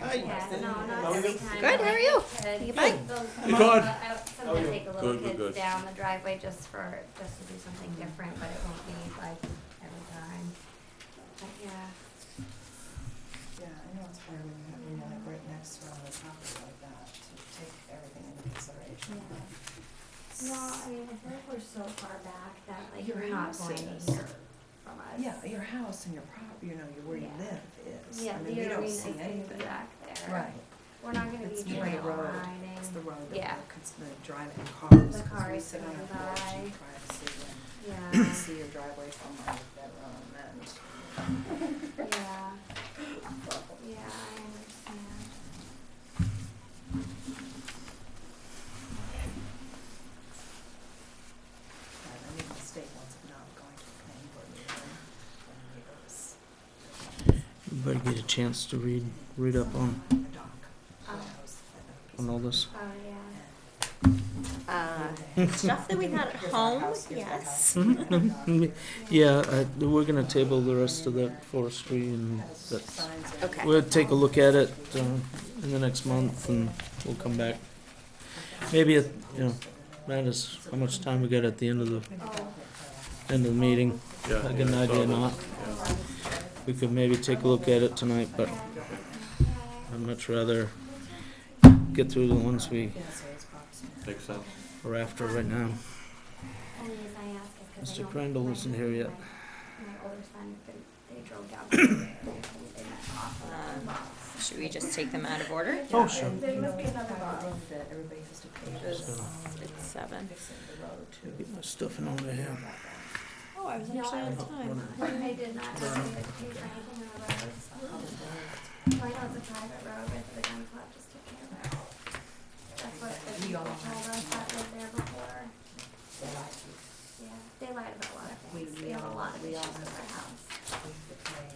there? Yeah, no, How not are every you? time. Good, how are you? Good. You bye. Hey, Todd. Sometimes take the little Good, good. kids down the driveway just to do something different, but it won't be like every time. But yeah. Yeah, I know it's hard when you have, like right next to another property like that, to take everything into consideration. No, I mean, I feel like we're so far back that like Your you're not house going to is. hear from us. Yeah, your house and your where you Yeah. live is. Yeah, I mean, the we don't arena's see gonna be anything. back there. Right. We're not gonna It's be the trail road. riding. It's the road Yeah. the driving cars. The 'cause we cars sit on going our porch by. and try to see Yeah. see your driveway from our bedroom and. Yeah. Yeah, I understand. I made a mistake once of not going to the planning board meeting when neighbors. Everybody get a chance to read up on The dock. Oh. on all this. Oh, yeah. Stuff that we had at home, yes. Yeah, we're gonna table the rest of that forestry and that's, we'll take a look at it in the next month and we'll come back. Maybe it, matters how much time we got at the end of the meeting. Yeah. I get an idea or not. We could maybe take a look at it tonight, but I'd much rather get through the ones we Makes sense. are after right now. Only reason I ask is 'cause I Mr. know Crandall isn't here yet. My older son, they drove down there and they met off. Should we just take them out of order? Oh, sure. There must be another box. That everybody has to pay It's for it's 7. fixing the road too. Get my stuff in over here. Oh, I was No, actually I on was- time. They did not have to pay for anything on the road, so. I know it's a private road, but the gun club just took care of it. That's what the people told us that lived there before. Yeah, they lied about a lot of things. We have a lot of issues with our house. We have to pay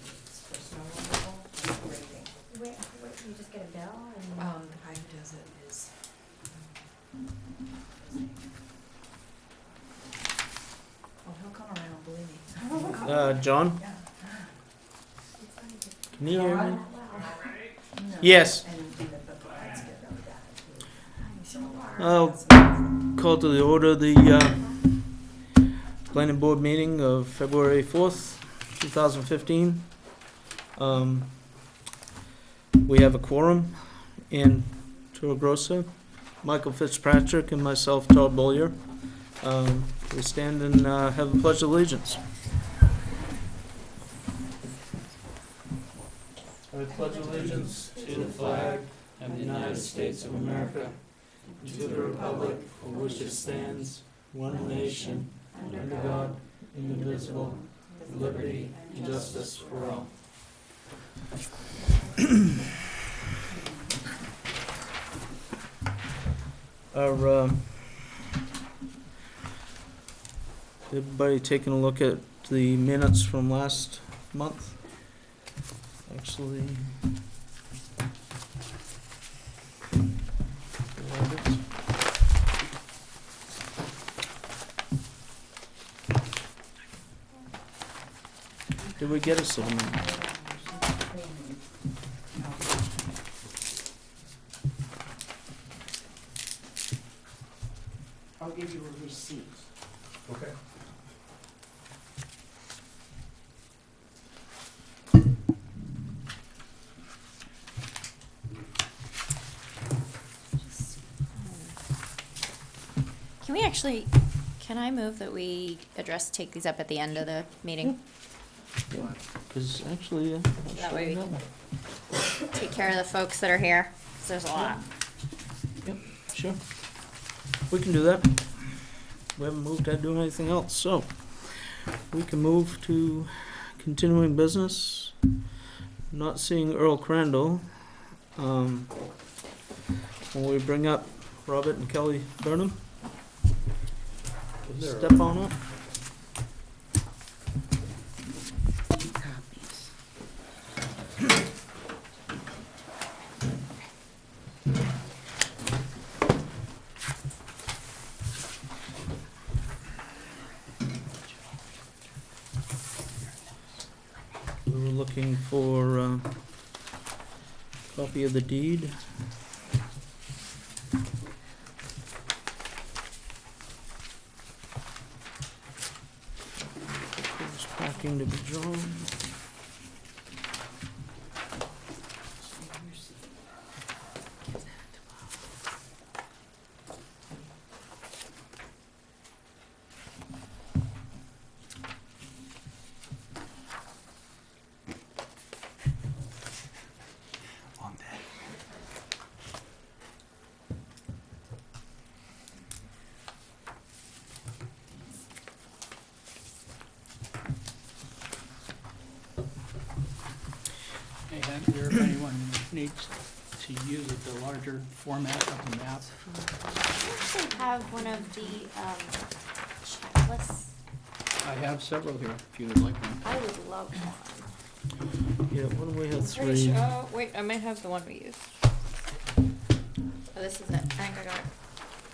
for snow removal and grading. Wait, you just get a bill and? The guy who does it is. Oh, he'll come around, believe me. John, Yeah. can you hear me? Wow. No. Yes. And the brides get really bad too. I'll call to the order the planning board meeting of February 4th, 2015. We have a quorum in Grossa, Michael Fitzpatrick, and myself, Todd Bollier. We stand and have a pledge of allegiance. I pledge allegiance to the flag of the United States of America, to the republic for which it stands, one nation, under God, indivisible, with liberty and justice for all. Our, everybody taking a look at the minutes from last month? Actually, did we get a settlement? I'll give you a receipt. Okay. Can I move that we take these up at the end of the meeting? Because actually, That way we can take care of the folks that are here, 'cause there's a lot. Yep, sure. We can do that. We haven't moved to do anything else, so we can move to continuing business. Not seeing Earl Crandall. When we bring up Robert and Kelly Burnham, step on up. Copies. We were looking for Copy of the deed. There's packing to be drawn. Long day. Hey, have there, if anyone needs to use it, the larger format of the map. I actually have one of the, checklists. I have several here, if you would like one. I would love one. Yeah, what do we have? Pretty Three. sure, oh, wait, I might have the one we used. Oh, this is it, I think I got it.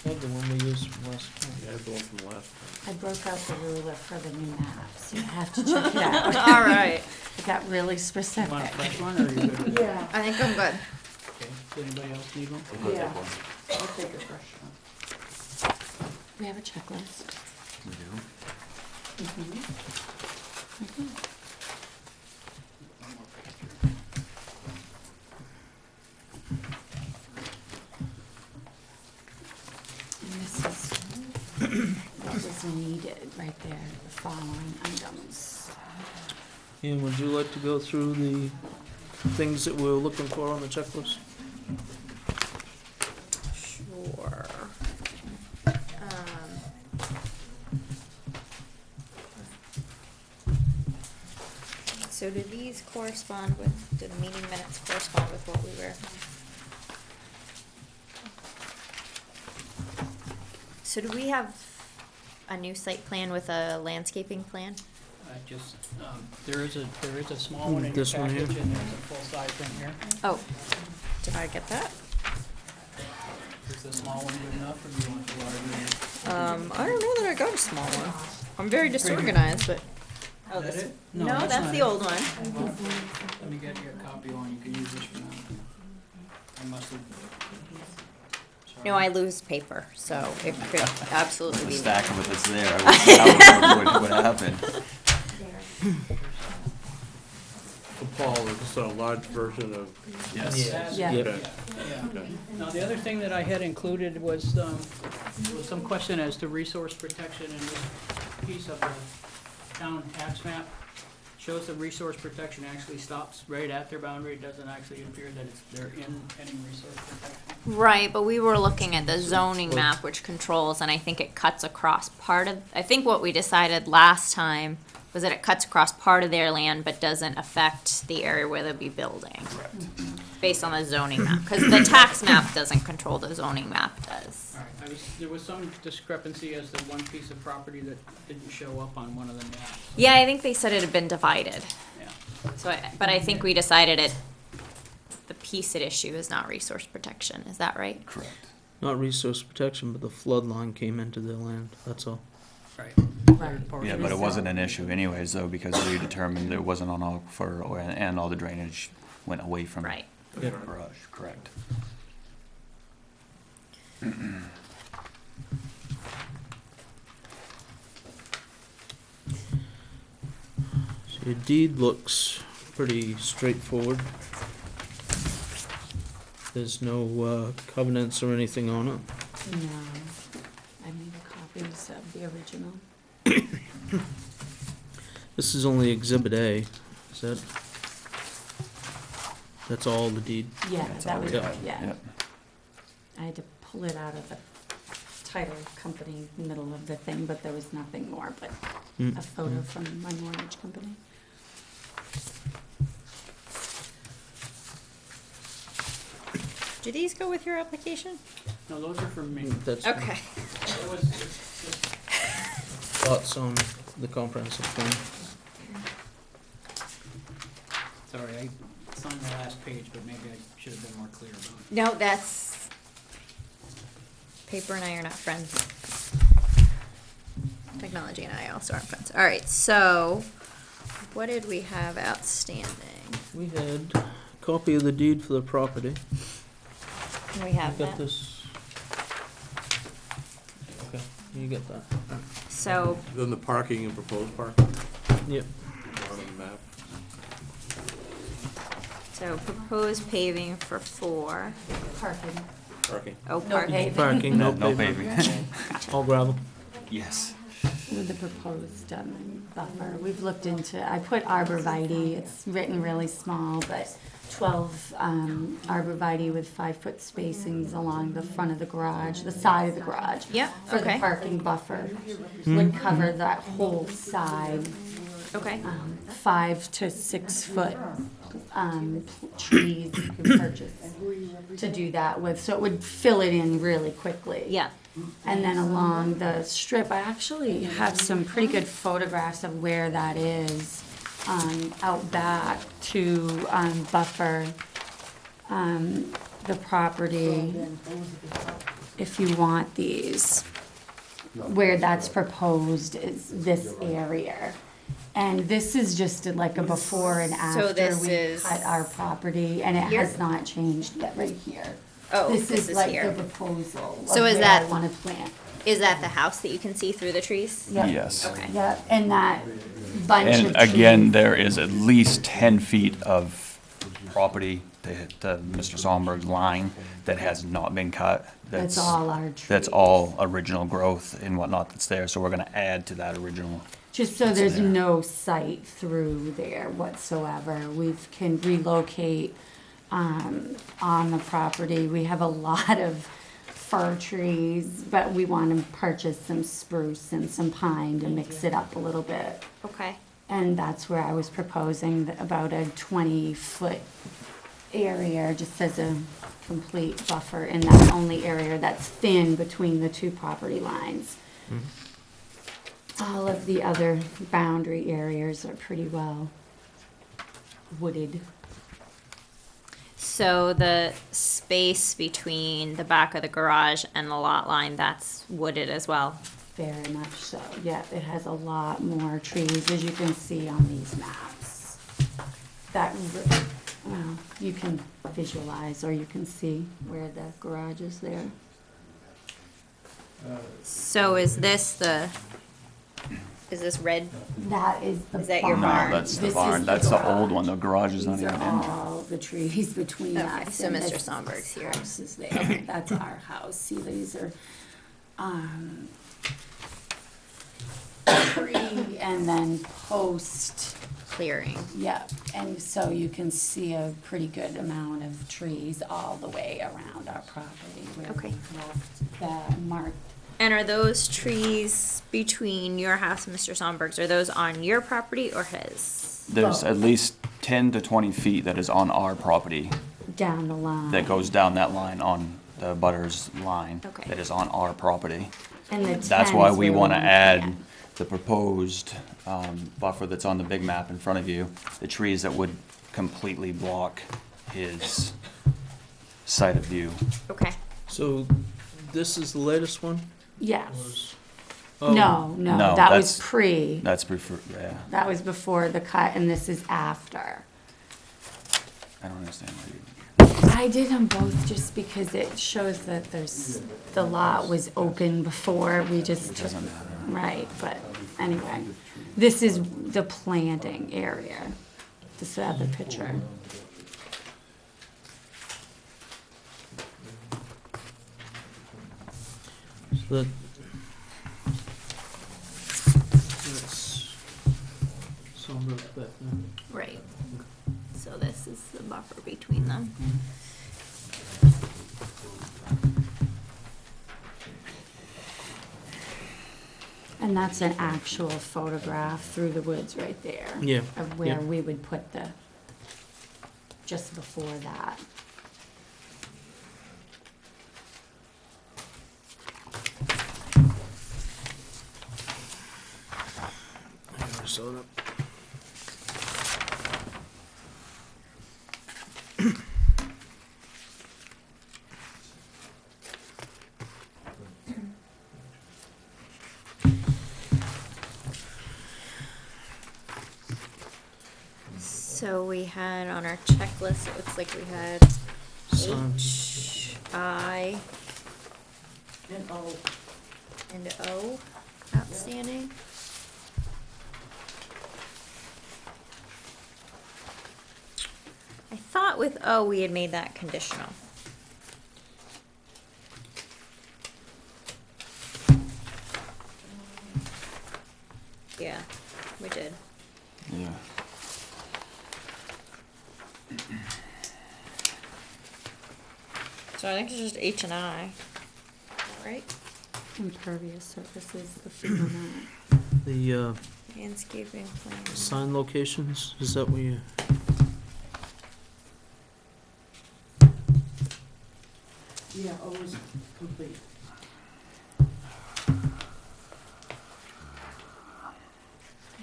I have the one we used from last time. Yeah, I have the one from last time. I broke out the ruler for the new maps. You have to check it out. All right, It got really You specific. want a fresh one, or are you good with it? Yeah, I think I'm good. Okay, does anybody else need one? I'll take Yeah. one. I'll take a fresh one. We have a checklist. We do. One more page here. And this is what was needed right there, the following items. Ian, would you like to go through the things that we're looking for on the checklist? Sure. So do these correspond with, do the meeting minutes correspond with what we were? So do we have a new site plan with a landscaping plan? I just, there is a small one in your This one package, here? and there's a full-size one here. Oh, did I get that? Is the small one good enough, or do you want the larger one? I don't know that I got a small one. I'm very disorganized, but. Oh, Is that this, it? no, that's that's not the it. old one. Let me get you a copy one, you can use this for now. I must have. No, I lose paper, so it could absolutely The be. stack of it that's there. I was what happened. So Paul, is this a large version of? Yes. Yeah. Yep. Okay. Yeah. Okay. Now, the other thing that I had included was some question as to resource protection, and this piece of the town tax map shows the resource protection actually stops right at their boundary. It doesn't actually appear that they're in any resource protection. Right, but we were looking at the zoning map, which controls, and I think it cuts across part of, I think what we decided last time was that it cuts across part of their land, but doesn't affect the area where they'll be building. Based on the zoning map, because the tax map doesn't control, the zoning map does. All right, there was some discrepancy as to one piece of property that didn't show up on one of the maps. Yeah, I think they said it had been divided, Yeah. so, but I think we decided the piece at issue is not resource protection, is that right? Correct. Not resource protection, but the flood line came into their land, that's all. Right. Right. Yeah, but it wasn't an issue anyways, though, because we determined it wasn't on and all the drainage went away from Right. the garage, correct. So your deed looks pretty straightforward. There's no covenants or anything on it. No, I made copies of the original. This is only Exhibit A, is that? That's all the deed? Yeah, That's that all we was, got. yeah. Yep. I had to pull it out of the title company middle of the thing, but there was nothing more but Mm. a photo from my mortgage company. Do these go with your application? No, those are from me. That's Okay. It was, it's just, thoughts on the comprehensive plan. sorry, I signed the last page, but maybe I should have been more clear about it. No, that's, paper and I are not friends. Technology and I also aren't friends. All right, so what did we have outstanding? We had copy of the deed for the property. We have Got that. this. Okay, you get that. So, Then the parking and proposed parking Yep. on the map. so proposed paving for 4. Parking. Parking. Oh, No parking. paving. Parking, no No pavement. paving. All gravel. Yes. With the proposed buffer, we've looked into, I put arborvitae, it's written really small, but 12 arborvitae with 5-foot spacings along the front of the garage, the side of the garage. Yep, For the okay. parking buffer, would cover that whole side. Okay. 5 to 6 foot trees you can purchase to do that with, so it would fill it in really quickly. Yeah. And then along the strip, I actually have some pretty good photographs of where that is, out back to buffer the property, if you want these. Where that's proposed is this area. And this is just like a before and after this we is cut our property, and it here? has not changed yet, right here. Oh, This is like here. the proposal of So is where I that- wanna plant. Is that the house that you can see through the trees? Yep. Yes. Okay. Yeah, and that bunch of And again, trees. there is at least 10 feet of property, the Mr. Sonberg's line, that has not been cut. That's all our trees. That's all original growth and whatnot that's there, so we're gonna add to that original. Just so there's there. no sight through there whatsoever. We can relocate, on the property. We have a lot of fir trees, but we wanna purchase some spruce and some pine to mix it up a little bit. Okay. And that's where I was proposing about a 20-foot area, just as a complete buffer in that only area that's thin between the two property lines. All of the other boundary areas are pretty well wooded. So the space between the back of the garage and the lot line, that's wooded as well? Very much so. Yeah, it has a lot more trees, as you can see on these maps. That, well, you can visualize, or you can see where the garage is there. So is this red? That is the Is that your barn. No, barn? that's the This is barn, that's the garage. old one, the garage is not These even are in there. all the trees between Okay, us. so and Mr. this Sonberg's here. house is there. That's our house. See, these are, pre and then post, Clearing. yeah. And so you can see a pretty good amount of trees all the way around our property where Okay. we left that marked. And are those trees between your house and Mr. Sonberg's, are those on your property or his? There's at least 10 to 20 feet that is on our property, Down the line. that goes down that line on the butter's line. Okay. That is on our property. And the That's why 10's we really wanna on add plan. the proposed buffer that's on the big map in front of you, the trees that would completely block his side of view. Okay. So this is the latest one? Yes. Oh, No, No, that was that's- pre. That's prefer, yeah, That was before the cut, and this is after. I don't understand why you. I did them both just because it shows that the lot was open before, we just It took, doesn't matter. right, but anyway. This is the planting area, this other picture. So that. That's Sonberg's back there. Right. So this is the buffer between them. And that's an actual photograph through the woods right there. Yeah, Of where yeah. we would put the, just before that. I already saw that. So we had on our checklist, it looks like we had Sign. H, I, And oh, and O outstanding. I thought with O, we had made that conditional. Yeah, we did. Yeah. So I think it's just H and I, right? Impervious surfaces, the FEMA map. The Landscaping plan. sign locations, is that what you? yeah, O is complete.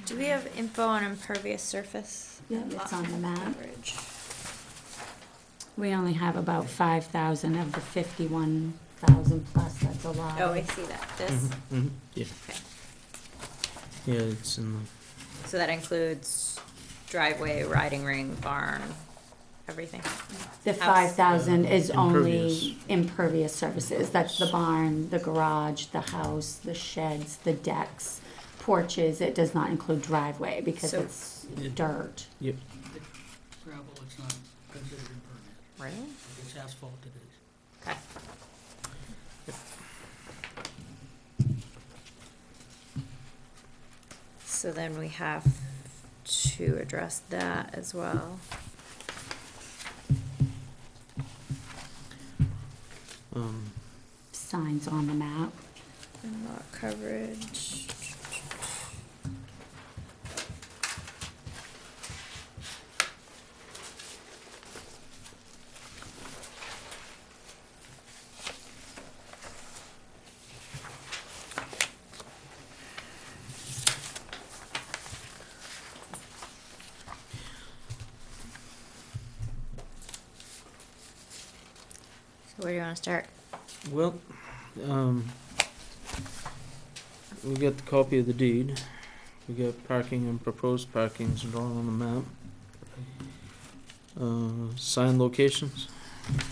Do we have info on impervious surface? Yeah, it's on the map. Coverage. We only have about 5,000 of the 51,000 plus, that's a lot. Oh, I see that, this, Mhm, yeah, okay. yeah, it's in the, So that includes driveway, riding ring, barn, everything. The House. 5,000 is only Impervious. impervious surfaces. That's the barn, the garage, the house, the sheds, the decks, porches. It does not include driveway because So- it's Yeah. dirt. yep, Gravel, it's not considered impervious. Really? If it's asphalt, it is. Okay. So then we have to address that as well. Signs on the map. And lot coverage. So where do you wanna start? well, we got the copy of the deed, we got parking and proposed parkings drawn on the map. Sign locations,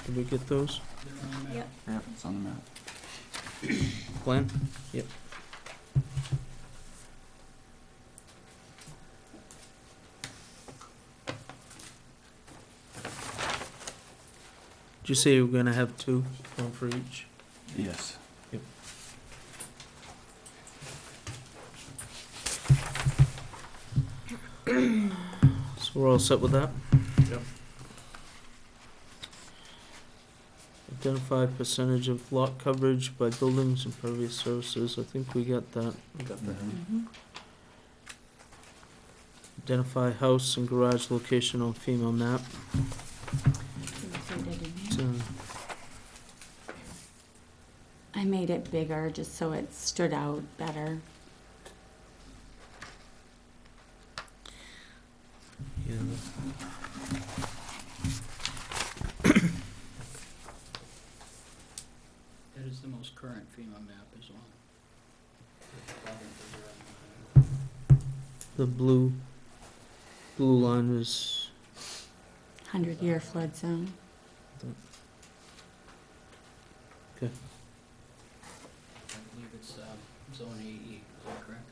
did we get those? They're on the map. Yep. Yep, it's on the map. Plan? Yep. Did you say you were gonna have two, one for each? Yes. Yep. So we're all set with that? Yep. Identify percentage of lot coverage by buildings and impervious surfaces, I think we got that. Got that. Identify house and garage location on FEMA map. Included in So, here. I made it bigger just so it stood out better. yeah, That is the most current FEMA map as well. the blue line is, 100-year flood zone. I believe it's zone AE, is that correct?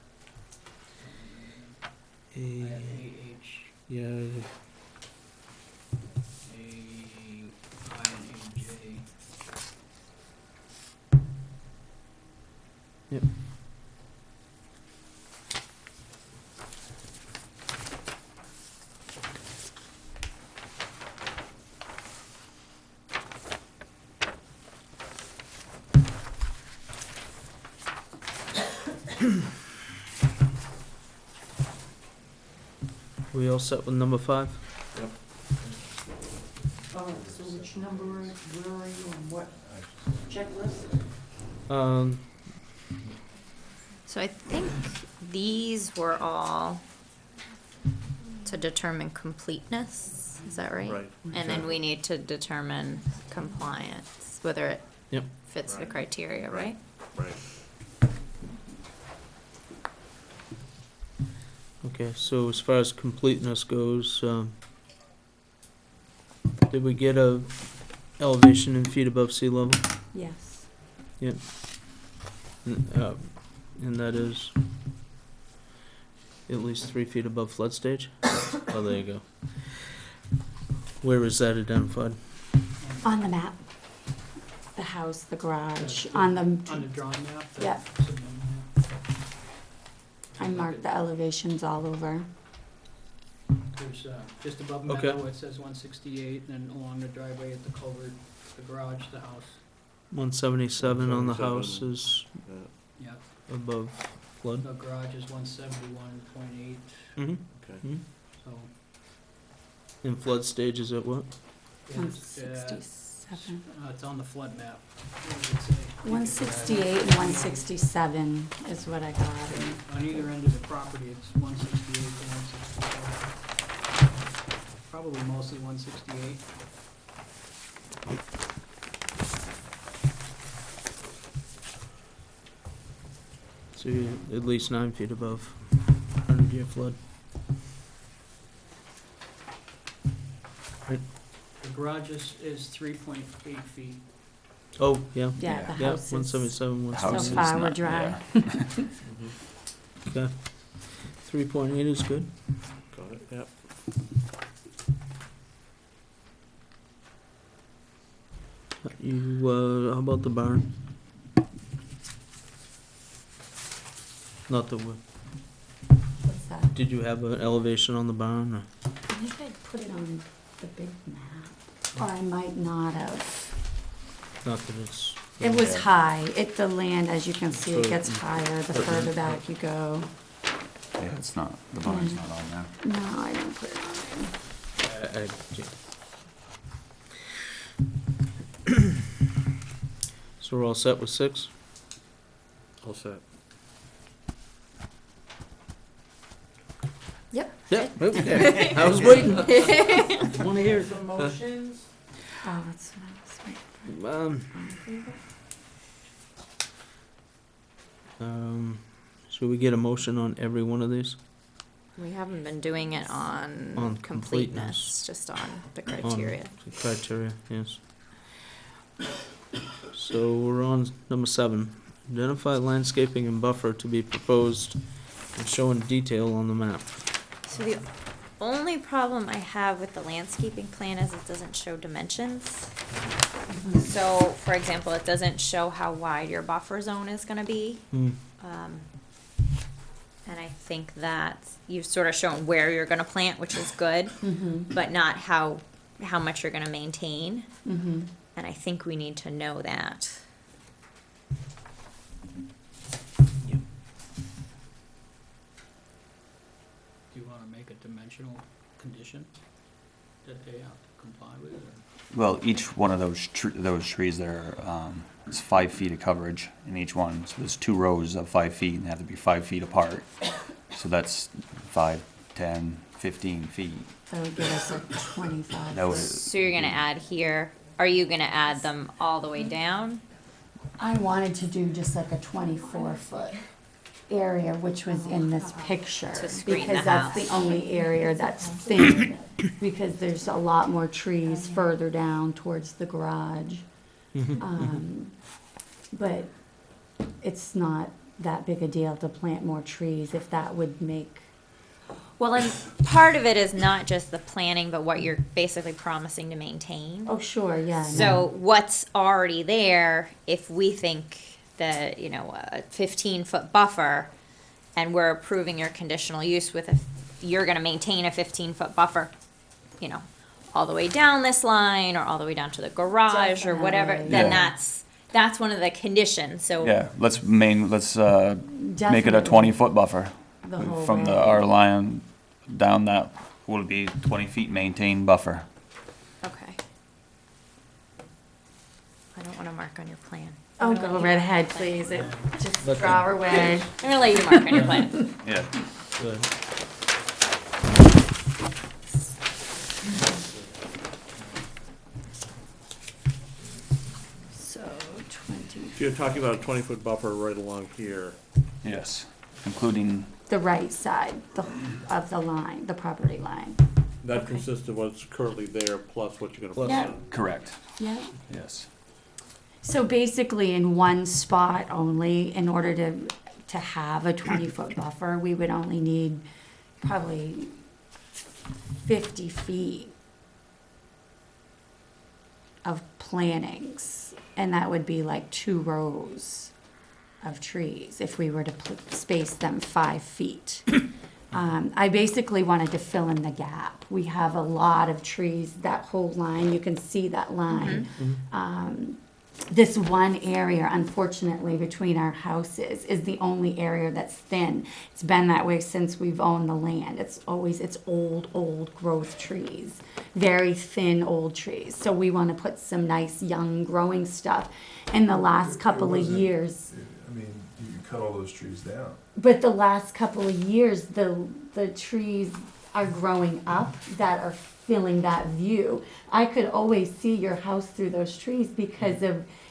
I have AH, yeah, AI, and AJ. yep. We all set with number 5? So which number, where are you and what checklist? So I think these were all to determine completeness, is that right? Right. And then we need to determine compliance, whether it Yep. fits the Right. criteria, right? Right. Okay, so as far as completeness goes, Did we get a elevation in feet above sea level? Yes. And that is at least 3 feet above flood stage? Oh, there you go. Where is that identified? On the map. The house, the garage, on the, On the drawing map? the Yeah. submitted map. I marked the elevations all over. There's, just above Okay. Meadow, it says 168, and then along the driveway at the culvert, the garage, the house. 177 on the 177. house is Yeah, above flood? the garage is 171.8, Mm-hmm. Okay. so. And flood stage is at what? it's, 167. It's on the flood map. What does it say? 168 and 167 is what I got. On either end of the property, it's 168 to 167. Probably mostly 168. So you're at least 9 feet above 100-year flood. The garage is 3.8 feet. Oh, yeah. Yeah, the Yeah, house is, 177, The so house is far we're not- dry. yeah. Okay. 3.8 is good. Got it, yep. You, how about the barn? Not the wood. What's that? Did you have an elevation on the barn, or? I think I put it on the big map, or I might not have. Not that it's. It was high. The land, as you can see, it gets Further- higher the further further back you go. Yeah, it's not, the barn's not on there. No, I didn't put it on there. So we're all set with 6? All set. Yep. Yeah, okay. I was waiting. Wanna hear it. Motions? Oh, that's what I was waiting. Should we get a motion on every one of these? We haven't been doing it On on completeness. completeness, just on the criteria. On the criteria, yes. So we're on number 7. Identify landscaping and buffer to be proposed and show in detail on the map. So the only problem I have with the landscaping plan is it doesn't show dimensions. So, for example, it doesn't show how wide your buffer zone is gonna be. Hmm. And I think that you've sort of shown where you're gonna plant, which is good, Mm-hmm, but not how much you're gonna maintain. mm-hmm. And I think we need to know that. Do you wanna make a dimensional condition that they have to comply with, or? Well, each one of those trees there, is 5 feet of coverage in each one. So there's 2 rows of 5 feet and they have to be 5 feet apart. So that's 5, 10, 15 feet. That would give us a 25. That would, So you're gonna add here, are you gonna add them all the way down? I wanted to do just like a 24-foot area, which was in this picture. To screen the Because that's house. the only area that's thin, because there's a lot more trees further down towards the garage. But it's not that big a deal to plant more trees if that would make, Well, and part of it is not just the planning, but what you're basically promising to maintain. oh, sure, yeah. no. So what's already there, if we think that, you know, a 15-foot buffer, and we're approving your conditional use with you're gonna maintain a 15-foot buffer, you know, all the way down this line, or all the way down to the garage, or whatever, Definitely. then Yeah. that's one of the conditions, so. yeah, let's make it a Definitely. 20-foot buffer. The whole From way. our line down that will be 20 feet maintained buffer. Okay. I don't wanna mark on your plan. Oh, go right ahead, please. Just Let draw away. I'm gonna let you mark on your plan. Yeah. Good. So 20, So you're talking about a 20-foot buffer right along here. Yes, including, the right side of the line, the property line. That Okay. consists of what's currently there plus what you're gonna put Yeah. in. Correct, Yeah. yes. So basically, in one spot only, in order to have a 20-foot buffer, we would only need probably 50 feet of plantings, and that would be like 2 rows of trees if we were to space them 5 feet. I basically wanted to fill in the gap. We have a lot of trees, that whole line, you can see that line. This one area, unfortunately, between our houses is the only area that's thin. It's been that way since we've owned the land. It's old growth trees, very thin old trees. So we want to put some nice young growing stuff. In the last couple of wasn't- years, I mean, you could cut all those trees down. but the last couple of years, the trees are growing up that are filling that view. I could always see your house through those trees because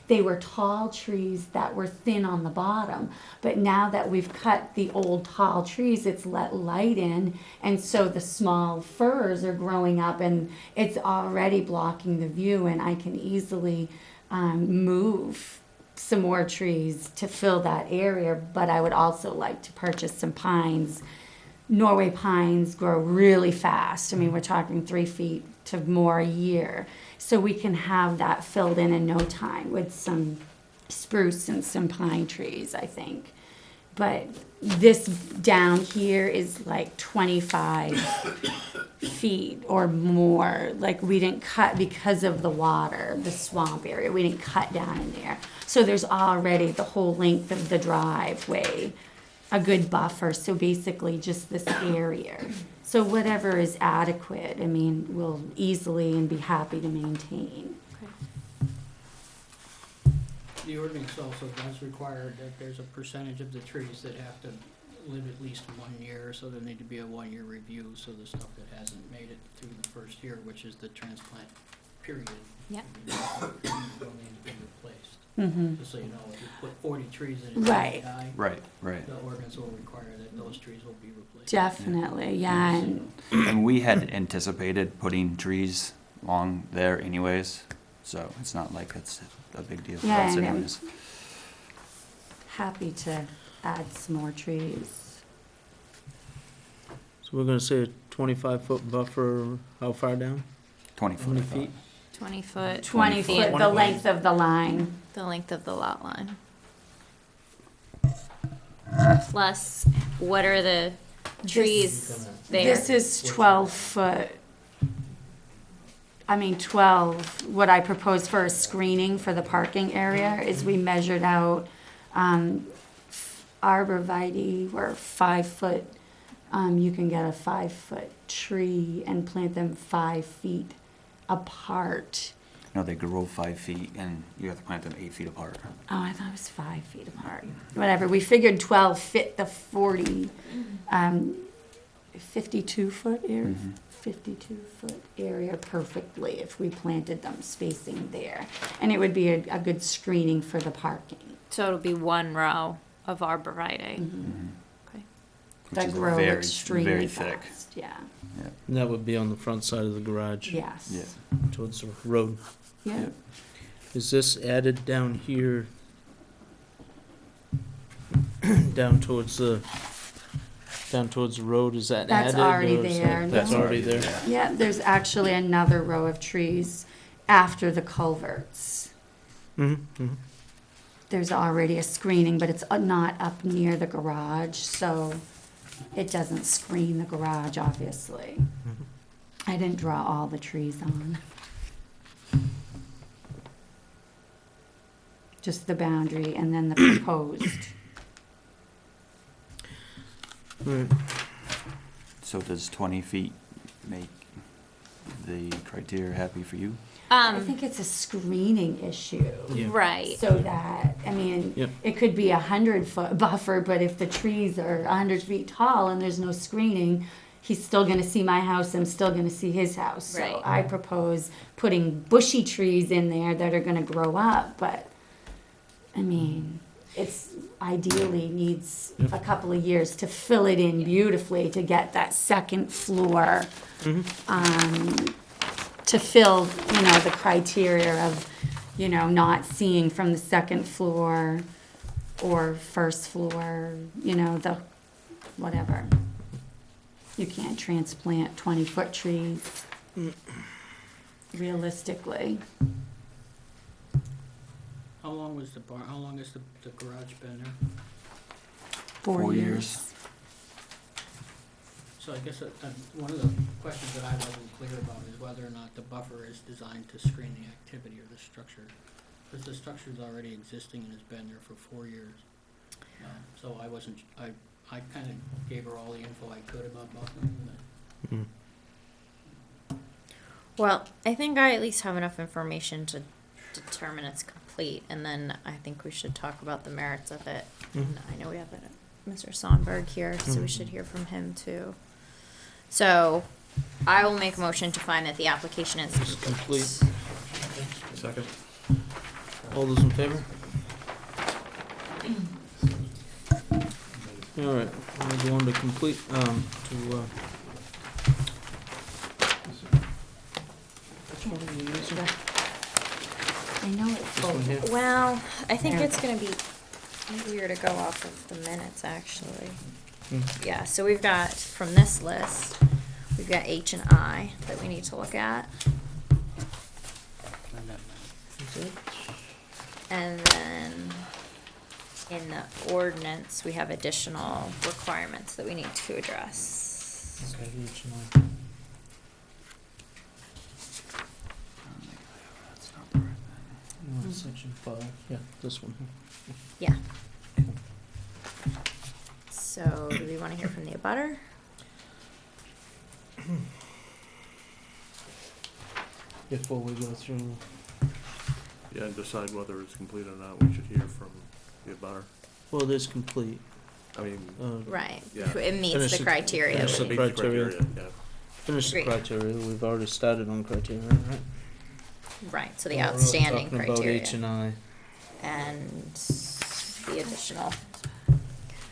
they were tall trees that were thin on the bottom. But now that we've cut the old tall trees, it's let light in, and so the small firs are growing up, and it's already blocking the view. And I can easily move some more trees to fill that area, but I would also like to purchase some pines. Norway pines grow really fast. I mean, we're talking 3 feet to more a year. So we can have that filled in no time with some spruce and some pine trees, I think. But this down here is like 25 feet or more. Like, we didn't cut because of the water, the swamp area. We didn't cut down in there. So there's already the whole length of the driveway, a good buffer. So basically just this area. So whatever is adequate, I mean, we'll easily and be happy to maintain. The ordinance also does require that there's a percentage of the trees that have to live at least 1 year, so there need to be a 1-year review, so the stuff that hasn't made it through the first year, which is the transplant period. Yep. Will need to be replaced. Mm-hmm. Just so you know, if you put 40 trees in it Right. and die, Right. the ordinance will require that those trees will be replaced. Definitely, yeah. And we had anticipated putting trees along there anyways, so it's not like it's a big deal for Yeah, us and anyways. Happy to add some more trees. So we're gonna say a 25-foot buffer, how far down? 20 foot. 20 I thought. feet? 20 foot. 20 feet, foot, the length of the line. the length of the lot line. Plus, what are the trees there? This is 12 foot. I mean, 12, what I proposed for a screening for the parking area is we measured out arborvitae were 5 foot. You can get a 5-foot tree and plant them 5 feet apart. No, they grow 5 feet and you have to plant them 8 feet apart. Oh, I thought it was 5 feet apart. Whatever, we figured 12 fit the 40, 52-foot area, Mhm. 52-foot area perfectly if we planted them spacing there. And it would be a good screening for the parking. So it'll be 1 row of arborvitae. Mhm. Okay. Which That is grow very, extremely very thick. fast, yeah, And that would be on the front side of the garage, yes. Yeah. towards the road. Yeah. Yeah. Is this added down here? Down towards the road, is that That's added? already or is there, that- That's no. already there? Yeah, there's actually another row of trees after the culverts. Mm-hmm, mm-hmm. There's already a screening, but it's not up near the garage, so it doesn't screen the garage, obviously. I didn't draw all the trees on. Just the boundary and then the proposed. Right. So does 20 feet make the criteria happy for you? I think it's a screening issue. Yeah. Right. So that, I mean, Yep. it could be 100-foot buffer, but if the trees are 100 feet tall and there's no screening, he's still gonna see my house, I'm still gonna see his house. So Right. I propose putting bushy trees in there that are gonna grow up, but, I mean, it's ideally needs a couple of years to fill it in beautifully to get that second floor, to fill, you know, the criteria of, you know, not seeing from the second floor or first floor, you know, the, whatever. You can't transplant 20-foot trees realistically. How long was the barn, how long has the garage been there? 4 years. So I guess one of the questions that I wasn't clear about is whether or not the buffer is designed to screen the activity of the structure. Because the structure's already existing and has been there for 4 years. So I wasn't, I kind of gave her all the info I could about buffering, but Well, I think I at least have enough information to determine it's complete, and then I think we should talk about the merits of it. And I know we have Mr. Sonberg here, so we should hear from him too. So, I will make a motion to find that the application is complete. Second. All those in favor? All right, we'll go on to complete, which one are you using? I know it's This one here? Well, I think it's gonna be easier to go off of the minutes, actually. Yeah, so we've got, from this list, we've got H and I that we need to look at. Is it? And then in the ordinance, we have additional requirements that we need to address. Okay, each one. That's not the right thing. Section 5, yeah, this one here. Yeah. So, do we wanna hear from the abutter? Before we go through, Yeah, and decide whether it's complete or not, we should hear from the abutter. well, it is complete. I mean, Right, Yeah. it meets Finish the the- criteria. finish to the meet the criteria. yeah. Finish the Agreed. criteria, we've already started on criteria, right? Right, so the We're only outstanding talking about criteria. H and I. And the additional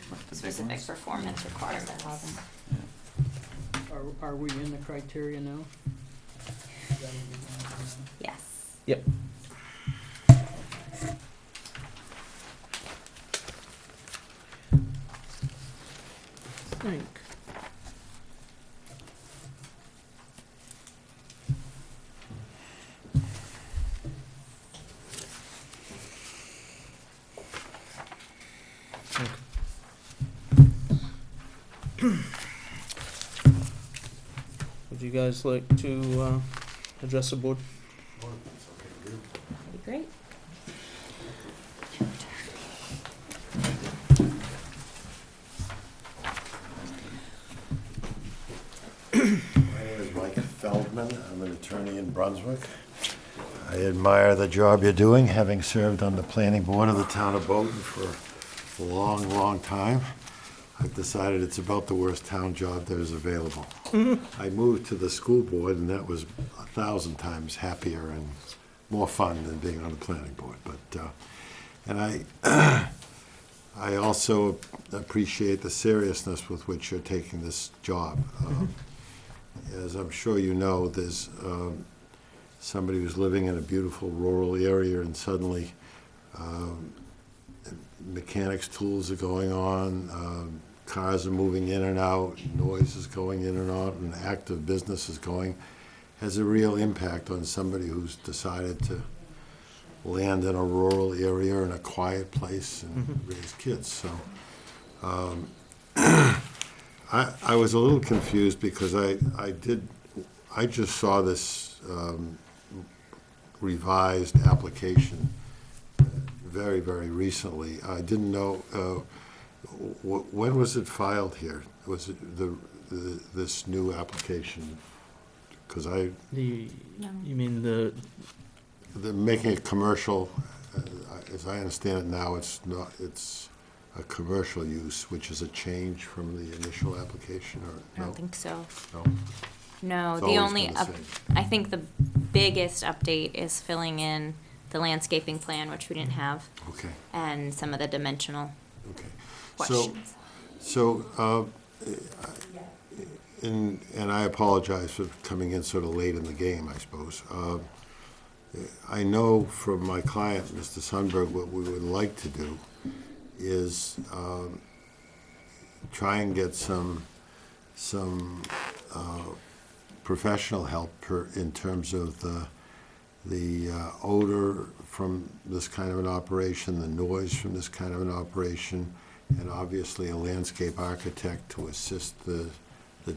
What's the big specific ones? performance requirements. are we in the criteria now? Is that what we want to know? Yes. Yep. Think. Would you guys like to address the board? Be great. My name is Mike Feldman. I'm an attorney in Brunswick. I admire the job you're doing, having served on the planning board of the town of Bowden for a long, long time. I've decided it's about the worst town job that is available. I moved to the school board, and that was 1,000 times happier and more fun than being on the planning board. But and I also appreciate the seriousness with which you're taking this job. As I'm sure you know, there's somebody who's living in a beautiful rural area, and suddenly mechanics' tools are going on, cars are moving in and out, noise is going in and out, and active business is going, has a real impact on somebody who's decided to land in a rural area in a quiet place and raise kids. So I was a little confused because I just saw this revised application very, very recently. I didn't know, when was it filed here? Was it this new application? Because You mean they're making it commercial, as I understand it now, it's a commercial use, which is a change from the initial application, or I no? don't think so. No? No, It's the always only, been the up- same. I think the biggest update is filling in the landscaping plan, which we didn't have, Okay, and some of the dimensional okay. questions. So, and I apologize for coming in sort of late in the game, I suppose. I know from my client, Mr. Sundberg, what we would like to do is try and get some professional help in terms of the odor from this kind of an operation, the noise from this kind of an operation, and obviously a landscape architect to assist the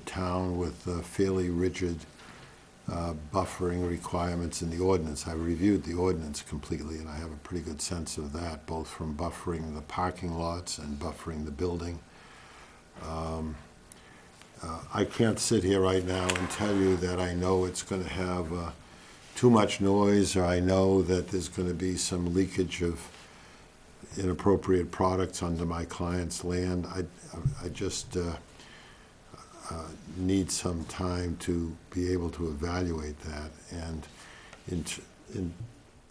town with fairly rigid buffering requirements in the ordinance. I reviewed the ordinance completely, and I have a pretty good sense of that, both from buffering the parking lots and buffering the building. I can't sit here right now and tell you that I know it's going to have too much noise, or I know that there's going to be some leakage of inappropriate products onto my client's land. I just need some time to be able to evaluate that. And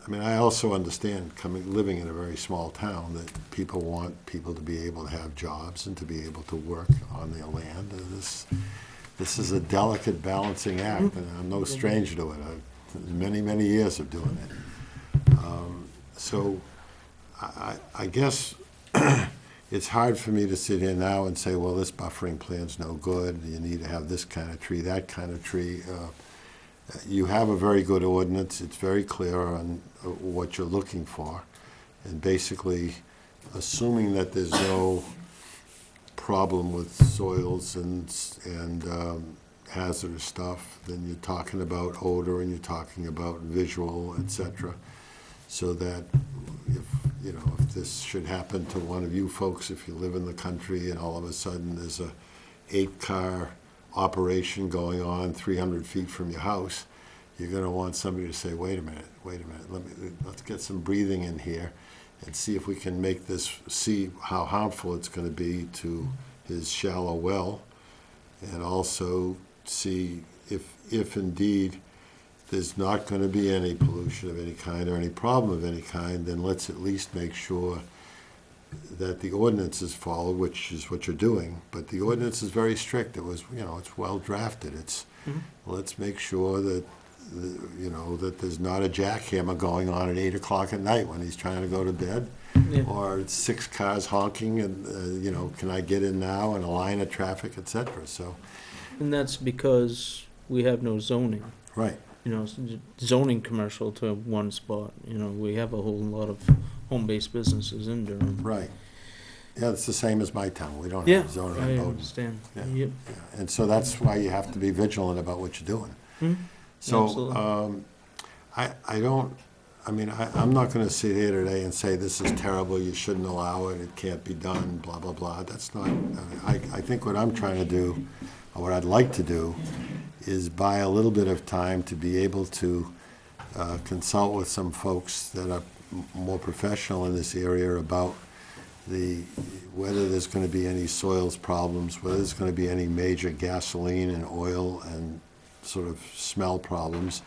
I mean, I also understand living in a very small town that people want people to be able to have jobs and to be able to work on their land. And this is a delicate balancing act, and I'm no stranger to it. I've many, many years of doing it. So I guess it's hard for me to sit here now and say, well, this buffering plan's no good. You need to have this kind of tree, that kind of tree. You have a very good ordinance. It's very clear on what you're looking for. And basically, assuming that there's no problem with soils and hazardous stuff, then you're talking about odor and you're talking about visual, etc. So that if this should happen to one of you folks, if you live in the country and all of a sudden there's a 8-car operation going on 300 feet from your house, you're going to want somebody to say, wait a minute, let's get some breathing in here and see if we can make this, see how harmful it's going to be to his shallow well, and also see if indeed there's not going to be any pollution of any kind or any problem of any kind, then let's at least make sure that the ordinance is followed, which is what you're doing. But the ordinance is very strict. It was, it's well drafted. Let's make sure that, that there's not a jackhammer going on at 8 o'clock at night when he's trying to go to bed, or 6 cars honking and, can I get in now, and a line of traffic, etc. So, And that's because we have no zoning. right. Zoning commercial to one spot. We have a whole lot of home-based businesses in Durham. Right. Yeah, it's the same as my town. We don't Yeah, have zoning I in Bowdoin. understand. Yeah. Yep. Yeah. And so that's why you have to be vigilant about what you're doing. Mhm. So, Absolutely. I'm not gonna sit here today and say, this is terrible, you shouldn't allow it, it can't be done, blah, blah, blah. That's not, I think what I'm trying to do, or what I'd like to do, is buy a little bit of time to be able to consult with some folks that are more professional in this area about whether there's going to be any soils problems, whether there's going to be any major gasoline and oil and sort of smell problems.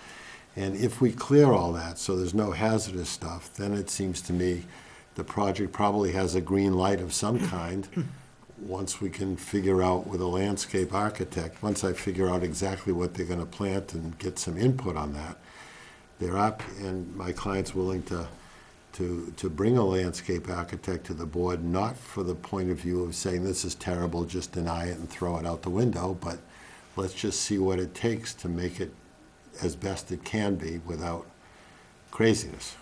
And if we clear all that so there's no hazardous stuff, then it seems to me the project probably has a green light of some kind. Once we can figure out with a landscape architect, once I figure out exactly what they're going to plant and get some input on that, and my client's willing to bring a landscape architect to the board, not for the point of view of saying this is terrible, just deny it and throw it out the window, but let's just see what it takes to make it as best it can be without craziness.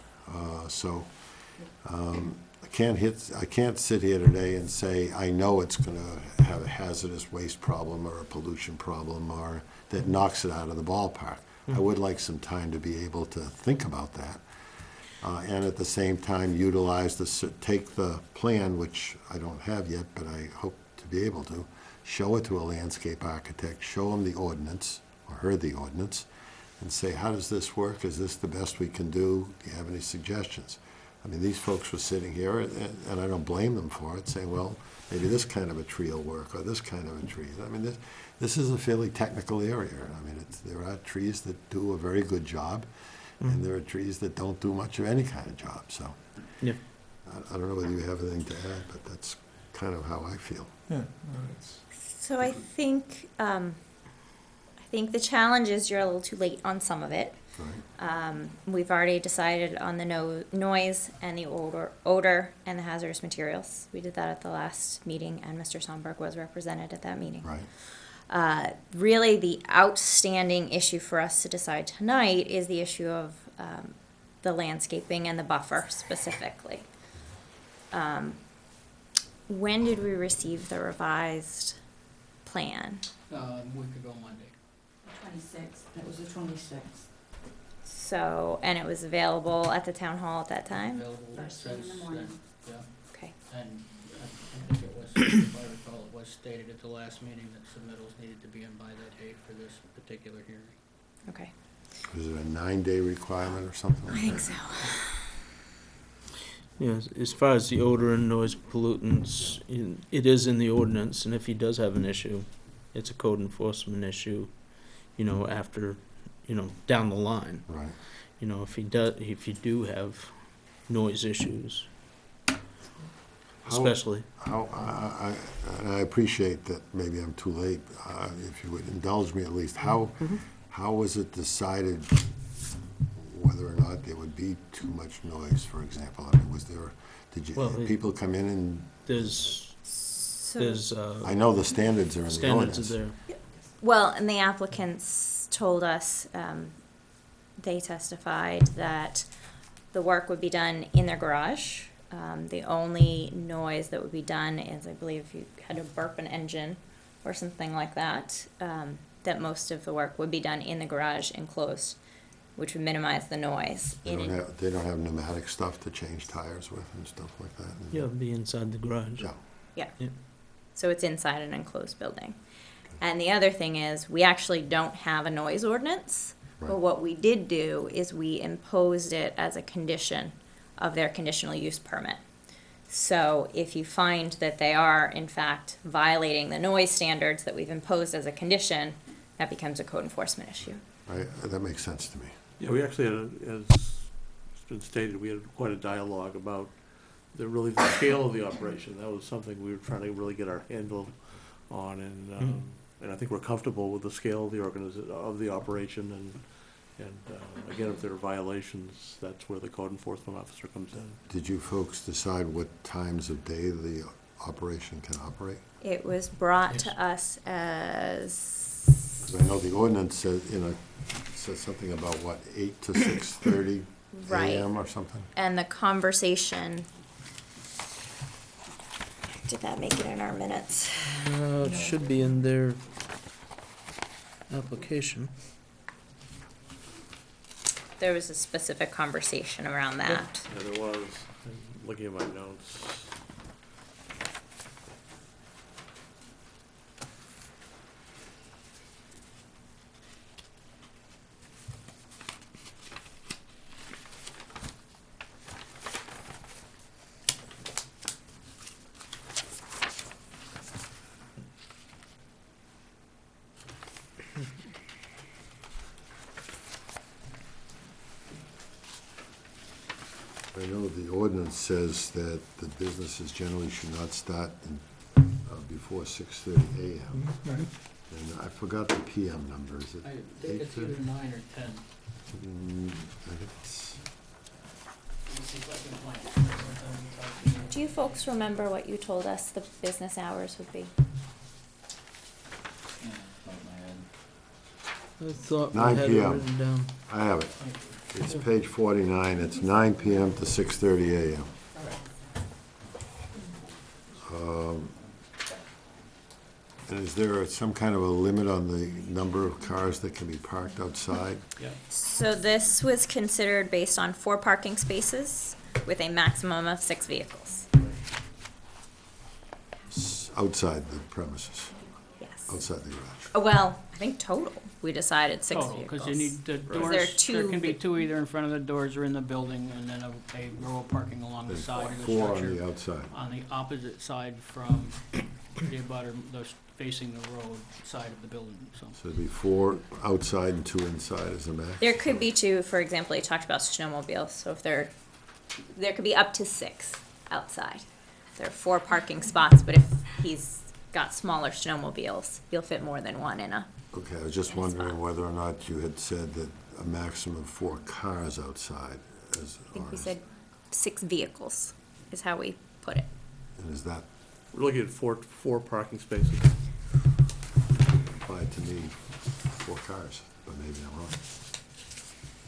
I can't sit here today and say I know it's going to have a hazardous waste problem or a pollution problem or that knocks it out of the ballpark. I would like some time to be able to think about that, and at the same time take the plan, which I don't have yet, but I hope to be able to, show it to a landscape architect, show him the ordinance, or her the ordinance, and say, how does this work? Is this the best we can do? Do you have any suggestions? I mean, these folks were sitting here, and I don't blame them for it, saying, well, maybe this kind of a tree will work, or this kind of a tree. I mean, this is a fairly technical area. I mean, there are trees that do a very good job, and there are trees that don't do much of any kind of job, so. Yeah. I don't know whether you have anything to add, but that's kind of how I feel. Yeah, no, it's, So I think the challenge is you're a little too late on some of it. Right. We've already decided on the noise and the odor and the hazardous materials. We did that at the last meeting, and Mr. Somberg was represented at that meeting. Right. Really, the outstanding issue for us to decide tonight is the issue of the landscaping and the buffer specifically. When did we receive the revised plan? A week ago Monday. 26th, it was the 26th. So, and it was available at the town hall at that time? Available First thing in the since morning. then, yeah. Okay. And I think it was, if I recall, it was stated at the last meeting that submittals needed to be in by that date for this particular hearing. Okay. Is it a 9-day requirement or something I like think that? so. Yeah, as far as the odor and noise pollutants, it is in the ordinance, and if he does have an issue, it's a code enforcement issue, after, down the line. Right. If you do have noise issues, How- especially. And I appreciate that maybe I'm too late. If you would indulge me at least, how was it decided whether or not there would be too much noise, for example? I mean, Well, did people come in and, There's, So, I know the standards are in the standards ordinance. are there. well, and the applicants told us, they testified that the work would be done in their garage. The only noise that would be done is, I believe, if you had to burp an engine or something like that, that most of the work would be done in the garage enclosed, which would minimize the noise. They don't have pneumatic stuff to change tires with and stuff like that? Yeah, it'd be inside the garage. Yeah. So it's inside an enclosed building. And the other thing is, we actually don't have a noise ordinance, but Right. what we did do is we imposed it as a condition of their conditional use permit. So if you find that they are, in fact, violating the noise standards that we've imposed as a condition, that becomes a code enforcement issue. That makes sense to me. Yeah, we actually had, as it's been stated, we had quite a dialogue about the scale of the operation. That was something we were trying to really get our handle on, and I think we're comfortable with the scale of the operation, and again, if there are violations, that's where the code enforcement officer comes in. Did you folks decide what times of day the operation can operate? It was brought Yes. to us as, Because I know the ordinance says, says something about, what, 8 to 6:30 Right. a.m. or something? and the conversation, did that make it in our minutes? It should be in their application. There was a specific conversation around that. Yeah, there was, I'm looking at my notes. I know the ordinance says that the businesses generally should not start before 6:30 a.m. And I forgot the PM number, is it I think it's either 9 or 10. I think it's, Let me see if I can find it. Do you folks remember what you told us the business hours would be? I thought we 9 had it p.m. written down. I have it. It's page 49, it's 9 p.m. to 6:30 a.m. And is there some kind of a limit on the number of cars that can be parked outside? Yeah. So this was considered based on 4 parking spaces with a maximum of 6 vehicles. Outside the premises, Yes. outside the garage. Well, I think total, we decided 6 Total, vehicles. because you need the There are doors, there 2 can be 2 either in front of the doors or in the building, and then a row of parking along the There's side of the 4 on structure. the outside. On the opposite side from the abutter, those facing the road side of the building, so. So it'd be 4 outside and 2 inside as a max? There could be 2, for example, he talked about snowmobiles, so if there could be up to 6 outside. There are 4 parking spots, but if he's got smaller snowmobiles, he'll fit more than one in a. Okay, I was just wondering whether or not you had said that a maximum of 4 cars outside as. I think we said 6 vehicles is how we put it. And is that We're looking at four parking spaces. applied to me 4 cars, but maybe I'm wrong.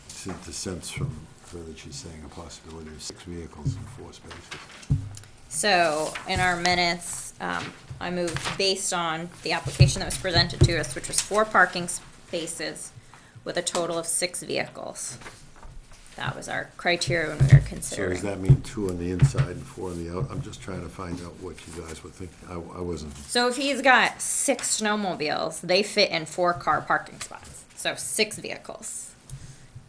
Since the sense from her that she's saying a possibility of 6 vehicles and 4 spaces. So in our minutes, I moved based on the application that was presented to us, which was 4 parking spaces with a total of 6 vehicles. That was our criteria when we were So considering. does that mean 2 on the inside and 4 on the out? I'm just trying to find out what you guys were thinking. I wasn't. So if he's got 6 snowmobiles, they fit in 4-car parking spots. So 6 vehicles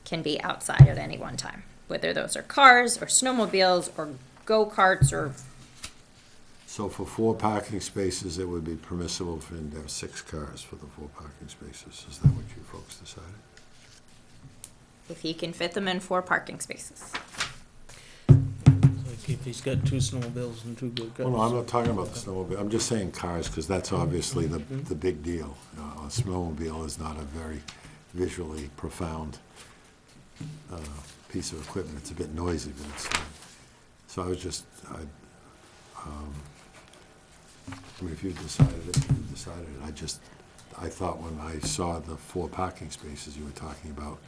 can be outside at any one time, whether those are cars or snowmobiles or go-karts or. So for 4 parking spaces, it would be permissible for him to have 6 cars for the 4 parking spaces. Is that what you folks decided? If he can fit them in 4 parking spaces. Like if he's got 2 snowmobiles and 2 good cars. Well, no, I'm not talking about the snowmobile. I'm just saying cars, because that's obviously the big deal. A snowmobile is not a very visually profound piece of equipment. It's a bit noisy, but it's not. So I was just, I mean, if you decided it, you decided it. I thought when I saw the 4 parking spaces you were talking about,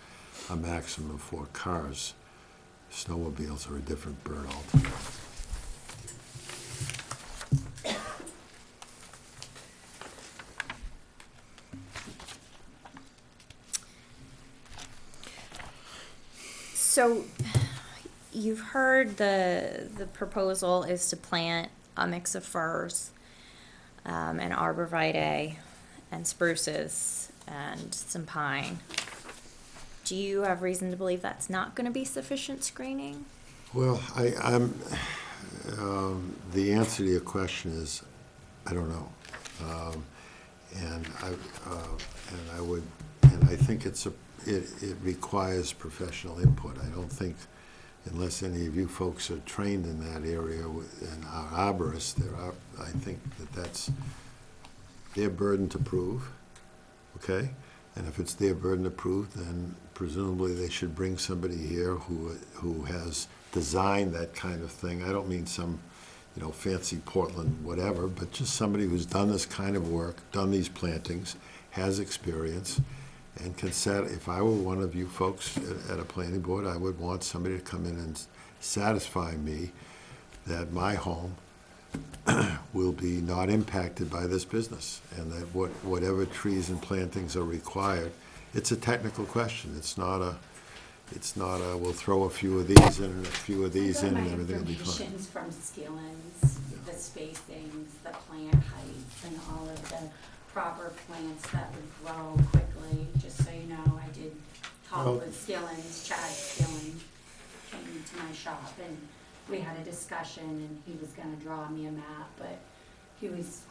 a maximum of 4 cars. Snowmobiles are a different bird altogether. So you've heard the proposal is to plant a mix of firs, and arborvitae and spruces and some pine. Do you have reason to believe that's not gonna be sufficient screening? Well, the answer to your question is, I don't know. And I think it requires professional input. I don't think, unless any of you folks are trained in that area and are arborists, I think that's their burden to prove, okay? And if it's their burden to prove, then presumably they should bring somebody here who has designed that kind of thing. I don't mean some, fancy Portland whatever, but just somebody who's done this kind of work, done these plantings, has experience, and can if I were one of you folks at a planning board, I would want somebody to come in and satisfy me that my home will be not impacted by this business, and that whatever trees and plantings are required, it's a technical question. It's not a, we'll throw a few of these in and a few of these in and everything will be fine. Information's from Skillens, the spacings, the plant heights, and all of the proper plants that would grow quickly. Just so you know, I did talk Well- with Skillens, Chad Skillens came to my shop, and we had a discussion, and he was gonna draw me a map, but he was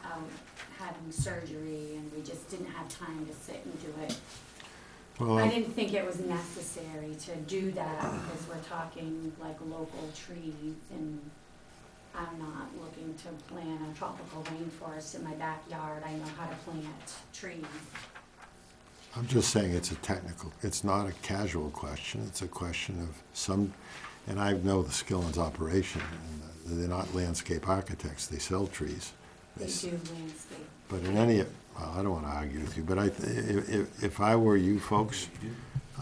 having surgery, and we just didn't have time to sit and do it. Well, I didn't think it was necessary to do that, because we're talking like local trees, and I'm not looking to plant a tropical rainforest in my backyard. I know how to plant trees. I'm just saying it's not a casual question. It's a question of and I know the Skillens operation, and they're not landscape architects. They sell trees. They s- do landscape. But in any, well, I don't want to argue with you, but if I were you folks,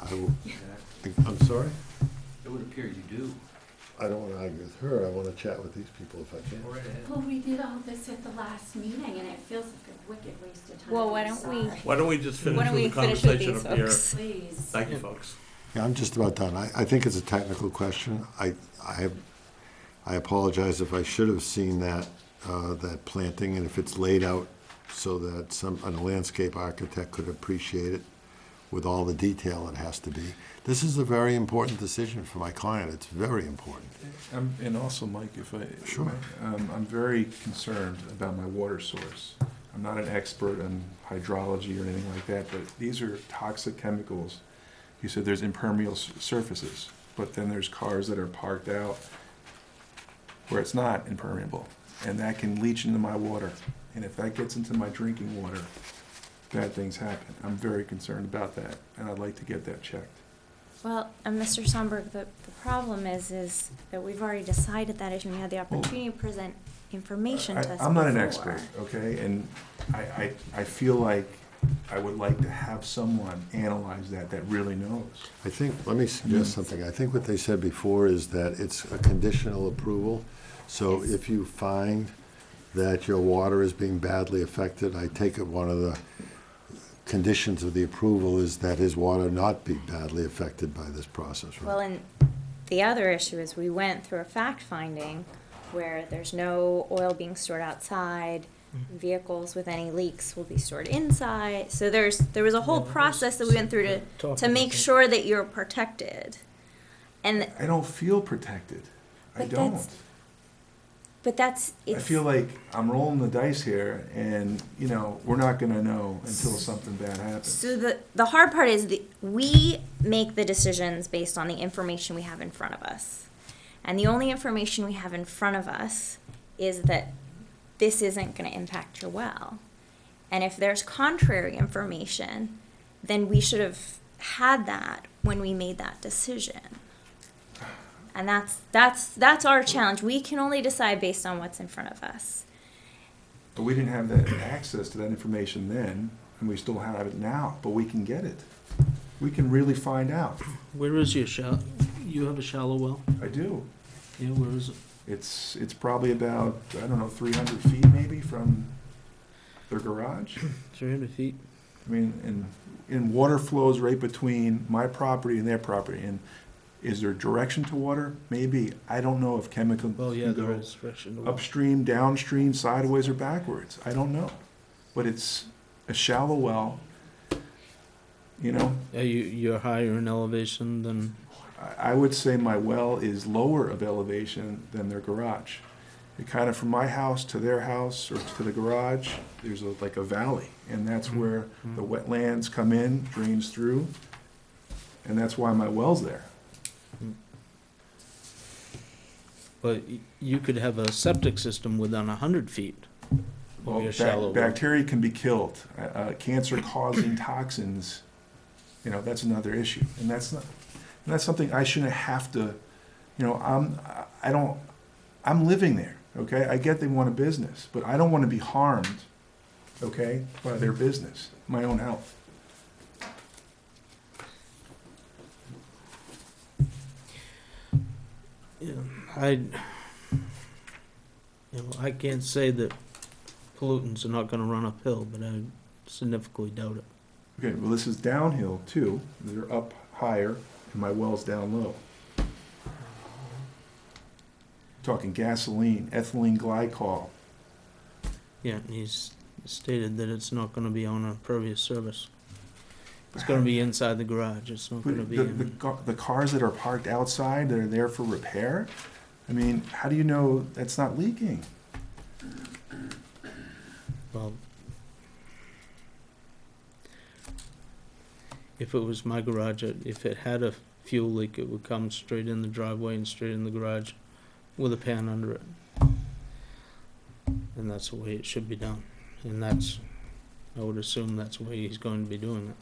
I'm sorry? It would appear you do. I don't want to argue with her. I want to chat with these people if I can. Go right ahead. Well, we did all this at the last meeting, and it feels like a wicked waste of time. Well, why I'm don't we- sorry. Why don't we just finish Why don't with we the finish with conversation these up here? folks? Please. Thank you, folks. Yeah, I'm just about done. I think it's a technical question. I apologize if I should have seen that planting, and if it's laid out so that a landscape architect could appreciate it, with all the detail it has to be. This is a very important decision for my client. It's very important. And also, Mike, if I. Sure. I'm very concerned about my water source. I'm not an expert on hydrology or anything like that, but these are toxic chemicals. You said there's impermeable surfaces, but then there's cars that are parked out where it's not impermeable, and that can leach into my water. And if that gets into my drinking water, bad things happen. I'm very concerned about that, and I'd like to get that checked. Well, and Mr. Sonberg, the problem is that we've already decided that issue, and we had the opportunity to present information to us I'm not an before. expert, okay, and I feel like I would like to have someone analyze that really knows. I think, let me suggest something. I think what they said before is that it's a conditional approval. So Yes. if you find that your water is being badly affected, I take it one of the conditions of the approval is that his water not be badly affected by this process, right? Well, and the other issue is we went through a fact finding where there's no oil being stored outside, vehicles with any leaks will be stored inside. So there was a whole process that we went through to make sure that you're protected. And I don't feel protected. I But don't. that's I it's feel like I'm rolling the dice here, and, you know, we're not gonna know until something bad happens. so the hard part is that we make the decisions based on the information we have in front of us. And the only information we have in front of us is that this isn't going to impact your well. And if there's contrary information, then we should have had that when we made that decision. And that's our challenge. We can only decide based on what's in front of us. But we didn't have that access to that information then, and we still have it now, but we can get it. We can really find out. Where is your you have a shallow well? I do. Yeah, where is it? It's probably about, I don't know, 300 feet maybe from their garage. 300 feet? I mean, and water flows right between my property and their property. And is there direction to water? Maybe. I don't know if chemical Well, yeah, can there go is direction to well. upstream, downstream, sideways, or backwards. I don't know. But it's a shallow well, you know. You're higher in elevation than, I would say my well is lower of elevation than their garage. It kind of, from my house to their house or to the garage, there's like a valley, and that's where the wetlands come in, drains through, and that's why my well's there. but you could have a septic system within 100 feet Well, of your shallow well. bacteria can be killed. Cancer-causing toxins, you know, that's another issue, and that's something I shouldn't have to, you know, I'm living there, okay? I get they want a business, but I don't want to be harmed, okay, by their business, my own health. Yeah, I can't say that pollutants are not gonna run uphill, but I significantly doubt it. Okay, well, this is downhill too. They're up higher and my well's down low. Talking gasoline, ethylene glycol. Yeah, and he's stated that it's not gonna be on a pervious surface. It's gonna be inside the garage, it's not gonna But be the cars that are parked outside, that are there for repair, I mean, how do you know that's not leaking? well, if it was my garage, if it had a fuel leak, it would come straight in the driveway and straight in the garage with a pan under it. And that's the way it should be done. And that's, I would assume that's the way he's going to be doing it.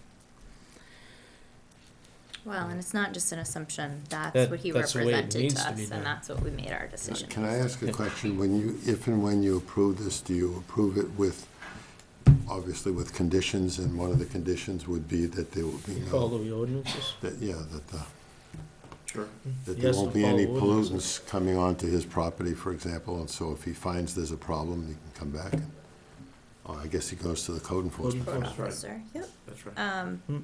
Well, and it's not just an assumption. That's That- what he that's the way it represented needs to to us, be and done. that's what we made our decision. Can I ask a question? When you, if and when you approve this, do you approve it with, obviously with conditions, and one of the conditions would be that there will be Follow no, the ordinances? that there Yes, won't to be any follow ordinances. pollutants coming onto his property, for example, and so if he finds there's a problem, he can come back and, I guess he goes to the code enforcement. Code Code officer, yep. That's right. Hmm.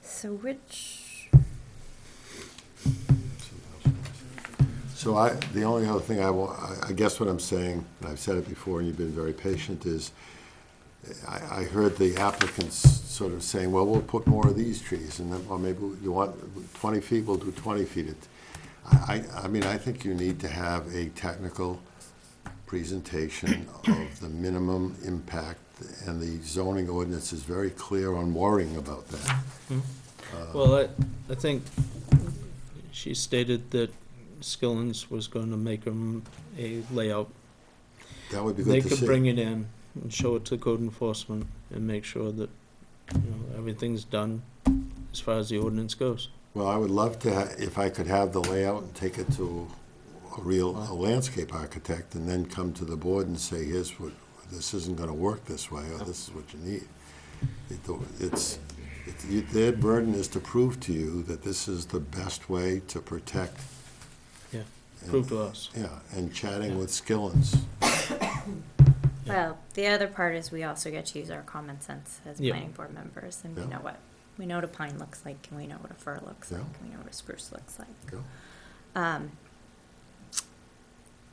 So which, So the only other thing I guess what I'm saying, and I've said it before and you've been very patient, is I heard the applicants sort of saying, well, we'll put more of these trees, and then, or maybe you want 20 feet, we'll do 20 feet. I mean, I think you need to have a technical presentation of the minimum impact, and the zoning ordinance is very clear on worrying about that. Well, I think she stated that Skilling's was gonna make them a layout. That would be They good to could bring see. it in and show it to code enforcement and make sure that, you know, everything's done as far as the ordinance goes. Well, I would love to, if I could have the layout and take it to a landscape architect, and then come to the board and say, here's what, this isn't gonna work this way, or this is what you need. Their burden is to prove to you that this is the best way to protect. Yeah, and- prove to us. Yeah, and chatting with Skillins. Well, the other part is we also get to use our common sense as Yeah. planning board members, and we Yeah. know what a pine looks like, and we know what a fir looks like, Yeah. and we know what a spruce looks like. Yeah.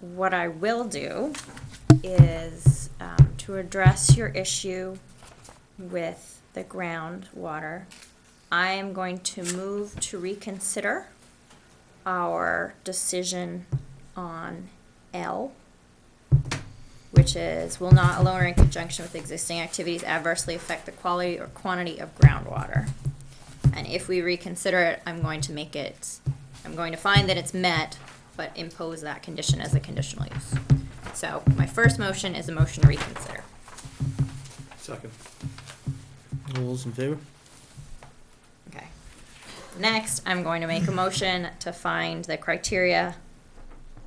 What I will do is, to address your issue with the groundwater, I am going to move to reconsider our decision on L, which is, will not alone or in conjunction with existing activities adversely affect the quality or quantity of groundwater. And if we reconsider it, I'm going to find that it's met, but impose that condition as a conditional use. So my first motion is a motion to reconsider. Second. All those in favor? Okay. Next, I'm going to make a motion to find the criteria.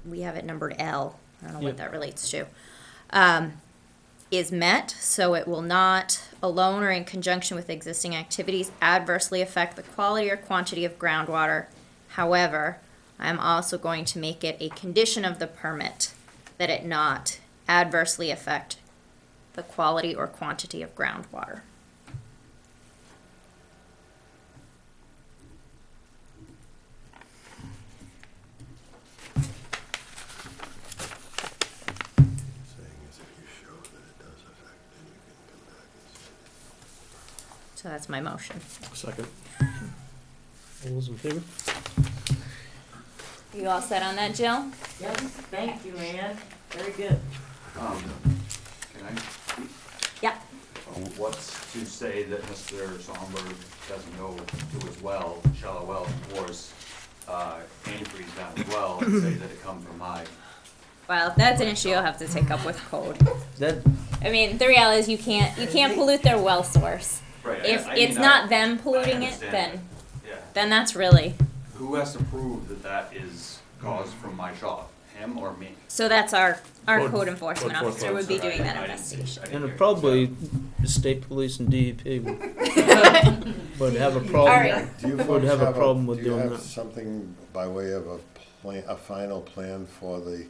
We have it numbered L. I don't know what Yep. that relates to. Is met, so it will not, alone or in conjunction with existing activities, adversely affect the quality or quantity of groundwater. However, I'm also going to make it a condition of the permit that it not adversely affect the quality or quantity of groundwater. Saying is if you show that it does affect, then you can come back and say. So that's my motion. Second. All those in favor? You all set on that, Jill? Yes, thank you, Ann. Very good. Can I? Yeah. What's to say that Mr. Somberg doesn't go to his well, shallow well, and pours antifreeze down his well and say that it comes from my? Well, if that's an issue you'll have to take up with code. That, I mean, the reality is you can't pollute their well source. Right. If it's not them polluting it, understand Yeah. then that's really, Who has to prove that that is caused from my shop? Him or me? so that's our Code- code enforcement code officer would be Sorry, doing that I didn't- investigation. I didn't and hear it you. probably, the state police and DEP would have a problem. All right. Do you Would folks have a problem with do you doing have that. something by way of a final plan for the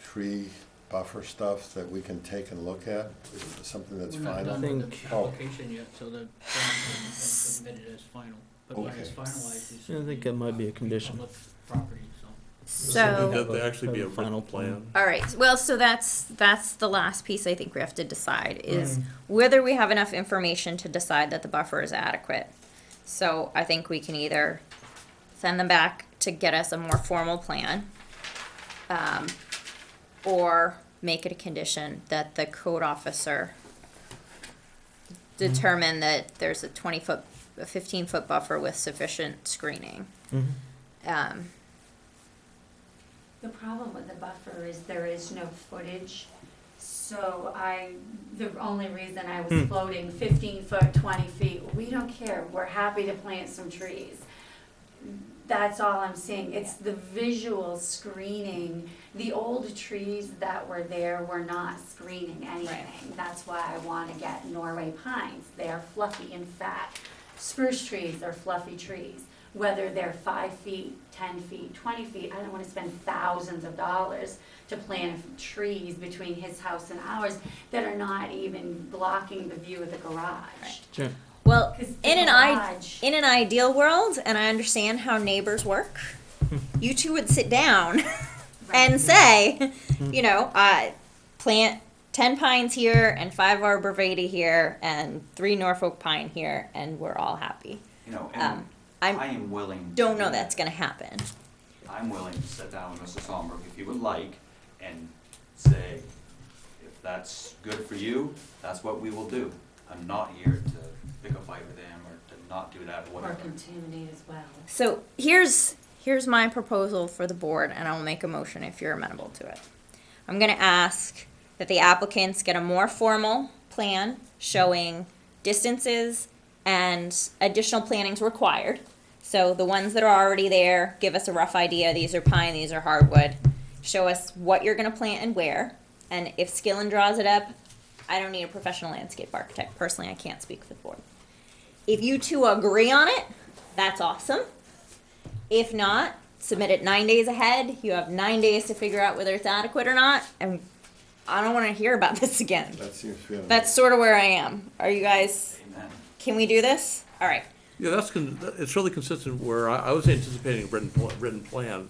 tree buffer stuff that we can take and look at? Is it something that's We're not final? done with the Oh. application yet, so the permit hasn't been submitted as final. But when it's Okay. finalized, you Yeah, I think that might be a condition. public property, so. So, There'd actually be a Have a final written plan. all right, well, so that's the last piece I think we have to decide is whether we have enough information to decide that the buffer is adequate. So I think we can either send them back to get us a more formal plan, or make it a condition that the code officer determine that there's a 15-foot buffer with sufficient screening. Mhm. The problem with the buffer is there is no footage. So the only reason I was floating 15 foot, 20 feet, we don't care. We're happy to plant some trees. That's all I'm saying. It's the visual screening. The old trees that were there were not screening anything. That's why I want to get Norway pines. They're fluffy and fat. Spruce trees are fluffy trees. Whether they're 5 feet, 10 feet, 20 feet, I don't want to spend thousands of dollars to plant trees between his house and ours that are not even blocking the view of the garage. Sure. Well, 'Cause in the garage- an ideal world, and I understand how neighbors work, you two would sit down and say, you know, plant 10 pines here and 5 arborvitae here and 3 Norfolk pine here, and we're all happy. You know, Um, and I I am willing. don't to know do that's that. gonna happen. I'm willing to sit down with Mr. Solberg if you would like and say, if that's good for you, that's what we will do. I'm not here to pick a fight with him or to not do that or Or whatever. contaminate as well. So here's my proposal for the board, and I'll make a motion if you're amenable to it. I'm gonna ask that the applicants get a more formal plan showing distances and additional planning's required. So the ones that are already there, give us a rough idea, these are pine, these are hardwood. Show us what you're gonna plant and where, and if Skillen draws it up, I don't need a professional landscape architect, personally, I can't speak for the board. If you two agree on it, that's awesome. If not, submit it 9 days ahead, you have 9 days to figure out whether it's adequate or not, and I don't wanna hear about this again. That seems fair. That's sort of where I am. Are you guys, Amen. can we do this? All right. Yeah, it's really consistent where I was anticipating a written plan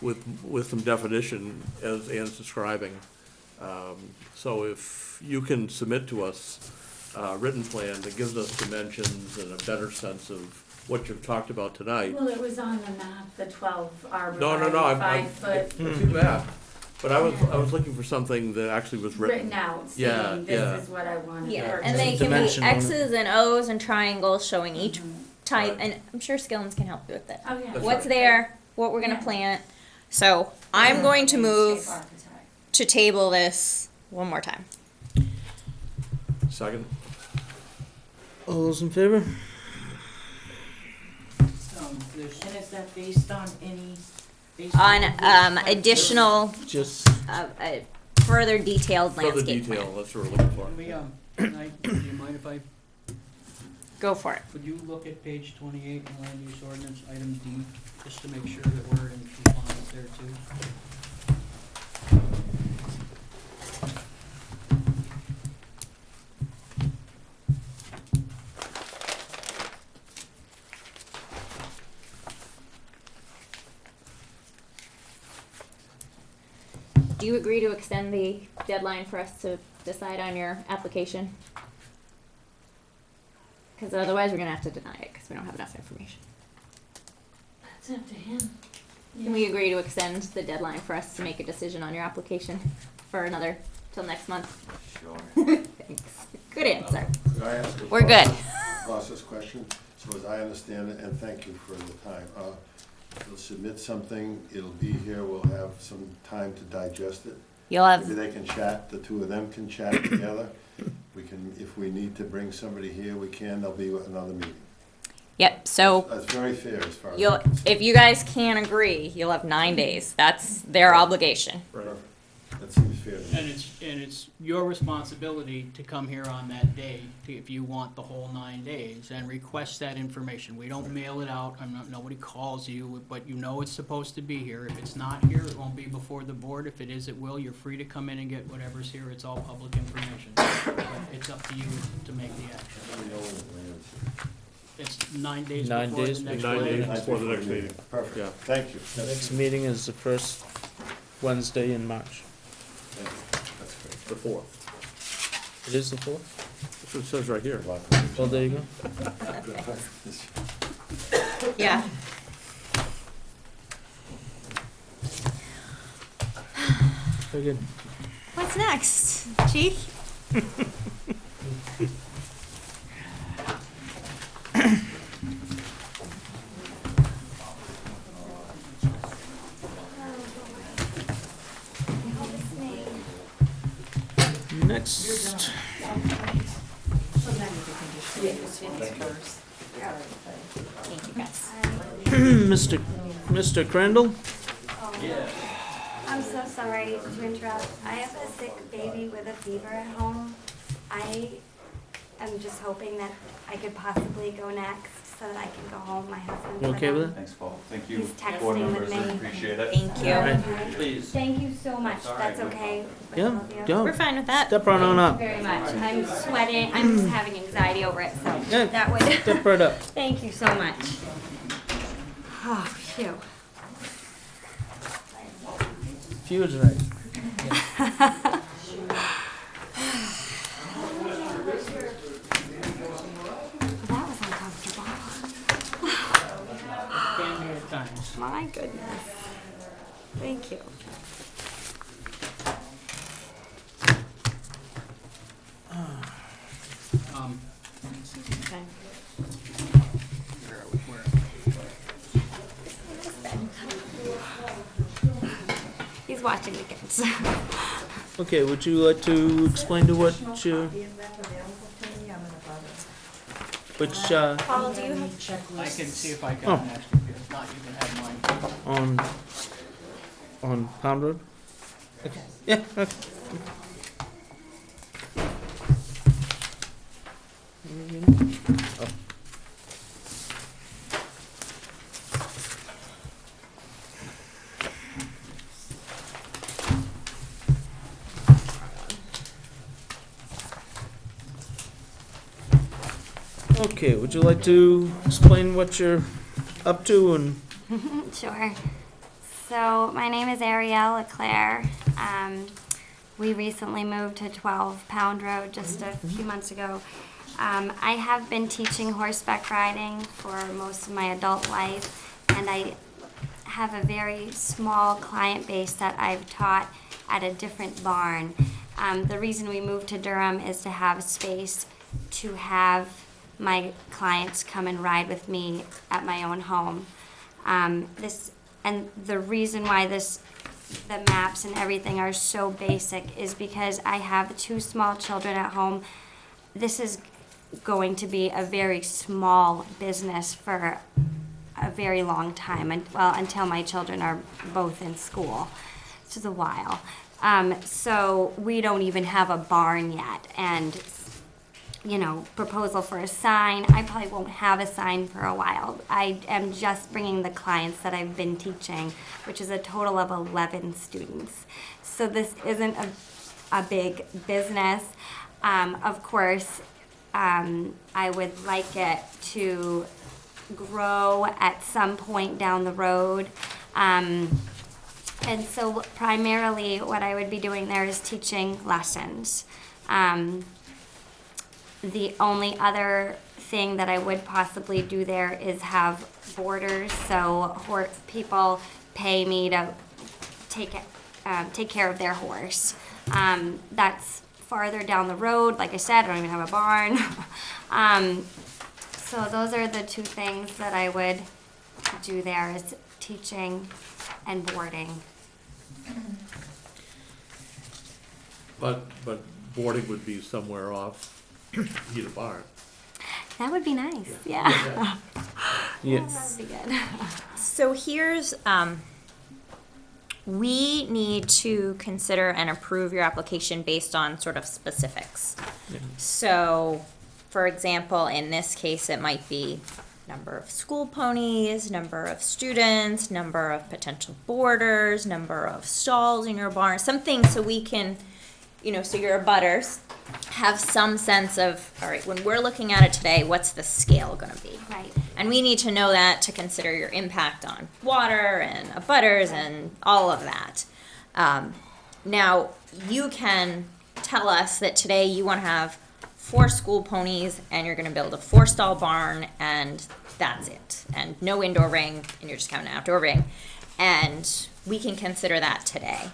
with some definition as Ann's describing. So if you can submit to us a written plan that gives us dimensions and a better sense of what you've talked about tonight. Well, it was on the map, the 12 arborvitae, No, I'm 5 foot I've seen that, but I was looking for something that actually was written out, Yeah, saying yeah. this is what I wanted. Yeah, to and they purchase. can be Dimension on it. X's and O's and triangles showing each type, Right. and I'm sure Skillens can help you with it. Oh, yeah. That's What's right. there, what we're gonna Yeah. plant. So I'm going to move Landscape architect. to table this one more time. Second? All those in favor? There's, And is that based on any? On, additional, Just, further detailed Further landscape detail, plan. that's what we're looking for. let me, do you mind if I, Go for it. would you look at page 28 in land use ordinance, item D, just to make sure that we're in compliance there too? Do you agree to extend the deadline for us to decide on your application? Because otherwise, we're gonna have to deny it because we don't have enough information. That's up to him. Can we agree to extend the deadline for us to make a decision on your application for another, till next month? Sure. Thanks. Good answer. Could I ask a We're good. process question? So as I understand it, and thank you for the time, we'll submit something, it'll be here, we'll have some time to digest it. You'll Maybe have, they can chat, the two of them can chat together. We can, if we need to bring somebody here, we can, there'll be another meeting. yep, so That's very fair as far as. you'll, I'm concerned. if you guys can't agree, you'll have 9 days. That's their obligation. Perfect. That seems fair to me. And it's your responsibility to come here on that day, if you want the whole 9 days, and request that information. We don't mail it out, nobody calls you, but you know it's supposed to be here. If it's not here, it won't be before the board. If it is, it will. You're free to come in and get whatever's here. It's all public information. But it's up to you to make the action. Let me know when it lands. It's 9 days 9 before days the next 9 board days meeting. before the next meeting. Perfect, Yeah. thank you. next meeting is the first Wednesday in March. Thank you. That's great. The 4th. It is the 4th? That's what it says right here. Well, there you go. Yeah. Very good. What's next, chief? Next, Thank you, guys. Mr. Crandall? I'm so sorry to interrupt. I have a sick baby with a fever at home. I am just hoping that I could possibly go next so that I can go home. My husband. You okay with it? Thanks, Paul. Thank you, He's texting board with members. I me. appreciate it. Thank you. Alright. Please. Thank you so much. That's all right, That's no okay. with Yeah, all of you. go. We're fine with that. Step right on up. Very much. I'm sweating. I'm just having anxiety over it, so Yeah, that would. Step right up. Thank you so much. Oh, phew. Few is right. My goodness. Thank you. Okay. Where are we? Where? He's watching the kids. Okay, would you like to explain to what you, which, Paul, do you have? I can see if I can Oh. ask you. If not, you can have mine. on Pound Road? Okay, yeah, okay. Oh. Okay, would you like to explain what you're up to and, Sure. So my name is Arielle Leclerc. We recently moved to 12 Pound Road just a few months ago. I have been teaching horseback riding for most of my adult life, and I have a very small client base that I've taught at a different barn. The reason we moved to Durham is to have space to have my clients come and ride with me at my own home. And the reason why the maps and everything are so basic is because I have 2 small children at home. This is going to be a very small business for a very long time, until my children are both in school, which is a while. So we don't even have a barn yet, and proposal for a sign. I probably won't have a sign for a while. I am just bringing the clients that I've been teaching, which is a total of 11 students. So this isn't a big business. Of course, I would like it to grow at some point down the road. And so primarily what I would be doing there is teaching lessons. The only other thing that I would possibly do there is have boarders, so people pay me to take care of their horse. That's farther down the road. Like I said, I don't even have a barn. So those are the 2 things that I would do there, is teaching and boarding. But boarding would be somewhere off Eda Barn. That would be nice, yeah. yes. That would be good. So here's, we need to consider and approve your application based on sort of specifics. Yeah. So, for example, in this case, it might be number of school ponies, number of students, number of potential boarders, number of stalls in your barn, something so we can, so your abutters have some sense of, all right, when we're looking at it today, what's the scale gonna be? Right. And we need to know that to consider your impact on water and abutters and all of that. Now, you can tell us that today you wanna have 4 school ponies and you're gonna build a 4-stall barn and that's it. And no indoor ring, and you're just counting an outdoor ring. And we can consider that today.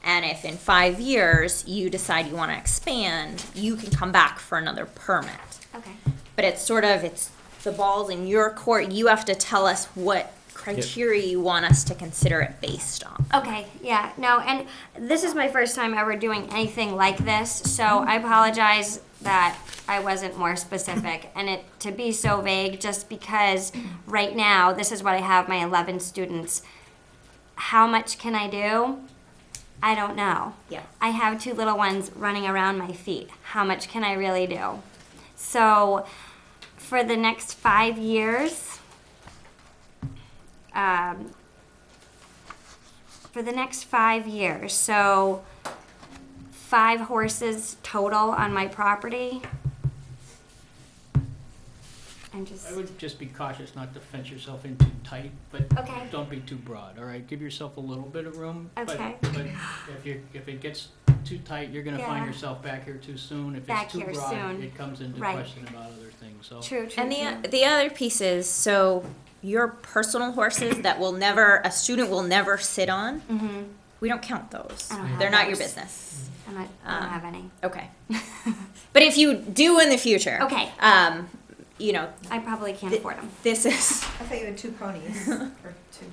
And if in 5 years you decide you want to expand, you can come back for another permit. Okay. But it's the ball's in your court. You have to tell us what criteria you want us to consider it based on. Okay, yeah, no, and this is my first time ever doing anything like this, so I apologize that I wasn't more specific, and it to be so vague, just because right now, this is what I have my 11 students. How much can I do? I don't know. Yeah. I have 2 little ones running around my feet. How much can I really do? So, for the next 5 years, so 5 horses total on my property. I would just be cautious not to fence yourself in too tight, but Okay. don't be too broad, all right? Give yourself a little bit of room. Okay. But if it gets too tight, you're gonna find Yeah. yourself back here too soon. If Back it's too here broad, soon. it comes into Right. question about other things, so. True. And the other piece is, so your personal horses that a student will never sit on, we don't count those. I don't have They're not your those. business. I don't have any. Okay. But if you do in the future. Okay. You know, I probably can't afford them. this is, I thought you had 2 ponies, or 2.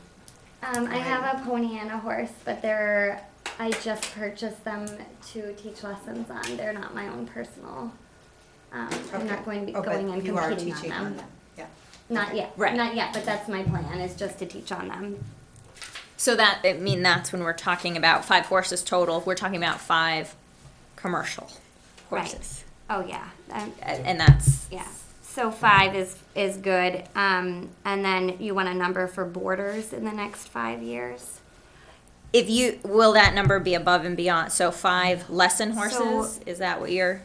I have a pony and a horse, but I just purchased them to teach lessons on. They're not my own personal. I'm not going to be Oh, going but and you are competing teaching on on them. them, yeah. Not yet. Right. Not yet, but that's my plan, is just to teach on them. so that's when we're talking about 5 horses total, we're talking about 5 commercial horses. Oh, yeah. And that's, Yeah. So 5 is good. And then you want a number for boarders in the next 5 years? will that number be above and beyond? So 5 lesson horses? Is that what you're?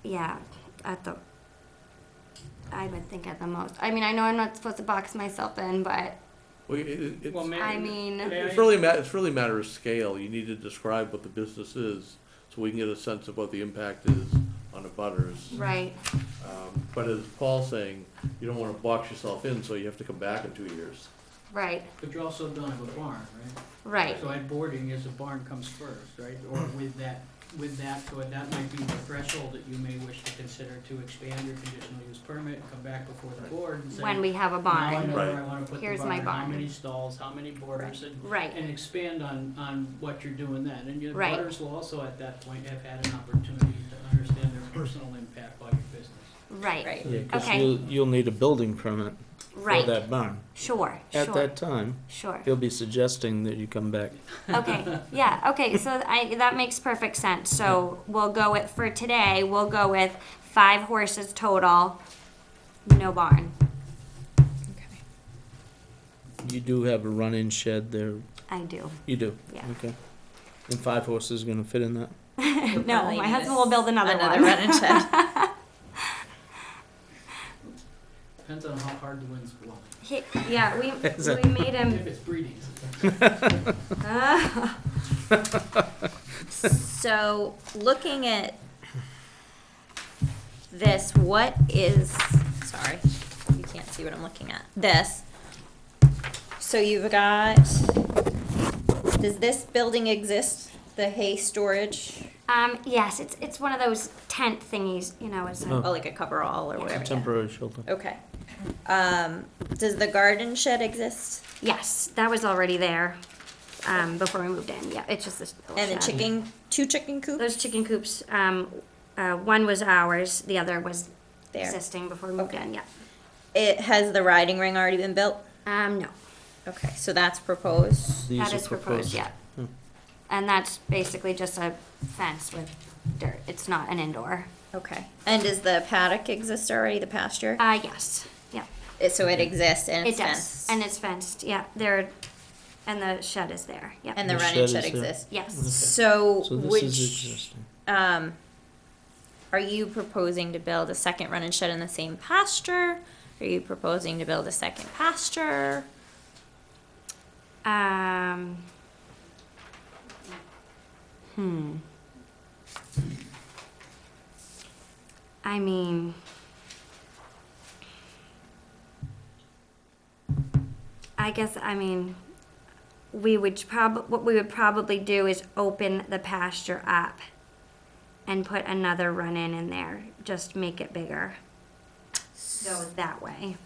Yeah, I would think at the most. I mean, I know I'm not supposed to box myself in, but Well, it's, Well, I mean, may I- it's really a matter of scale. You need to describe what the business is, so we can get a sense of what the impact is on the butters. right. But as Paul's saying, you don't wanna box yourself in, so you have to come back in 2 years. Right, But you also don't have a barn, right? right. So at boarding is a barn comes first, right? Or with that, so that might be the threshold that you may wish to consider to expand your conditional use permit and come back before the board and say. When we have a Now I barn. know Right. where I wanna put the Here's my barn, how barn. many stalls, how many boarders, Right. and expand on what you're doing then. And your Right. butters will also at that point have had an opportunity to understand their personal impact on your business. Right. Right. Yeah, 'cause Okay. you'll need a building permit for Right. that barn. Sure, At sure, that time, sure. he'll be suggesting that you come back. Okay, yeah, okay, so that makes perfect sense. So we'll go with, for today, we'll go with 5 horses total, no barn. You do have a run-in shed there. I do. You do? Yeah. Okay. And 5 horses gonna fit in that? No, my husband will build another one. running shed. Depends on how hard the wind's blowing. Yeah, we made him. If it's breeding. So, looking at this, sorry, you can't see what I'm looking at. This. So you've got, does this building exist, the hay storage? Yes, it's one of those tent thingies, it's Oh. Oh, like a coverall or whatever. Temporary shelter. Okay. Does the garden shed exist? yes, that was already there, before we moved in. Yeah, it's just this little And the shed. 2 chicken coops? Those chicken coops, one was ours, the other was There. existing before we moved Okay. in, yeah. Has the riding ring already been built? No, Okay, so that's proposed. These that are is proposed, yeah. Hmm. And that's basically just a fence with dirt, it's not an indoor. Okay. And does the paddock exist already, the pasture? Yes, yeah, So it exists and it it's does, fenced? and it's fenced, yeah, and the shed is there, yeah. And the The run-in shed shed is there. exists? Yes, So So this is which, existing. are you proposing to build a second run-in shed in the same pasture? Are you proposing to build a second pasture? I mean, what we would probably do is open the pasture up and put another run-in in there, just make it bigger. Go that way.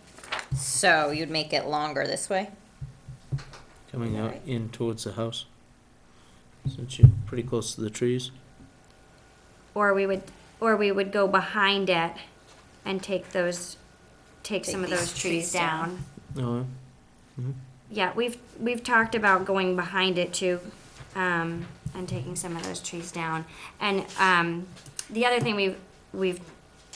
So you'd make it longer this way? Coming out Right. in towards the house. Since you're pretty close to the trees. Or we would go behind it and take some of these those trees trees down. down. Oh, Yeah, we've talked about going behind it too, and taking some of those trees down. And the other thing we've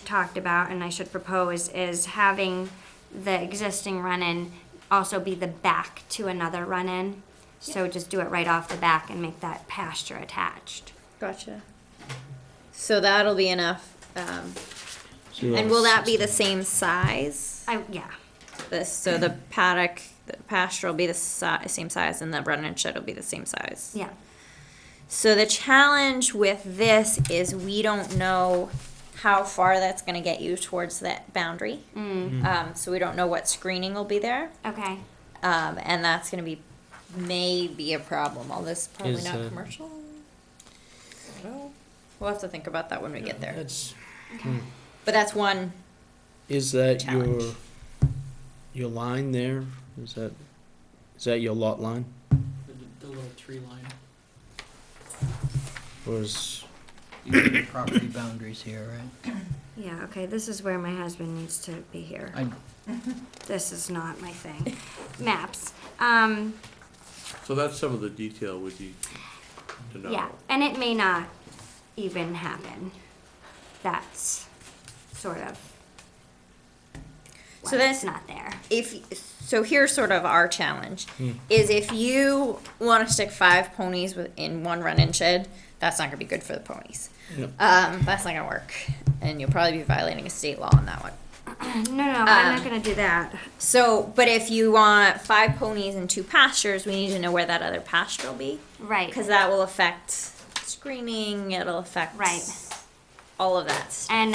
talked about, and I should propose, is having the existing run-in also be the back to another run-in. So just do it right off the back and make that pasture attached. Gotcha. So that'll be enough. so you And have will that be 16. the same size? Yeah, So the paddock, the pasture will be the same size and the run-in shed will be the same size? yeah. So the challenge with this is we don't know how far that's gonna get you towards that boundary. So we don't know what screening will be there. Okay. And that's gonna be, maybe a problem, although this is probably Is, not commercial. I don't know. We'll have to think about that when we get there. That's, But that's one, is that Challenge. your line there? Is that your lot line? The little tree line. Or is, You have the property boundaries here, right? Yeah, okay, this is where my husband needs to be here. This is not my thing. Maps. So that's some of the detail we need to know. Yeah, and it may not even happen. That's sort of So why that's- it's not there. so here's sort of our challenge, is if you wanna stick 5 ponies in one run-in shed, that's not gonna be good for the ponies. Yep. That's not gonna work, and you'll probably be violating a state law on that one. No, I'm not gonna do that. So, but if you want 5 ponies and 2 pastures, we need to know where that other pasture will be, Right. because that will affect screening, it'll affect Right. all of that stuff. And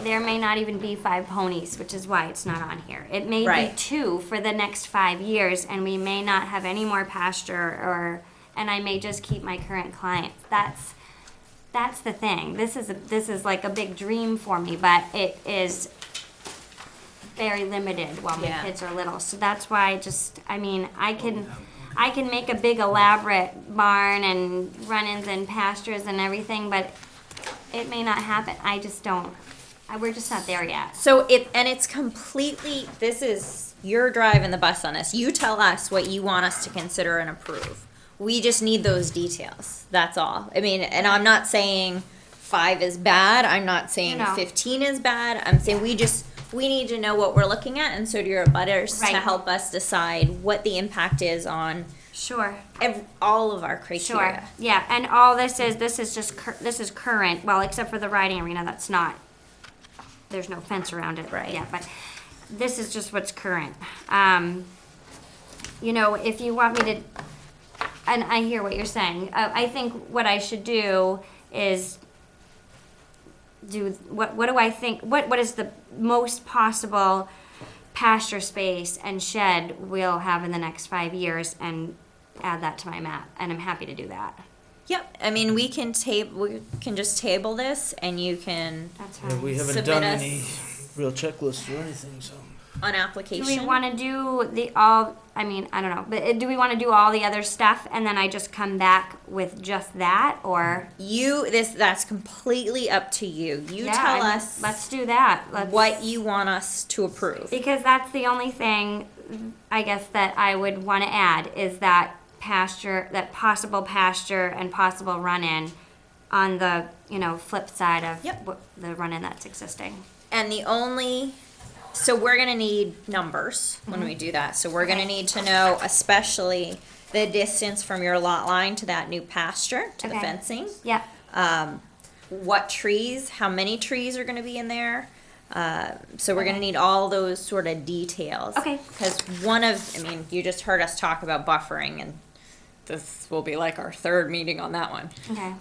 there may not even be 5 ponies, which is why it's not on here. It may be Right. 2 for the next 5 years, and we may not have any more pasture, and I may just keep my current clients. That's the thing. This is like a big dream for me, but it is very limited while my Yeah. kids are little. So that's why I can make a big elaborate barn and run-ins and pastures and everything, but it may not happen. I just don't. We're just not there yet. So it's completely, this is, you're driving the bus on this. You tell us what you want us to consider and approve. We just need those details. That's all. I mean, and I'm not saying 5 is bad. I'm not saying No. 15 is bad. I'm saying we need to know what we're looking at, and so do your abutters to Right. help us decide what the impact is on Sure. all of our Sure. criteria. Yeah, and all this is just this is current. Well, except for the riding arena, that's not. There's no fence around it, Right. Yeah, but this is just what's current. If you want me to, and I hear what you're saying. I think what I should do is what do I think? What is the most possible pasture space and shed we'll have in the next 5 years, and add that to my map, and I'm happy to do that. Yep. I mean, we can just table this, and you can That's yeah, fine. we haven't Submit done us- any real checklists or anything, so. on Do application. we want to do I don't know, but do we want to do all the other stuff and then I just come back with just that, or? That's completely up to you. You Yeah, tell I mean, us Let's do that. what you want us to approve. Because that's the only thing, I guess, that I would want to add, is that pasture, that possible pasture and possible run-in on the, flip side of Yep. the run-in that's existing. And so we're gonna need numbers when we do that. So we're gonna need to know especially the distance from your lot line to that new pasture, to the Okay. fencing. Yeah, What trees, how many trees are gonna be in there. So we're gonna need all those sort of details. Okay. Because you just heard us talk about buffering, and this will be like our 3rd meeting on that one. okay.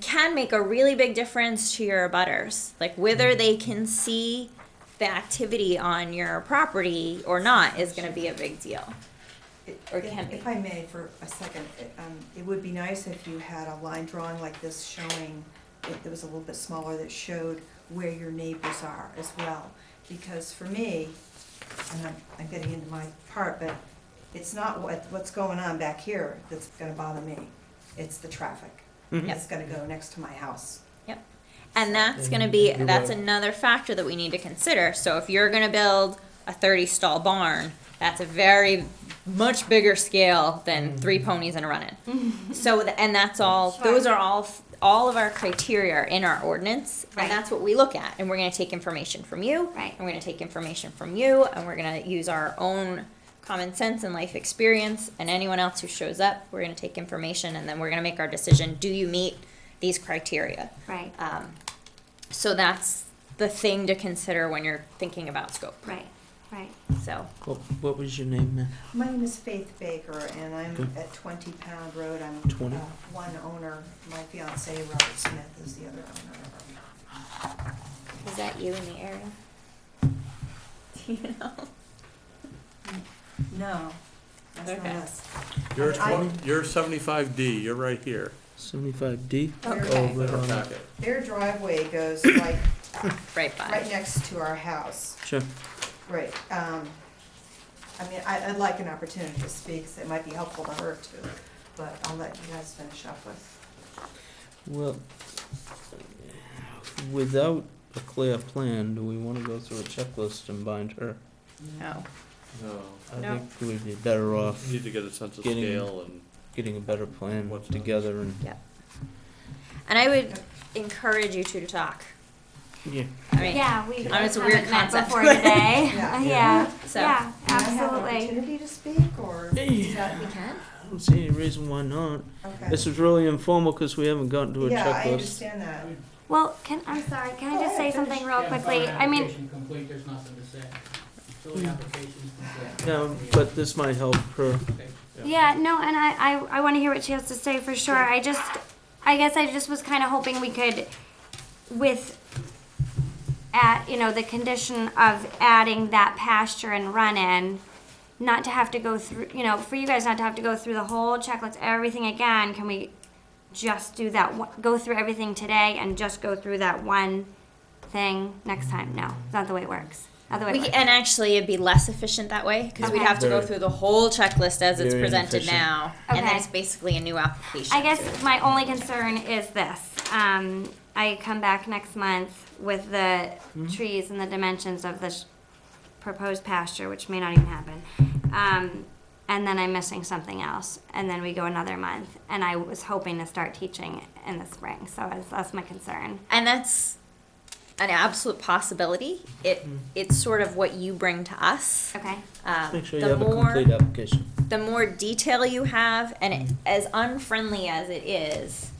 Can make a really big difference to your abutters. Like whether they can see the activity on your property or not is gonna be a big deal. Or can be. If I may, for a second, it would be nice if you had a line drawing like this showing, if it was a little bit smaller, that showed where your neighbors are as well. Because for me, and I'm getting into my part, but it's not what's going on back here that's gonna bother me. It's the traffic. It's gonna go next to my house. Yep. And that's gonna be, You're that's right. another factor that we need to consider. So if you're gonna build a 30-stall barn, that's a very much bigger scale than 3 ponies and a run-in. So, and that's all, Sure. those are all of our criteria are in our ordinance, Right. and that's what we look at. And we're gonna take information from you, Right. and we're gonna take information from you, and we're gonna use our own common sense and life experience, and anyone else who shows up, we're gonna take information, and then we're gonna make our decision, do you meet these criteria? Right, So that's the thing to consider when you're thinking about scope, right. so. What was your name, man? My name is Faith Baker, and I'm Okay. at 20 Pound Road. I'm 20? one owner. My fiance, Robert Smith, is the other owner. Is that you in the area? Do you know? No, that's not Okay. us. You're I- 20, you're 75D, you're right here. 75D? Okay. Oh, right on. Packet. Their driveway goes right, Right by. right next to our house. Sure. Right, I mean, I'd like an opportunity to speak, so it might be helpful to her too, but I'll let you guys finish up with. Well, without a clear plan, do we wanna go through a checklist and bind her? No. No, I No. think we'd be better off need to get a sense of Getting- scale and. getting a better plan What's done. together and, And I would encourage you two to talk. yeah. I mean, Yeah, we I mean, it's a haven't weird met concept. before today. Yeah. Yeah, So- yeah, Do I have an absolutely. opportunity to speak, or is that, we can. I don't see any reason why not. okay? This is really informal because we haven't gotten to a Yeah, I checklist. understand that. Well, I'm sorry, can I just say something real Yeah, quickly? file I mean, application complete, there's nothing to say. Fill the application complete. Yeah, but this might help her. Okay. yeah, no, and I want to hear what she has to say for sure. I guess I just was kind of hoping we could, the condition of adding that pasture and run-in, not to have to go through, for you guys not to have to go through the whole checklist, everything again. Can we just do that, go through everything today and just go through that one thing next time? No, it's not the way it works. Not the way it works. And actually, it'd be less efficient that way because we'd Okay. have to go Very- through the whole checklist as it's very presented inefficient. now, and then Okay. it's basically a new application. I guess my only concern is this. I come back next month with the trees and the dimensions of the proposed pasture, which may not even happen. And then I'm missing something else. And then we go another month. And I was hoping to start teaching in the spring. So that's my concern. And that's an absolute possibility. It's sort of what you bring to us. Okay. Make sure you The have a more- complete application. The more detail you have, and as unfriendly as it is,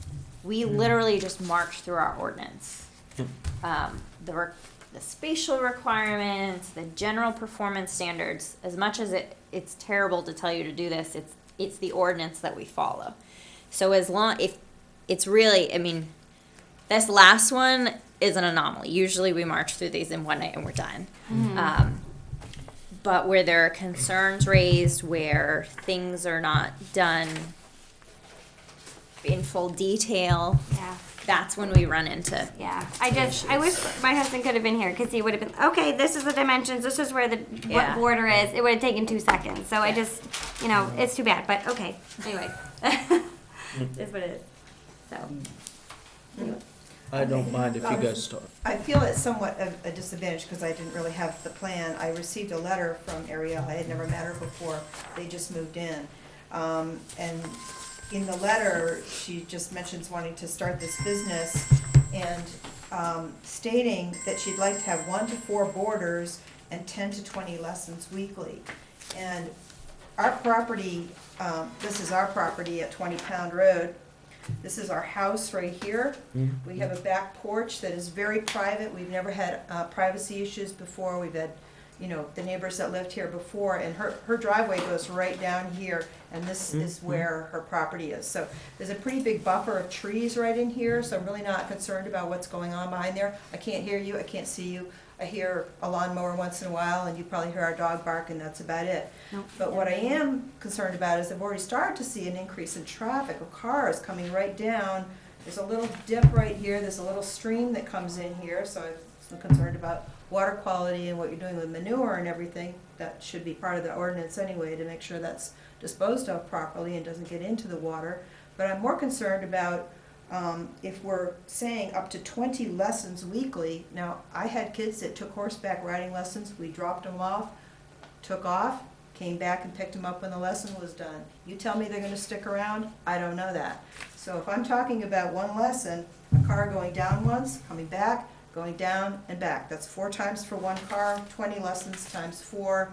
we literally just march through our ordinance. Yep. The spatial requirements, the general performance standards. As much as it's terrible to tell you to do this, it's the ordinance that we follow. So if it's really, I mean, this last one is an anomaly. Usually we march through these in one night and we're done. But where there are concerns raised, where things are not done in full detail, Yeah. that's when we run into. Yeah. I wish my husband could have been here because he would have been, okay, this is the dimensions. This is where the Yeah. border is. It would have taken 2 seconds. So I just, it's too bad. But okay. Anyway. It's what it is. So. I don't mind if you guys start. I feel it's somewhat of a disadvantage because I didn't really have the plan. I received a letter from Ariel. I had never met her before. They just moved in. And in the letter, she just mentions wanting to start this business and stating that she'd like to have 1 to 4 boarders and 10 to 20 lessons weekly. And our property, this is our property at 20 Pound Road. This is our house right here. We have a back porch that is very private. We've never had privacy issues before. We've had, the neighbors that lived here before, and her driveway goes right down here, and this is where her property is. So there's a pretty big buffer of trees right in here, so I'm really not concerned about what's going on behind there. I can't hear you, I can't see you. I hear a lawnmower once in a while, and you probably hear our dog bark, and that's about it. Nope. But what I am concerned about is I've already started to see an increase in traffic of cars coming right down. There's a little dip right here, there's a little stream that comes in here, so I'm concerned about water quality and what you're doing with manure and everything. That should be part of the ordinance anyway, to make sure that's disposed of properly and doesn't get into the water. But I'm more concerned about if we're saying up to 20 lessons weekly. Now, I had kids that took horseback riding lessons. We dropped them off, took off, came back and picked them up when the lesson was done. You tell me they're going to stick around? I don't know that. So if I'm talking about 1 lesson, a car going down once, coming back, going down and back. That's 4 times for 1 car, 20 lessons times 4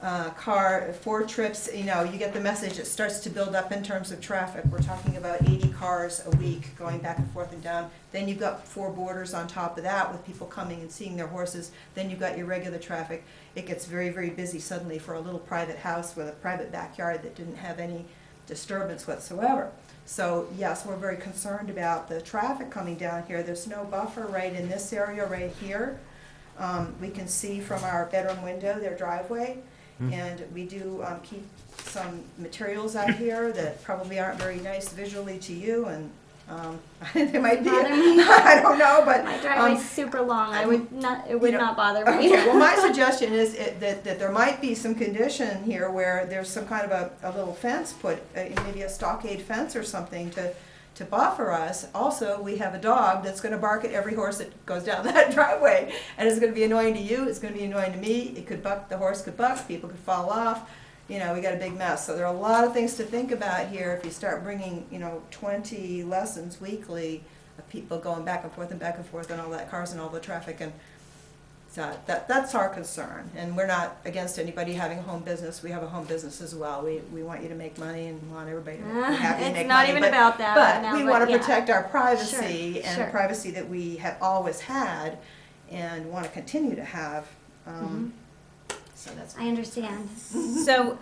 4 trips, you get the message. It starts to build up in terms of traffic. We're talking about 80 cars a week going back and forth and down. Then you've got 4 boarders on top of that with people coming and seeing their horses. Then you've got your regular traffic. It gets very, very busy suddenly for a little private house with a private backyard that didn't have any disturbance whatsoever. So, yes, we're very concerned about the traffic coming down here. There's no buffer right in this area right here. We can see from our bedroom window their driveway, and we do keep some materials out here that probably aren't very nice visually to you, and they might be, Bother me? I don't know, but. My driveway's super long. It would you know, not bother me. Okay, well, my suggestion is that there might be some condition here where there's some kind of a little fence put, maybe a stockade fence or something to buffer us. Also, we have a dog that's gonna bark at every horse that goes down that driveway, and it's gonna be annoying to you, it's gonna be annoying to me, it could buck, the horse could buck, people could fall off. You know, we got a big mess. So there are a lot of things to think about here if you start bringing, 20 lessons weekly of people going back and forth and all that, cars and all the traffic. And so that's our concern. And we're not against anybody having a home business. We have a home business as well. We want you to make money and want everybody to be happy and It's make not money. even about that right But now, we but want to yeah. protect our privacy Sure, and sure. privacy that we have always had and want to continue to have. So that's. I understand. So,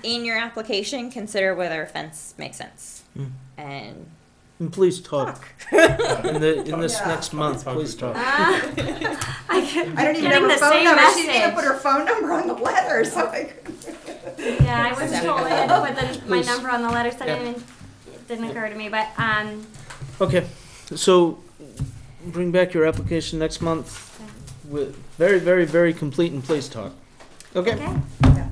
in your application, consider whether a fence makes sense. And And please talk. In this Yeah. next month, please talk. I I don't even Getting have her the phone same number. She didn't even message. put her phone number on the letter, so I Yeah, I was told I had to put my Please. number on the letter, so Yeah. it didn't occur to me, but, Okay, so bring back your application next month with very, very, very complete, and please talk. Okay? okay.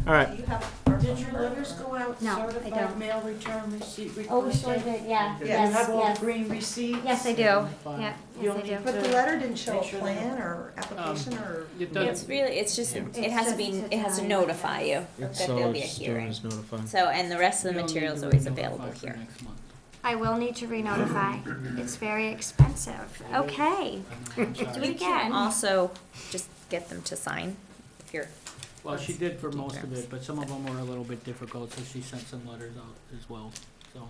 All right. You have her Did phone your number? letters go out, No, I don't. certified mail return receipt Oh, requested? sure did, yeah, Do you yes, have all yes. the green receipts? Yes, I do, yeah, You yes, I don't do. need But the letter didn't show a Make sure they- plan or application or? It does, it's really, it's just, it It's has to just be, to it has to tell you notify you It's that all there'll be a it's doing hearing. is notifying. So, and the rest of the you'll need material is to always re-notify available for here. next month. I will need to re-notify. It's very expensive. Okay, I'm do sorry. it again. Also, just get them to sign if you're, Well, she did for most of Details. it, but some of them were a little bit difficult, so she sent some letters out as well, so.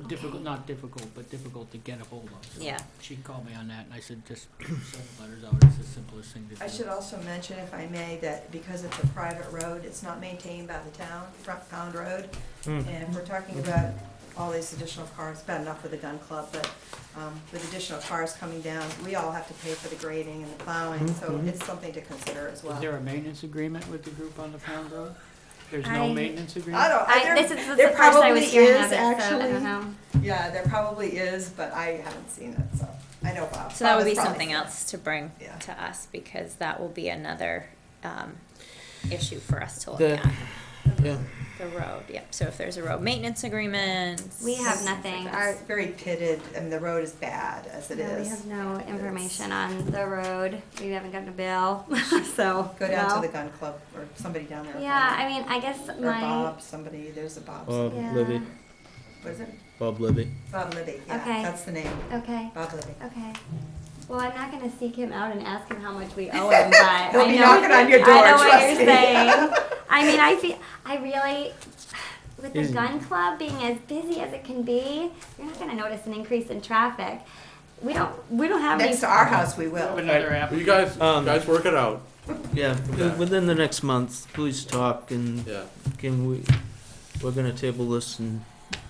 Difficult, not difficult, but difficult to get a hold of, so. Yeah. She called me on that, and I said, just send the letters out, it's the simplest thing to do. I should also mention, if I may, that because it's a private road, it's not maintained by the town, Front Pound Road. And if we're talking about all these additional cars, bad enough with the gun club, but with additional cars coming down, we all have to pay for the grading and the plowing, so it's something to consider as well. Is there a maintenance agreement with the group on the Pound Road? There's I- no maintenance agreement? I don't, This is there the first I probably was hearing is of it, so I actually. don't know. Yeah, there probably is, but I haven't seen it, so I know Bob. so that Bob would has be probably something seen it. else to bring Yeah. to us, because that will be another, issue for us to look The- at. Yeah. The road, yep, so if there's a road maintenance agreement. We have nothing. Our, It's very pitted, and the road is bad as it no, we is. have no information on the road. We haven't gotten a bill, so. Go down no. to the gun club, or somebody down there. will Yeah, find I mean, I guess it. Or my. Bob, somebody, there's a Bob. Bob Yeah. Libby. What is it? Bob Libby. Bob Libby, yeah, Okay. that's the name, Okay, Bob Libby. okay. Well, I'm not gonna seek him out and ask him how much we owe him, but He'll I be know, knocking on your door, I know what trust you're me. saying. I mean, I really, with the Easy. gun club being as busy as it can be, you're not gonna notice an increase in traffic. We don't have any. Next to our house, we Have will. another Well, application. you guys work it out. Yeah, Okay. within the next month, please talk, and Yeah. we're gonna table this and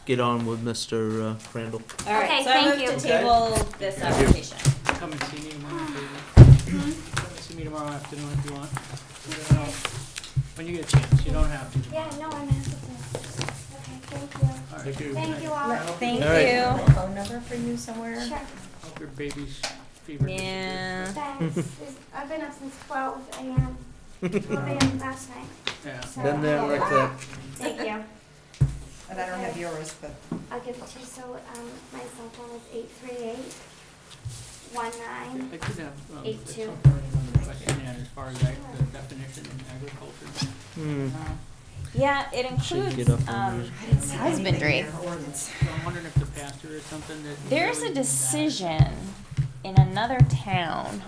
get on with Mr. Crandall. All right, Okay, so I thank move you. to table this application. Come and see me tomorrow, please. Come and see me tomorrow afternoon if you want. When you get a chance, you don't have to. Yeah, no, I'm happy to. Okay, thank you. All right. Thank you. Thank you all. Thank All right. you. Phone number for you somewhere? Sure. Hope your baby's fever. Yeah. Thanks. I've been up since 12 a.m. 12 a.m. last night. Yeah. So, Been there like that. Thank you. And I don't have yours, but I'll give it to you. So, my cell phone is 838-19. I could have, at 8-2. some point, another question, yeah, as far as the definition in agriculture. Hmm. Yeah, it Should get includes, up on there. husbandry. ordinance. So I'm wondering if the pasture is something that. There's a decision in another town,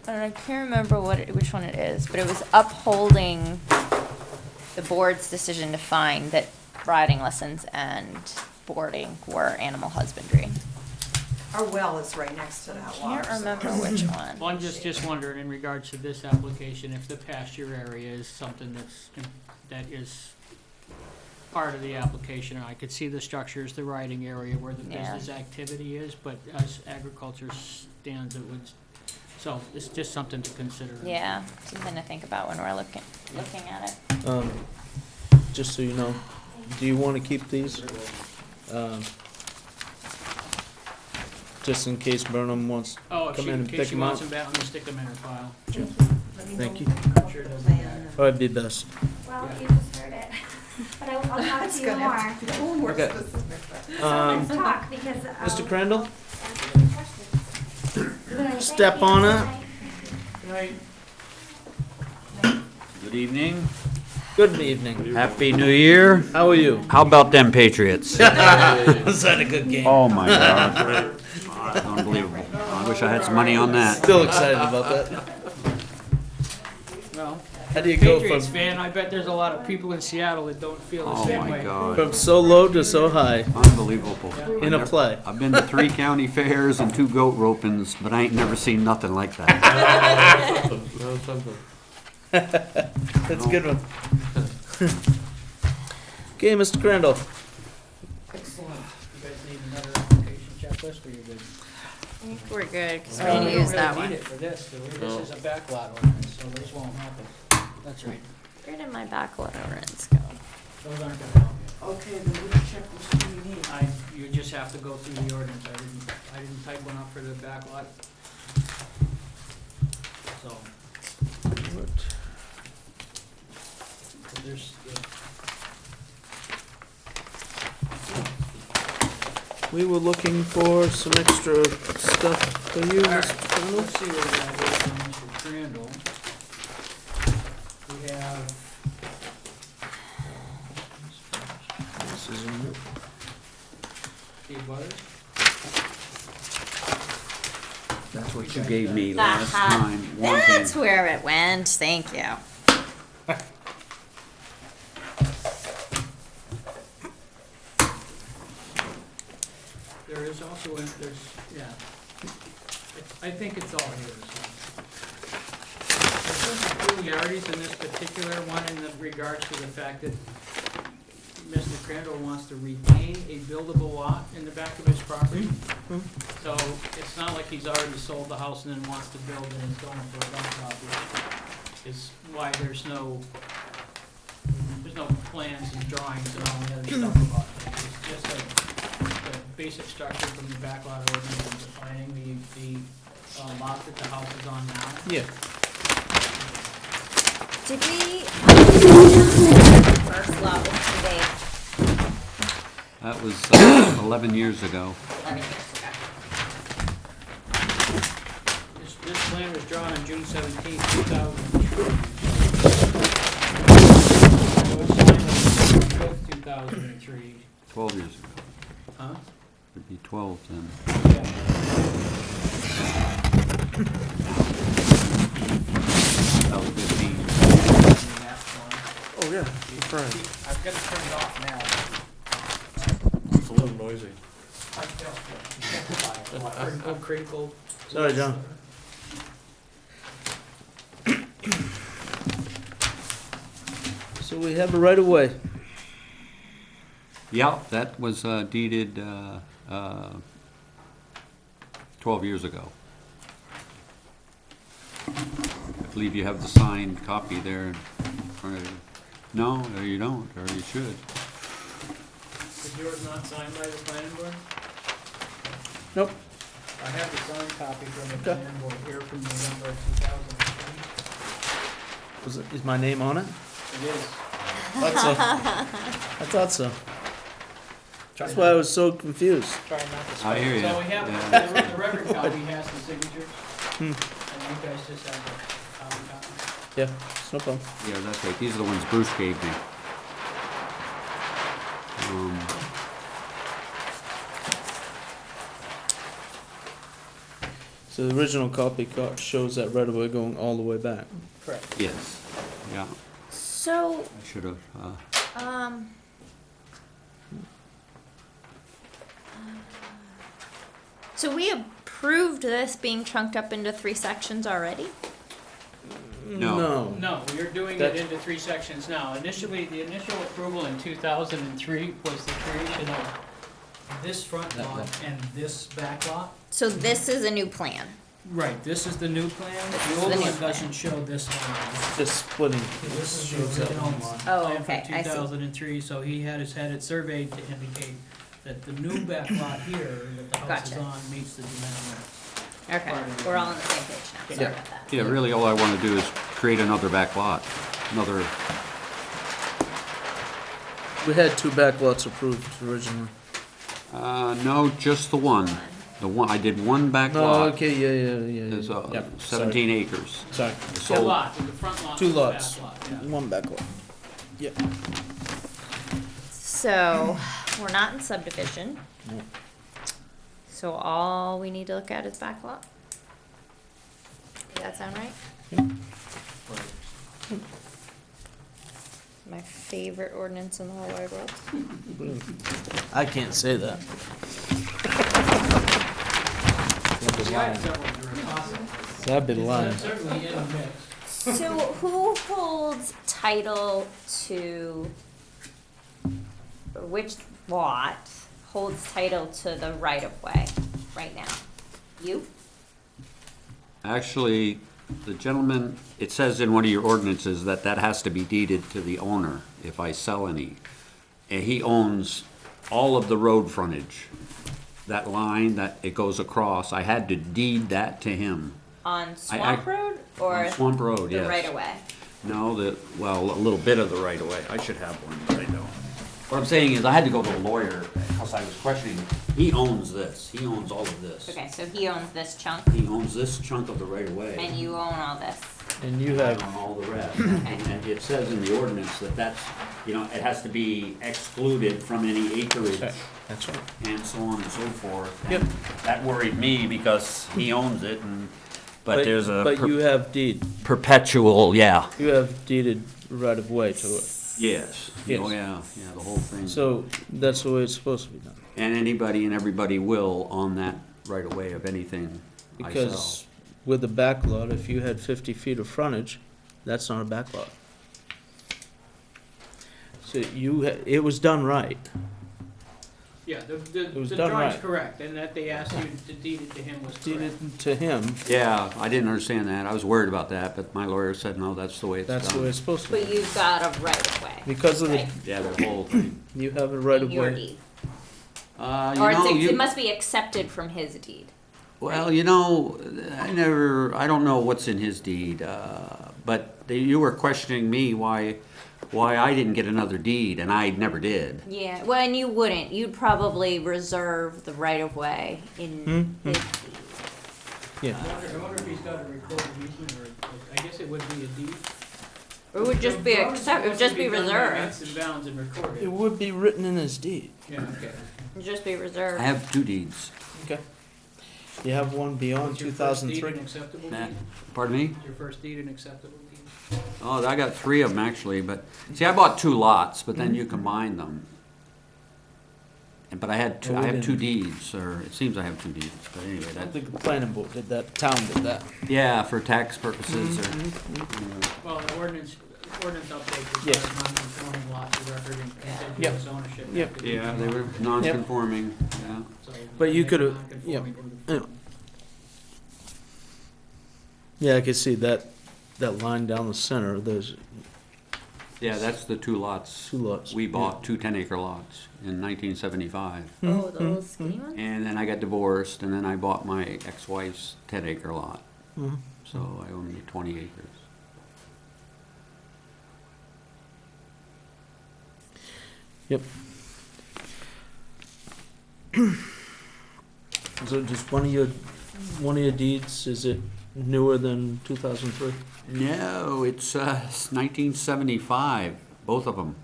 and I can't remember which one it is, but it was upholding the board's decision to find that riding lessons and boarding were animal husbandry. Our well is right next to that water. Can't remember which one. Well, I'm just wondering in regards to this application, if the pasture area is something that is part of the application, and I could see the structures, the riding area where the Yeah. business activity is, but as agriculture stands, it would, so it's just something to consider. Yeah, something to think about when we're looking at it. Just so you know, do you wanna keep these? Just in case Burnham wants, Oh, if Come she, in in and case pick she 'em wants up. them back, let me stick them in her file. thank you. I'm sure it doesn't matter. That'd be best. Well, Yeah. you just heard it. But I'll talk to you more. Okay. So let's talk because. Mr. Crandall? Answer any questions. Step on it. Good evening. Good evening. Happy New Year. How are you? How about them Patriots? Was that a good game? Oh, my God. Unbelievable. I wish I had some money on that. Still excited about that. Well, How do you go Patriots from, fan, I bet there's a lot of people in Seattle that don't feel the Oh, same my way. God. from so low to so high Unbelievable. in a play? I've been to 3 county fairs and 2 goat ropings, but I ain't never seen nothing like that. That was something. That's a good one. Okay, Mr. Crandall. Excellent. You guys need another application checklist, or you good? I think we're good, because we We didn't don't use really that need one. it for this, do we? No. This is a backlot ordinance, so this won't happen. That's right. Where did my backlot ordinance go? Those aren't gonna help you. Okay, then which checklist do you need? You just have to go through the ordinance. I didn't type one up for the backlot. So, there's, We were looking for some extra stuff for you, all right, Mr. Crandall. let's see where that is on Mr. Crandall. We have, This is in it. Steve Butters. That's what you gave me Aha. last time. One That's thing. where it went, thank you. There is also, there's, yeah. I think it's all here, so. There's some peculiarities in this particular one in the regards to the fact that Mr. Crandall wants to retain a buildable lot in the back of his property. So it's not like he's already sold the house and then wants to build and is going for a dump property. Is why there's no plans and drawings and all the other stuff about it. It's just the basic structure from the backlot ordinance and defining the lot that the house is on now. Yeah. Did we? First lot was today. That was 11 years ago. This plan was drawn on June 17th, 2002. So it's signed on June 5th, 2003. 12 years ago. Huh? It'd be 12 then. Yeah. That was 15. Oh, yeah, that's right. I've got to turn it off now. It's a little noisy. I felt critical. Sorry, John. So we have a right of way. Yeah, that was deeded 12 years ago. I believe you have the signed copy there in front of you. No, or you don't, or you should. Is yours not signed by the planning board? Nope. I have the signed copy from the Okay. planning board here from November 2003. Is my name on it? It is. Thought so. I thought so. That's why I was so confused. Try not to I spell. hear ya. So we have, Yeah. the record copy has the signatures, Hmm. and you guys just have the copy. Yeah, it's no problem. Yeah, that's right. These are the ones Bruce gave me. So the original copy shows that right of way going all the way back. Correct. Yes, yeah, So, I should have, so we approved this being chunked up into 3 sections already? No. No, you're doing it That's- into 3 sections now. Initially, the initial approval in 2003 was the creation of this front That lot lot. and this back lot. So this is a new plan. Right, this is the new plan. This is The the old new one plan. doesn't show this line. Just splitting. This is shows the that original one line. Oh, plan okay, from I see. 2003, so he had it surveyed to indicate that the new back lot here that the house is Gotcha. on meets the dimensional. Okay, we're all on the same page now, sorry Yeah. about that. Yeah, really, all I want to do is create another back lot, another, We had 2 back lots approved originally. no, just the one. The one, I did one back No, lot. okay, yeah. It's Yep, 17 acres. Sorry. The Two sold- lots, the front lot 2 and the lots, back lot, yeah. 1 back lot. Yep. So, we're not in subdivision. No. So all we need to look at is back lot? Does that sound right? My favorite ordinance in the whole wide world. I can't say that. You had several that were possible. That'd be lying. Certainly in the mix. So who holds title to, or which lot holds title to the right of way right now? You? Actually, the gentleman, it says in one of your ordinances that that has to be deeded to the owner if I sell any. And he owns all of the road frontage. That line that it goes across, I had to deed that to him. On Swamp Road or On Swamp Road, the yes. right of way? No, well, a little bit of the right of way. I should have one, but I don't. What I'm saying is I had to go to a lawyer because I was questioning, he owns this, he owns all of this. Okay, so he owns this chunk He owns this chunk of the right of way. and you own all this. And you I have, own all the rest. And it says in the ordinance that that's, it has to be excluded from any acreage that's right. and so on and so forth. Yep. And that worried me because he owns it but there's a But you have deed, perpetual, yeah. you have deeded right of way to it. Yes. Yes. Oh, yeah, the whole thing. So that's the way it's supposed to be done. And anybody and everybody will on that right of way of anything I sell. Because with the back lot, if you had 50 feet of frontage, that's not a back lot. So it was done right. Yeah, the was the done drawing's right. correct, and that they asked you to deed it to him was correct. Deeded to him, Yeah, I didn't understand that. I was worried about that, but my lawyer said, no, that's the way it's done. that's the way it's supposed to But be. you've got a right of way. Because of the, Right. Yeah, the whole thing. you have a right in of your way. deed. You Or know, it must be accepted from his deed. well, I don't know what's in his deed, but you were questioning me why I didn't get another deed, and I never did. Yeah, well, and you wouldn't. You'd probably reserve the right of way in his deed. Yeah, I wonder if he's got a recorded easement, or, I guess it would be a deed. Or it would just be it would just be reserved. Meets and bounds and it recorded. would be written in his deed. Yeah, okay. It'd just be reserved. I have 2 deeds. Okay. You have one beyond Was your first deed 2003? an acceptable That- deed? Pardon me? Was your first deed an acceptable deed? Oh, I got 3 of them actually, but, see, I bought 2 lots, but then you combine them. But I have Oh, we 2 didn't. deeds, or it seems I have 2 deeds, but anyway, I that, don't think the planning board did that, town did that. yeah, for tax purposes or, Well, the ordinance update Yes. requires non-conforming lots of record and Yep. contiguous ownership. Yep. have to be yeah, they were combined. non-conforming, yeah. So But you make could've- non-conforming yeah. conforming. Yeah, I could see that line down the center, there's Yeah, that's the 2 lots. 2 lots. We bought 2 10-acre lots in 1975. Oh, those skinny ones? And then I got divorced, and then I bought my ex-wife's 10-acre lot. Mhm. So I own 20 acres. Yep. So just one of your deeds, is it newer than 2003? No, it's 1975, both of them.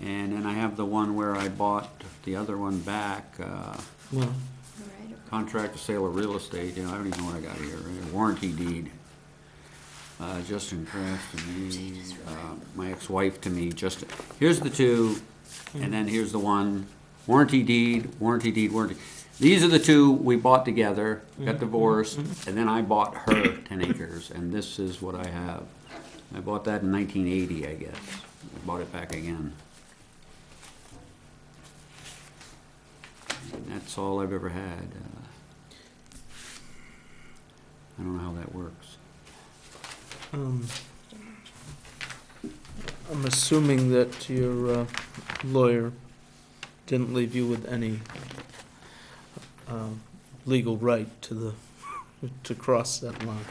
And then I have the one where I bought the other one back, Well, contract to sale of real estate, I don't even know what I got here, a warranty deed. Justin Kraft to me, my ex-wife to me, here's the 2, and then here's the one, warranty deed, warranty deed, warranty. These are the two we bought together, got divorced, and then I bought her 10 acres, and this is what I have. I bought that in 1980, I guess. I bought it back again. And that's all I've ever had. I don't know how that works. I'm assuming that your lawyer didn't leave you with any legal right to cross that line.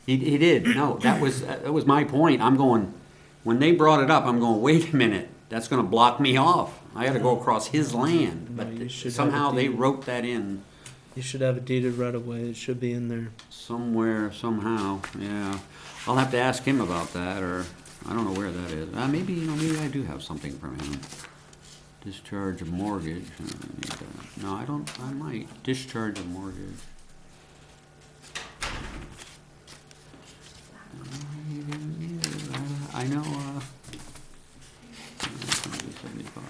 He did, no, that was my point. I'm going, when they brought it up, I'm going, wait a minute, that's gonna block me off. I gotta go across his land, No, you but should have somehow it they deeded. wrote that in You should have it deeded right away. It should be in there. somewhere, somehow, yeah. I'll have to ask him about that, or, I don't know where that is. Maybe, maybe I do have something from him. Discharge of mortgage, no, I might, discharge of mortgage. I know, 75.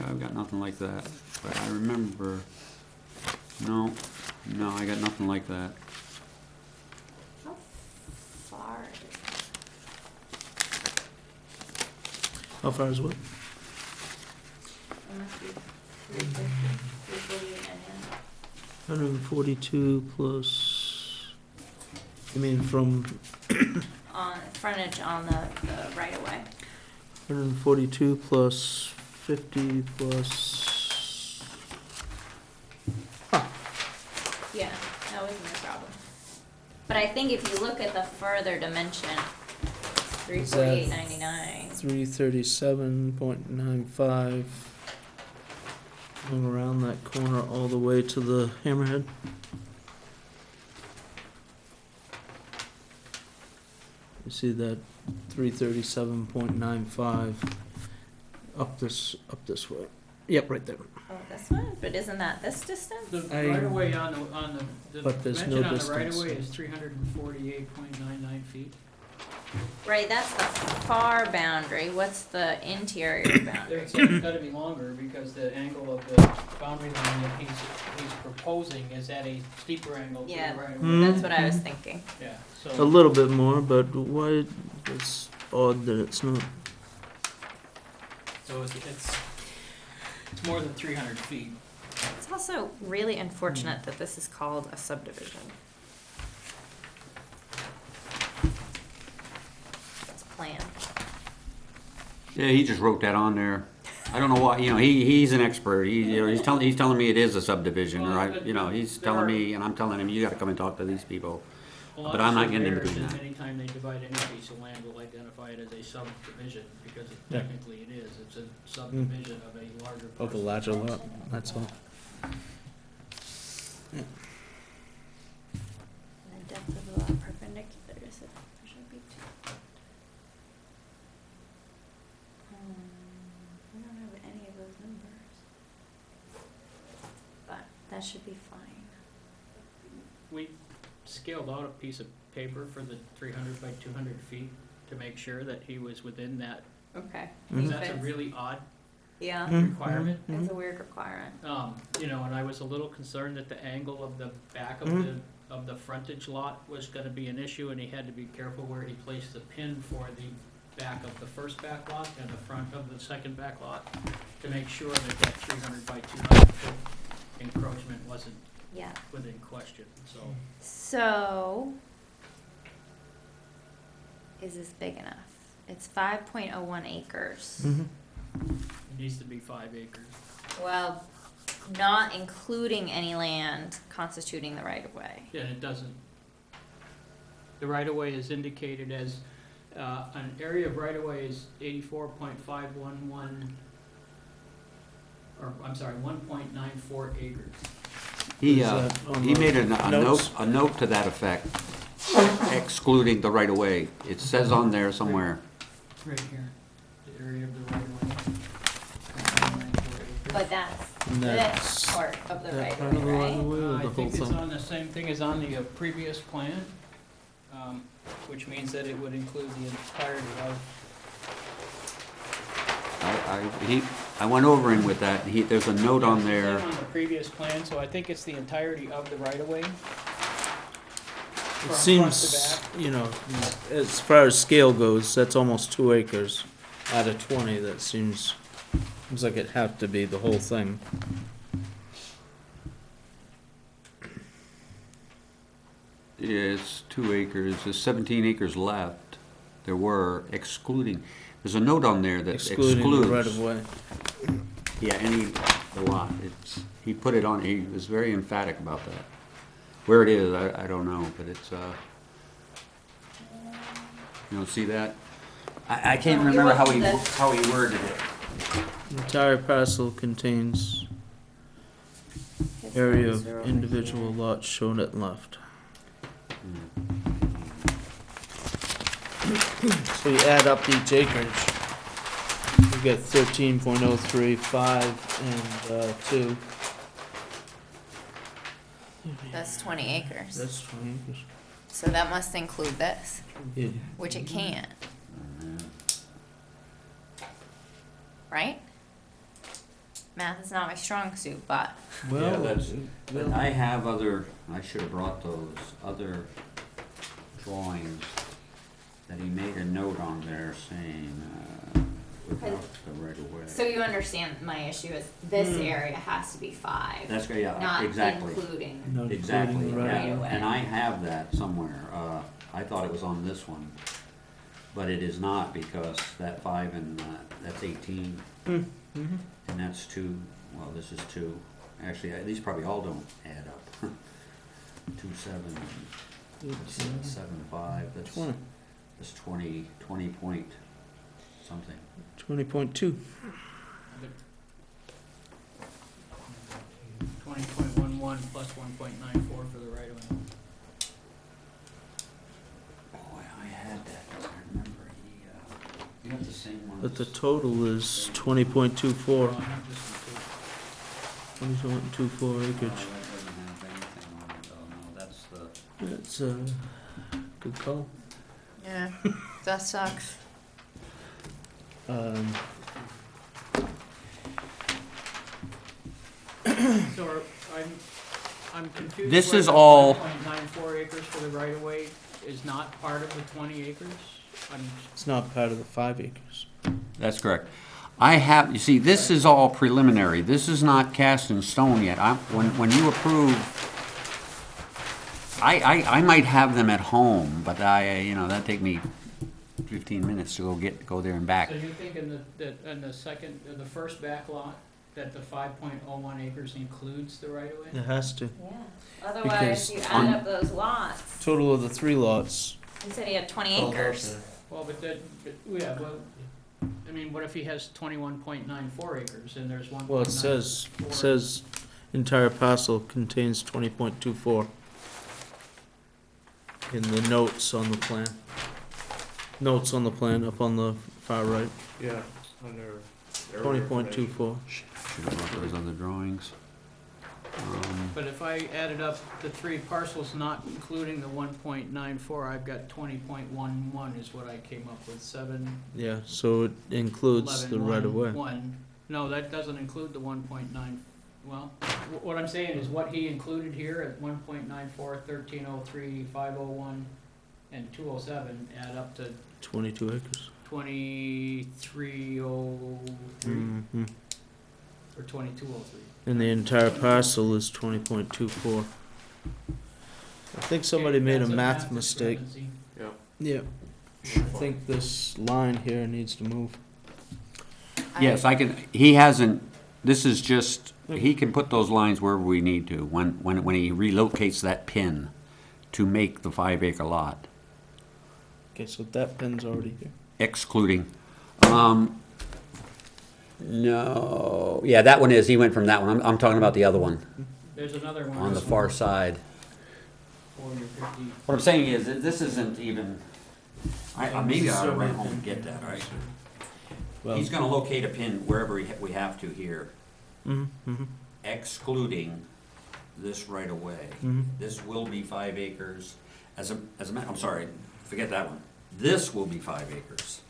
I've got nothing like that, but I remember, no, I got nothing like that. How far is How far is what? it? It must be 350, 348 and 142 plus, you mean from on frontage on the right of way. 142 plus 50 plus, Yeah, that wasn't the problem. But I think if you look at the further dimension, 348.99. 337.95, going around that corner all the way to the hammerhead. You see that 337.95 up this way. Yep, right there. Oh, this one? But isn't that this distance? The I- right of way on the But there's no dimension on the right of way distance. is 348.99 feet. Right, that's the far boundary. What's the interior boundary? It's gotta be longer because the angle of the boundary line that he's proposing is at a steeper angle to the Yeah. right of Mm. way. That's what I was thinking. Yeah, A so, little bit more, but why, it's odd that it's not. so it's more than 300 feet. It's also really unfortunate that this is called a subdivision. It's planned. Yeah, he just wrote that on there. I don't know why, he's an expert. He's telling me it is a subdivision, or he's telling me, and I'm telling him, you gotta come and talk to these people. A lot But of I'm not getting into surveyors, doing that. anytime they divide any piece of land, will identify it as a subdivision, because Yeah. technically it is. It's a subdivision of a larger Of the parcel. larger lot, that's all. And the depth of the lot perpendicular to subdivision be two. We don't have any of those numbers. But that should be fine. We scaled out a piece of paper for the 300 by 200 feet to make sure that he was within that. Okay. Mhm. That's a really odd Yeah, requirement. it's a weird requirement. And I was a little concerned that the angle of the back of the frontage lot was gonna be an issue, and he had to be careful where he placed the pin for the back of the first back lot and the front of the second back lot, to make sure that that 300 by 200 foot encroachment wasn't Yeah. within question, so. So, is this big enough? It's 5.01 acres. Mhm. It needs to be 5 acres. Well, not including any land constituting the right of way. Yeah, and it doesn't. The right-of-way is indicated as, an area of right-of-way is 84.511, or, I'm sorry, 1.94 acres. He Is that on he the made a notes? note to that effect, excluding the right of way. It says on there somewhere. Right here, the area of the right-of-way. 1.94 acres. But that's And this that's part of the that right part of of the way, right right? of way or the I whole think it's thing? on the same thing as on the previous plan, which means that it would include the entirety of. I went over him with that, there's a note on there. On the previous plan, so I think it's the entirety of the right-of-way. It seems, you know, as far as scale goes, that's almost 2 acres out of 20. That seems like it'd have to be the whole thing. Yeah, it's 2 acres, there's 17 acres left. There were excluding, there's a note on there that excludes. Excluding the right of way. Yeah, the lot, he put it on, he was very emphatic about that. Where it is, I don't know, but it's, you don't see that? I can't remember how he worded it. The entire parcel contains area of individual lots shown at left. So you add up each acreage, you get 13.035 and 2. That's 20 acres. That's 20 acres. So that must include this, Yeah. which it can't. Right? Math is not my strong suit, but Well, But I have I should have brought those other drawings that he made a note on there saying, without the right of way. so you understand my issue is this area has to be 5. That's great, yeah, not exactly. including. not Exactly, including the right right yeah, of way. and I have that somewhere. I thought it was on this one, but it is not because that 5 and, that's 18. Mm-hmm. And that's 2, well, this is 2. Actually, these probably all don't add up. 2, 7, 7, 5, that's 20. 20 point something. 20.2. 20.11 plus 1.94 for the right-of-way. Boy, I had that, I remember, you have the same one. But the total is 20.24. 20.24 acreage. That's a good call. Yeah, that sucks. So I'm confused. This where is the all- 1.94 acres for the right-of-way is not part of the 20 acres? It's not part of the 5 acres. That's correct. You see, this is all preliminary. This is not cast in stone yet. When you approve, I might have them at home, but that'd take me 15 minutes to go there and back. So you think in the first back lot, that the 5.01 acres includes the right-of-way? It has to. Yeah. Otherwise, Because you on- add up those lots. Total of the 3 lots. You said he had 20 acres. Well, but I mean, what if he has 21.94 acres and there's 1.94? Well, it says entire parcel contains 20.24 in the notes on the plan. Notes on the plan up on the far right. Yeah, under. 20.24. Should have brought those other drawings. But if I added up the 3 parcels, not including the 1.94, I've got 20.11 is what I came up with, 7, Yeah, so it includes 11, the right of way. 1. No, that doesn't include the 1.9, well, what I'm saying is what he included here at 1.94, 1303, 501, and 207 add up to 22 acres. 2303, Mm-hmm. or 2203. And the entire parcel is 20.24. I think somebody made a That's math mistake. discrepancy. Yeah. I think this line here needs to move. Yes, this is just, he can put those lines wherever we need to, when he relocates that pin to make the 5-acre lot, Okay, so that pin's already here. excluding, no, yeah, that one is, he went from that one, I'm talking about the other one, There's another one. on the far side. 40 or 50. What I'm saying is, that this isn't even, maybe I ought to run home and get that, right? Well, He's gonna locate a pin wherever we have to here, mm-hmm. excluding this right away. Mhm. This will be 5 acres. I'm sorry, forget that one. This will be 5 acres.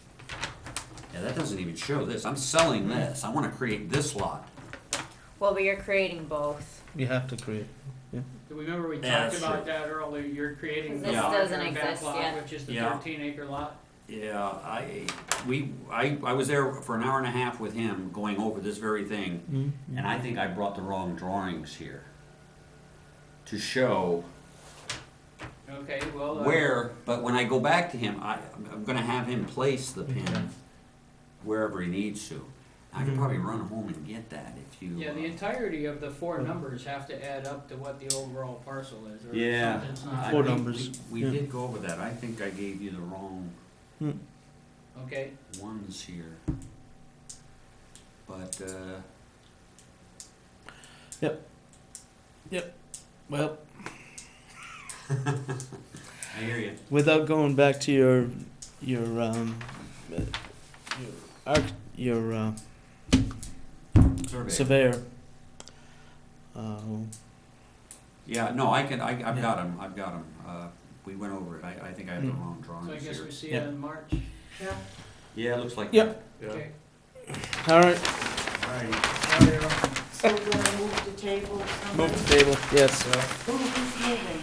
Yeah, that doesn't even show this. I'm selling this. I wanna create this lot. Well, but you're creating both. You have to create. Do we remember we Yeah, talked that's about true. that earlier? You're creating the This larger doesn't back exist lot, yet. which is the Yeah. 13-acre lot. Yeah, I was there for an hour and a half with him going over this very thing, Mm-hmm. and I think I brought the wrong drawings here to show Okay, well. where, but when I go back to him, I'm gonna have him place the pin wherever he needs to. I could probably run home and get that if you. Yeah, the entirety of the four numbers have to add up to what the overall parcel is, or Yeah. something's not. Four we- numbers. We Yeah. did go over that. I think I gave you the wrong Okay, ones here. But, Well, I hear you. without going back to your Survey. surveyor. Yeah, no, I've got him, we went over it, I think I have the wrong so I drawings guess here. we see Yeah. it in March. Yeah, it looks like. Yep. Yeah. Okay. All right, So we're gonna move the table. move the table. Yes. Who's moving?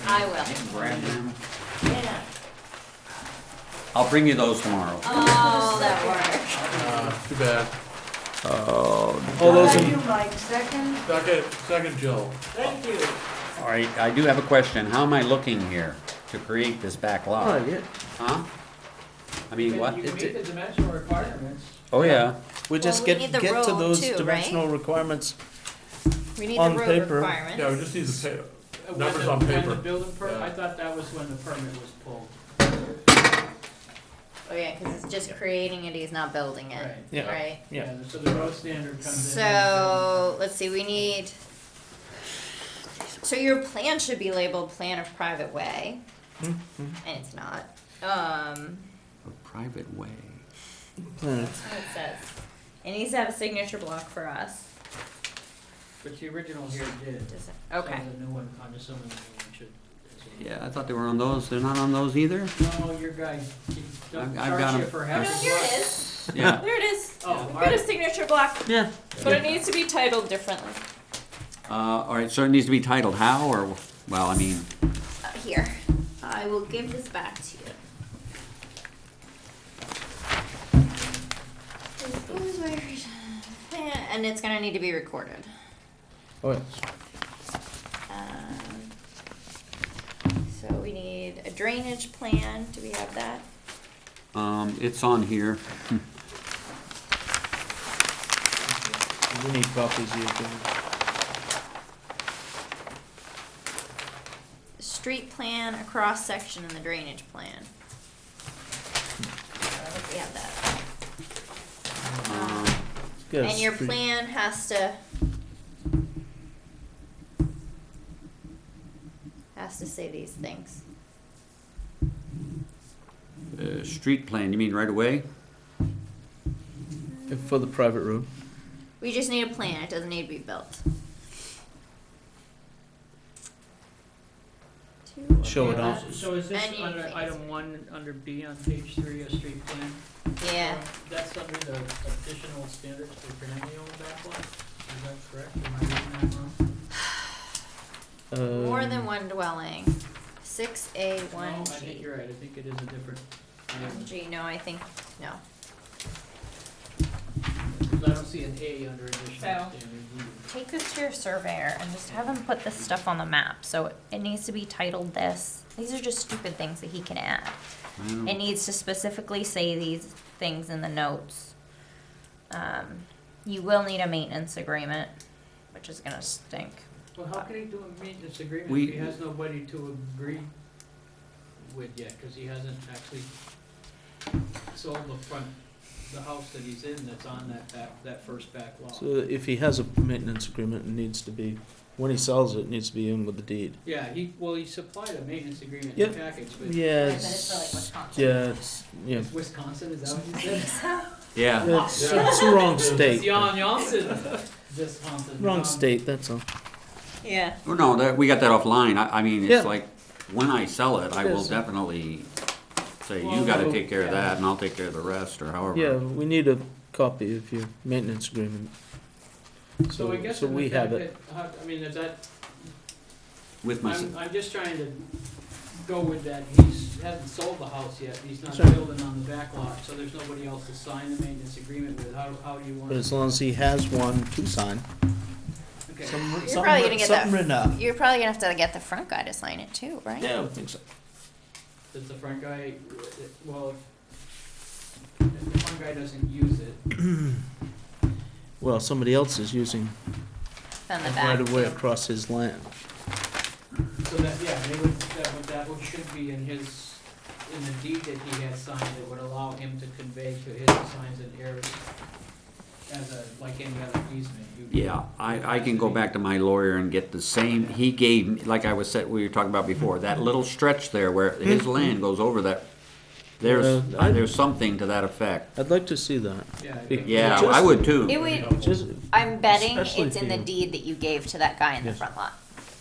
I will. I can grab them. Yeah. I'll bring you those tomorrow. Oh, that worked. Too bad. All those Thank in, you, Mike. Second, Second, Jill. thank you. All right, I do have a question. How am I looking here to create this back lot? oh, yeah, Huh? I mean, what? You can meet the dimensional requirements. Oh, yeah. we just Well, we get need the to road those too, right? dimensional requirements. We need On the road paper. requirements. Yeah, we just need the When numbers the- on When paper. the building permit, Yeah. I thought that was when the permit was pulled. Oh, yeah, cause it's just creating it, he's not building it, Right. Yeah. right? Yeah. So the road standard comes in. So, let's see, we need, so your plan should be labeled plan of private way, and it's not. A private way. Planet. That's what it says. It needs to have a signature block for us. But the original here did. Does it- So Okay. the new one, I'm assuming the new one should. as well. Yeah, I thought they were on those. They're not on those either? No, your guy, he I've charged got you 'em. for Oh, having. no, here it is. Yeah. There it is. Oh, Got a alright. signature block, Yeah. but it needs to be titled differently. All right, so it needs to be titled how, or, well, I mean, Here, I will give this back to you. And it's gonna need to be recorded. Oh, yes. So we need a drainage plan, do we have that? it's on here. We need copies of the agenda. Street plan, a cross section, and the drainage plan. I think we have that. Yes, And your street- plan has to say these things. Street plan, you mean right away? For the private road. We just need a plan, it doesn't need to be built. Show it off. So is this Any under things. item 1, under B on page 3, a street plan? Yeah, That's under the additional standards for granting on backlot? Is that correct? Am I reading that wrong? more than one dwelling, 6A, No, I 1G. think you're right, I think it is a different. item. G, no, I think, no. 'Cause I don't see an A under additional So- standards either. Take this to your surveyor and just have him put this stuff on the map, so it needs to be titled this. These are just stupid things that he can add. It needs to specifically say these things in the notes. You will need a maintenance agreement, which is gonna stink. Well, how can he do a maintenance agreement We- if he has nobody to agree with yet, cause he hasn't actually sold the house that he's in that's on that first back lot? So if he has a maintenance agreement, it needs to be, when he sells it, it needs to be in with the deed. Yeah, he supplied a maintenance agreement Yep. package, but Yeah, Right, but it's for, like, Wisconsin. yeah, it's, yeah. Wisconsin, is that what you said? Yeah. It's the wrong state. Jan Janssen, Wisconsin. Wrong state, that's all. Yeah. Oh, no, we got that offline. I mean, Yeah. it's like, when I sell it, I will Yes. definitely say, you gotta take care of that, and I'll take care of the rest, or however. Yeah, we need a copy of your maintenance agreement. So I guess So in we the have fact it. that, I mean, is that, With my, I'm just trying to go with that, hasn't sold the house yet, he's not Sure. building on the back lot, so there's nobody else to sign the maintenance agreement with, how do you want? But as long as he has one to sign. Okay. You're probably gonna get Something that, written up. you're probably gonna have to get the front guy to sign it too, right? Yeah, I think so. Does the front guy, well, if the front guy doesn't use it, Well, somebody else is using Then the right back. of way too. across his land. so that, yeah, that would should be in the deed that he had signed, that would allow him to convey to his assigns and heirs as like any other easement. yeah, I can go back to my lawyer and get the same, he gave, me like I was said, we were talking about before, that little stretch there where his land goes over that, there's something to that effect. I'd like to see that. Yeah, I would too. It would, Just, I'm betting Especially it's in for the you. deed that you gave to that guy in the Yes. front lot.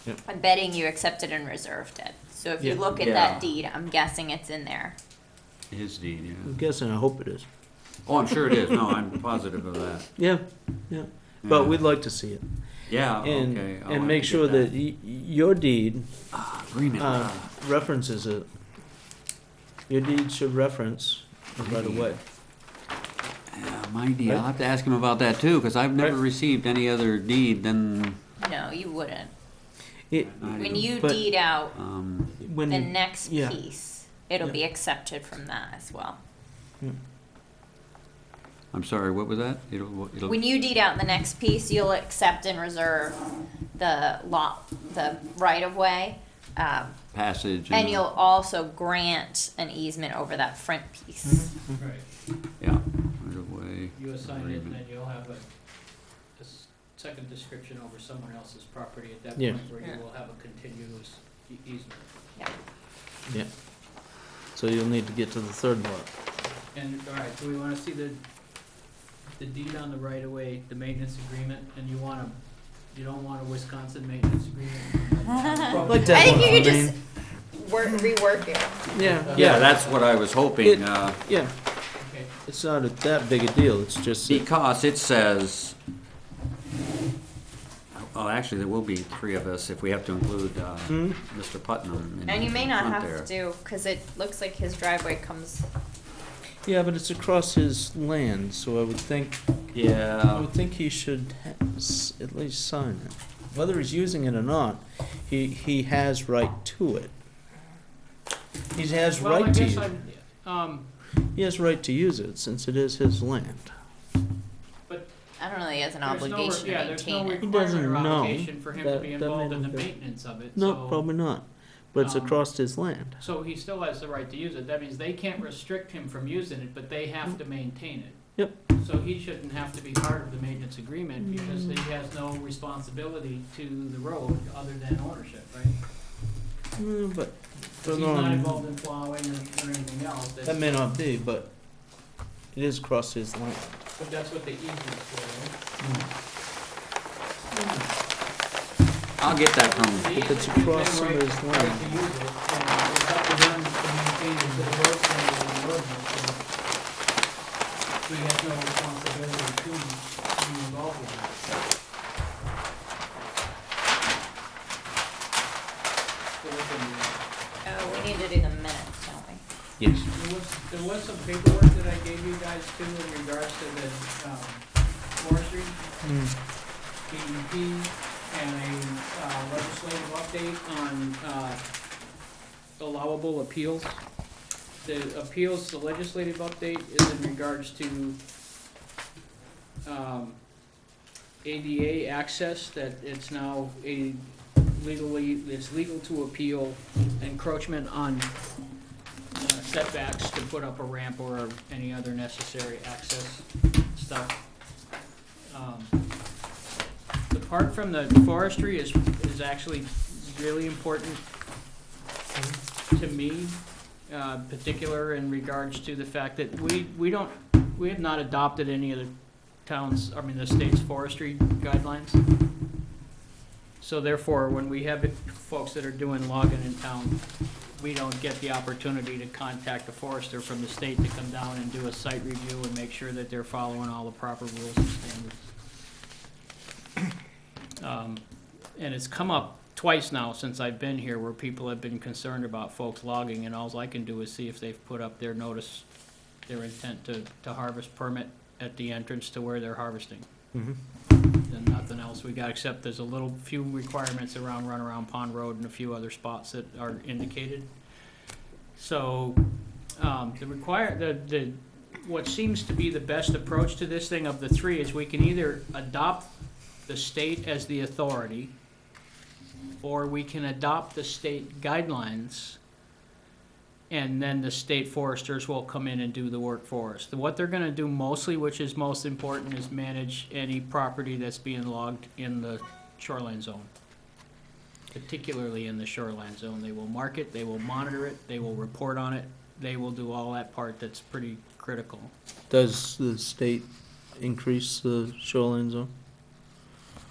Yep. I'm betting you accepted and reserved it. So if you Yeah. look at Yeah. that deed, I'm guessing it's in there. His deed, I'm yeah. guessing, I hope it is. Oh, I'm sure it is, no, I'm positive of that. Yeah, yeah. But Yeah. we'd like to see it. Yeah, And, okay. I'll and have make to sure get that your deed Agreement. references it. Your deed should reference the right of way. Yeah, my deed, I'll have to ask him about that too, because I've never Right. received any other deed than, No, you wouldn't. It, not When even, you But- deed out when the you, next yeah. piece, it'll Yeah. be accepted from that as well. I'm sorry, what was that? It'll, When you deed out the next piece, you'll accept and reserve the lot, the right of way. passage And you'll also grant an easement over that front piece. Right, Yeah, right away. you assign it, and agreement. then you'll have a second description over someone else's property at that Yeah. point, where you will have a continuous easement. Yeah. So you'll need to get to the third lot. And, all right, so we wanna see the deed on the right of way, the maintenance agreement, and you don't want a Wisconsin maintenance agreement? I'd like to I have think one you could for just rework it. Yeah, Yeah, that's what I was hoping, It- yeah. Okay, It's not that big a deal. It's just that- because it says, well, actually, there will be three of us if we have to include, Hmm? Mr. Putnam in And you may not front have there. to, cause it looks like his driveway comes, Yeah, but it's across his land, so I would think Yeah, he should at least sign it. Whether he's using it or not, he has right to it. He has well, I right to guess use it. He has right to use it since it is his land. I don't know that he has an there's no, obligation to yeah, there's no maintain it. He doesn't requirement or know. obligation for him to be That may involved in the not be. maintenance of it, No, so. probably not. But it's um, across his land. So he still has the right to use it, that means they can't restrict him from using it, but they have to maintain it. Yep. So he shouldn't have to be part of the maintenance agreement, because he has no responsibility to the road other than ownership, right? But He's not involved in plowing or anything else, that may not be, but it is across his land. but that's what the easement's for, right? I'll get that from him. The If it's easement gives across them somebody's right land. to use it, and it's up to them to maintain it to the road standards and the ordinance, and he has no responsibility to be involved with that. So we can- Oh, we need to do the minutes, don't we? Yes. There was some paperwork that I gave you guys too in regards to the, forestry, DEP, and a legislative update on, allowable appeals. The appeals, the legislative update is in regards to, ADA access, that it's now it's legal to appeal encroachment on setbacks to put up a ramp or any other necessary access stuff. The part from the forestry is actually really important to me, particular in regards to the fact that we have not adopted any of the the state's forestry guidelines. So therefore, when we have folks that are doing logging in town, we don't get the opportunity to contact a forester from the state to come down and do a site review and make sure that they're following all the proper rules and standards. And it's come up twice now since I've been here where people have been concerned about folks logging, and all I can do is see if they've put up their notice, their intent to harvest permit at the entrance to where they're harvesting. And nothing else we got, except there's a little few requirements around Runaround Pond Road and a few other spots that are indicated. So, what seems to be the best approach to this thing of the three is we can either adopt the state as the authority, or we can adopt the state guidelines, and then the state foresters will come in and do the work for us. What they're gonna do mostly, which is most important, is manage any property that's being logged in the shoreline zone. Particularly in the shoreline zone. They will mark it, they will monitor it, they will report on it, they will do all that part that's pretty critical. Does the state increase the shoreline zone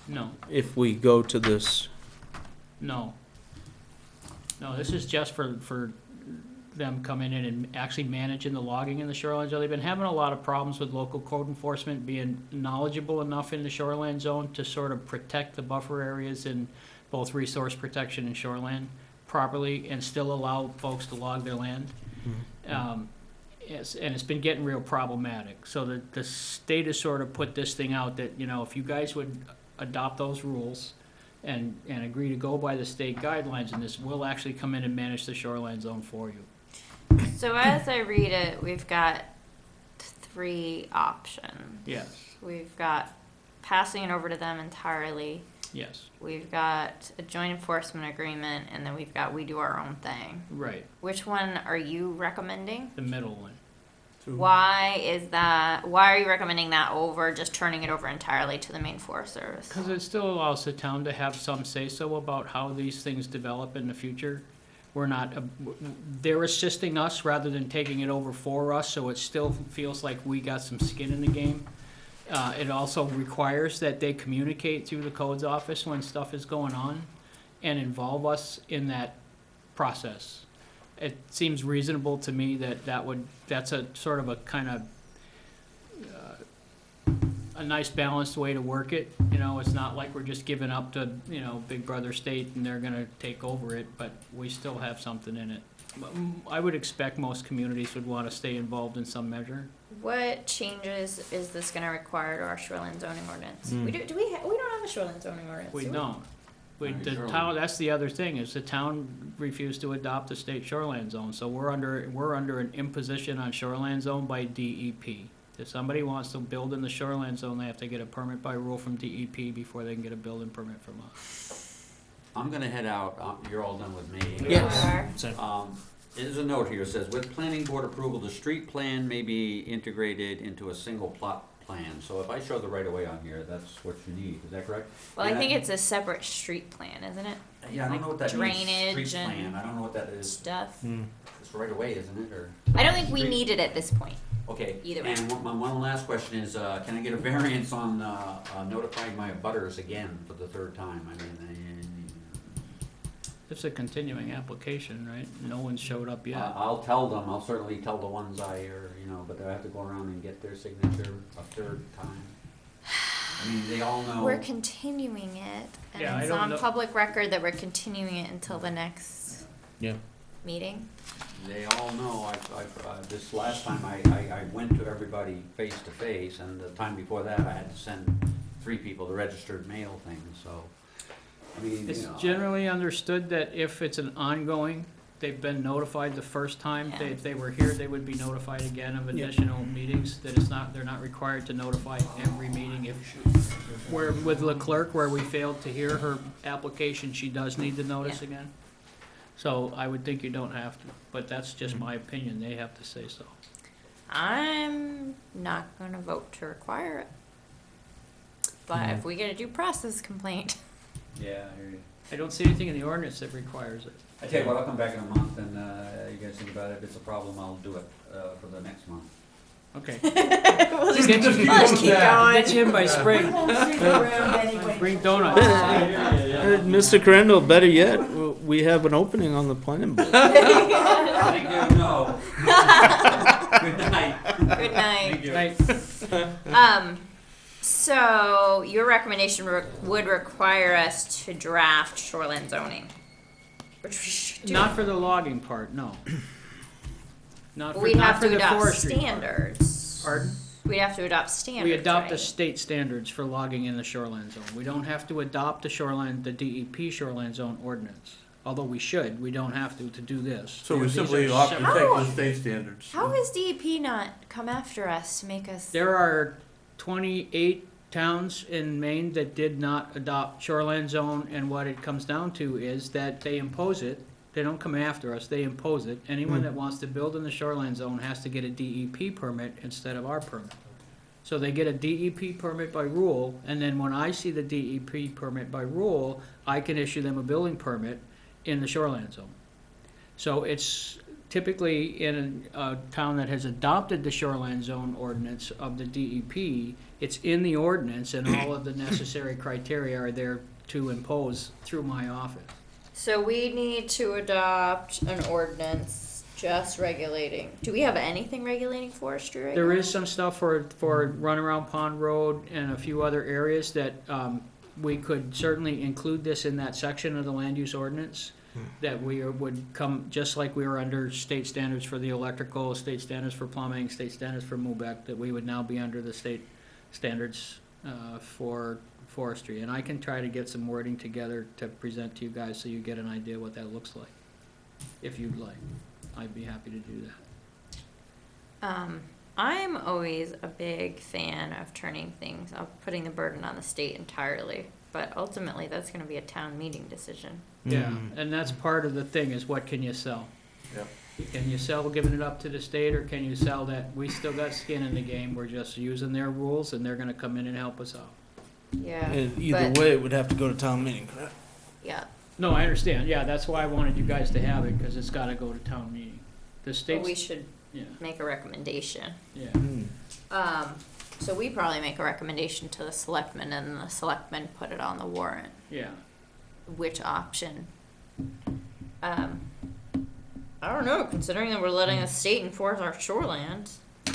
No, if we go to this? no. No, this is just for them coming in and actually managing the logging in the shoreline zone. They've been having a lot of problems with local code enforcement being knowledgeable enough in the shoreline zone to sort of protect the buffer areas in both resource protection and shoreline properly and still allow folks to log their land. And it's been getting real problematic. So the state has sort of put this thing out that, you know, if you guys would adopt those rules and agree to go by the state guidelines in this, we'll actually come in and manage the shoreline zone for you. So as I read it, we've got three options. Yes, We've got passing it over to them entirely. yes, We've got a joint enforcement agreement, and then we've got we do our own thing. right, Which one are you recommending? the middle one. Why is that? Why are you recommending that over just turning it over entirely to the Maine Forest Service? Because it still allows the town to have some say-so about how these things develop in the future. We're not, they're assisting us rather than taking it over for us, so it still feels like we got some skin in the game. It also requires that they communicate through the codes office when stuff is going on and involve us in that process. It seems reasonable to me that that's a sort of a kind of a nice balanced way to work it. You know, it's not like we're just giving up to, you know, Big Brother State and they're gonna take over it, but we still have something in it. I would expect most communities would wanna stay involved in some measure. What changes is this going to require to our shoreline zoning ordinance? We don't have a shoreline zoning ordinance. We do don't. The Shoreline. town, that's the other thing, is the town refused to adopt the state shoreline zone, so we're under an imposition on shoreline zone by DEP. If somebody wants to build in the shoreline zone, they have to get a permit by rule from DEP before they can get a building permit from us. I'm gonna head out, you're all done with me. Yes. There's a note here, it says, with planning board approval, the street plan may be integrated into a single plot plan. So if I show the right of way on here, that's what you need, is that correct? Well, I And think it's a separate street plan, isn't it? Yeah, I don't know what that means, drainage street and plan, I don't know what that is. Stuff. It's right away, isn't it, or? I don't think we Street- need it at this point. Okay, Either way. and one last question is, can I get a variance on notifying my abutters again for the third time? I mean, It's a continuing application, right? No one's showed up yet. I'll tell them, I'll certainly tell the ones but I have to go around and get their signature a third time. I mean, they all know. We're continuing it, and Yeah, I it's don't on know- public record that we're continuing it until the next Yeah. meeting. They all know, this last time I went to everybody face to face, and the time before that, I had to send 3 people the registered mail thing, so, I mean, It's you know. generally understood that if it's an ongoing, they've been notified the first time, Yeah. if they were here, they would be notified again of Yeah. additional meetings, that they're not required to notify every meeting. Where with Leclerc, where we failed to hear her application, she does need the notice Yeah. again. So I would think you don't have to, but that's just my opinion, they have to say so. I'm not gonna vote to require it. But if we get a due process complaint, Yeah, I hear you. I don't see anything in the ordinance that requires it. I tell you what, I'll come back in a month, and you guys think about it, if it's a problem, I'll do it for the next month. Okay. we'll just Get you- keep going. Get you in by spring. Won't stick around anyway. Bring donuts. Mr. Crandall, better yet, we have an opening on the planning board. Thank you, no. Good night. Good night. Right. So your recommendation would require us to draft shoreline zoning, which we should do. Not for the logging part, no. Not for, We'd not have for to the adopt forestry part. standards. Pardon? We'd have to adopt standards, We adopt the right? state standards for logging in the shoreline zone. We don't have to adopt the DEP shoreline zone ordinance. Although we should, we don't have to do this. So we These simply are opt to separate- take Oh. the state standards. How has DEP not come after us to make us? There are 28 towns in Maine that did not adopt shoreline zone, and what it comes down to is that they impose it. They don't come after us, they impose it. Anyone that wants to build in the shoreline zone has to get a DEP permit instead of our permit. So they get a DEP permit by rule, and then when I see the DEP permit by rule, I can issue them a building permit in the shoreline zone. So it's typically in a town that has adopted the shoreline zone ordinance of the DEP, it's in the ordinance and all of the necessary criteria are there to impose through my office. So we need to adopt an ordinance just regulating. Do we have anything regulating forestry right now? There is some stuff for Runaround Pond Road and a few other areas that we could certainly include this in that section of the land use ordinance. That would come, just like we were under state standards for the electrical, state standards for plumbing, state standards for MUBEC, that we would now be under the state standards for forestry. And I can try to get some wording together to present to you guys so you get an idea what that looks like, if you'd like. I'd be happy to do that. I'm always a big fan of putting the burden on the state entirely, but ultimately that's gonna be a town meeting decision. Yeah, and that's part of the thing, is what can you sell? Yep. Can you sell giving it up to the state, or can you sell that we still got skin in the game, we're just using their rules and they're gonna come in and help us out? Yeah. And either but- way, it would have to go to town meeting, correct? Yeah, No, I understand, yeah, that's why I wanted you guys to have it, because it's gotta go to town meeting. The but we state's, should yeah, make a recommendation. yeah. So we probably make a recommendation to the selectmen and the selectmen put it on the warrant. Yeah, Which option? I don't know, considering that we're letting the state enforce our shoreland,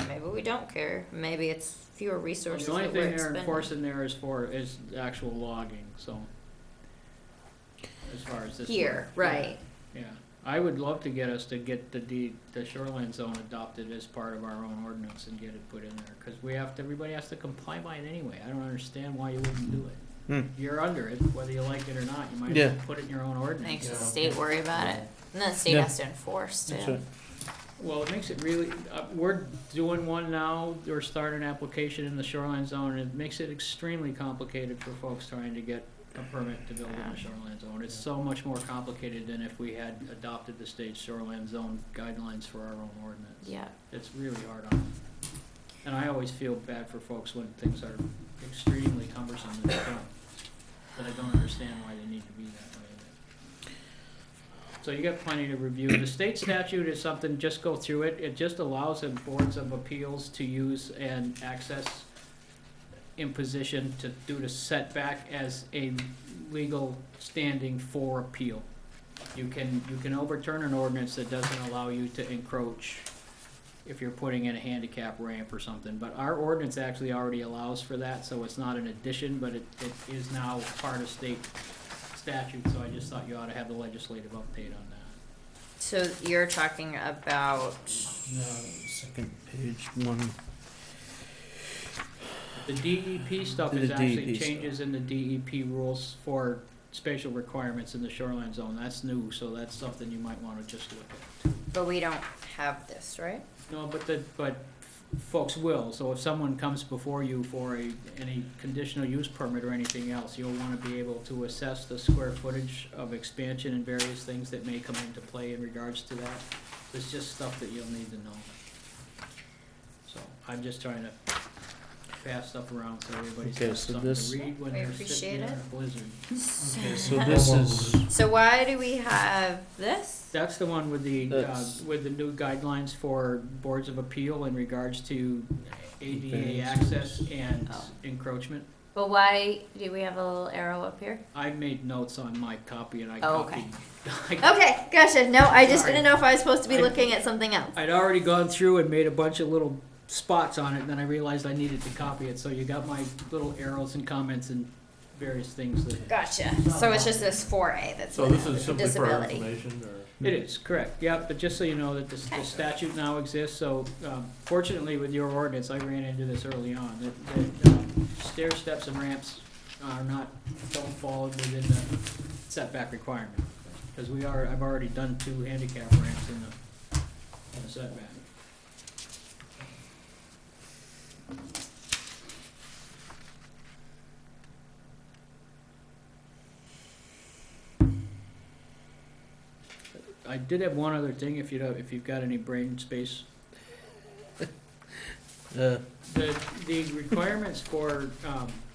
maybe we don't care. Maybe it's fewer resources the only that we're thing they're expending. enforcing there is actual logging, so. As far as this. Here, one. right. Yeah, I would love to get us to get the shoreline zone adopted as part of our own ordinance and get it put in there, cause everybody has to comply by it anyway. I don't understand why you wouldn't do it. You're under it, whether you like it or not, you might as Yeah. well put it in your own ordinance. Makes the state worry about it. And then the state Yeah. has to enforce That's too. right. Well, it makes it really, we're doing one now, we're starting an application in the shoreline zone, and it makes it extremely complicated for folks trying to get a permit to build in the shoreline zone. It's so much more complicated than if we had adopted the state shoreline zone guidelines for our own ordinance. Yeah. It's really hard on them. And I always feel bad for folks when things are extremely cumbersome and they don't. But I don't understand why they need to be that way. So you got plenty to review. The state statute is something, just go through it. It just allows the boards of appeals to use and access imposition to do the setback as a legal standing for appeal. You can overturn an ordinance that doesn't allow you to encroach if you're putting in a handicap ramp or something. But our ordinance actually already allows for that, so it's not an addition, but it is now part of state statute, so I just thought you ought to have the legislative update on that. So you're talking about, Second page, one. The DEP stuff The is actually DEP stuff. changes in the DEP rules for spatial requirements in the shoreline zone. That's new, so that's something you might wanna just look at. but we don't have this, right? No, but folks will, so if someone comes before you for any conditional use permit or anything else, you'll wanna be able to assess the square footage of expansion and various things that may come into play in regards to that. It's just stuff that you'll need to know. So, I'm just trying to pass stuff around so everybody's Okay, got so something this- to read when We they're appreciate sitting there in it. a blizzard. Okay, so this is, So why do we have this? That's the one with the That's- new guidelines for boards of appeal in regards to ADA Variance. access and Oh. encroachment. But why do we have a little arrow up here? I made notes on my copy and I Oh, okay. copied. Okay, gotcha. No, I just Sorry. didn't know if I was supposed to be I- looking at something else. I'd already gone through and made a bunch of little spots on it, and then I realized I needed to copy it, so you got my little arrows and comments and various things that. Gotcha. So it's just this 4A that's So this is simply for our disability. information, or? It is, correct, yeah, but just so you know that the statute now exists, so fortunately with your ordinance, I ran into this early on, that stair steps and ramps don't fall within the setback requirement. Because I've already done 2 handicap ramps in the setback. I did have one other thing, if you've got any brain space. The requirements for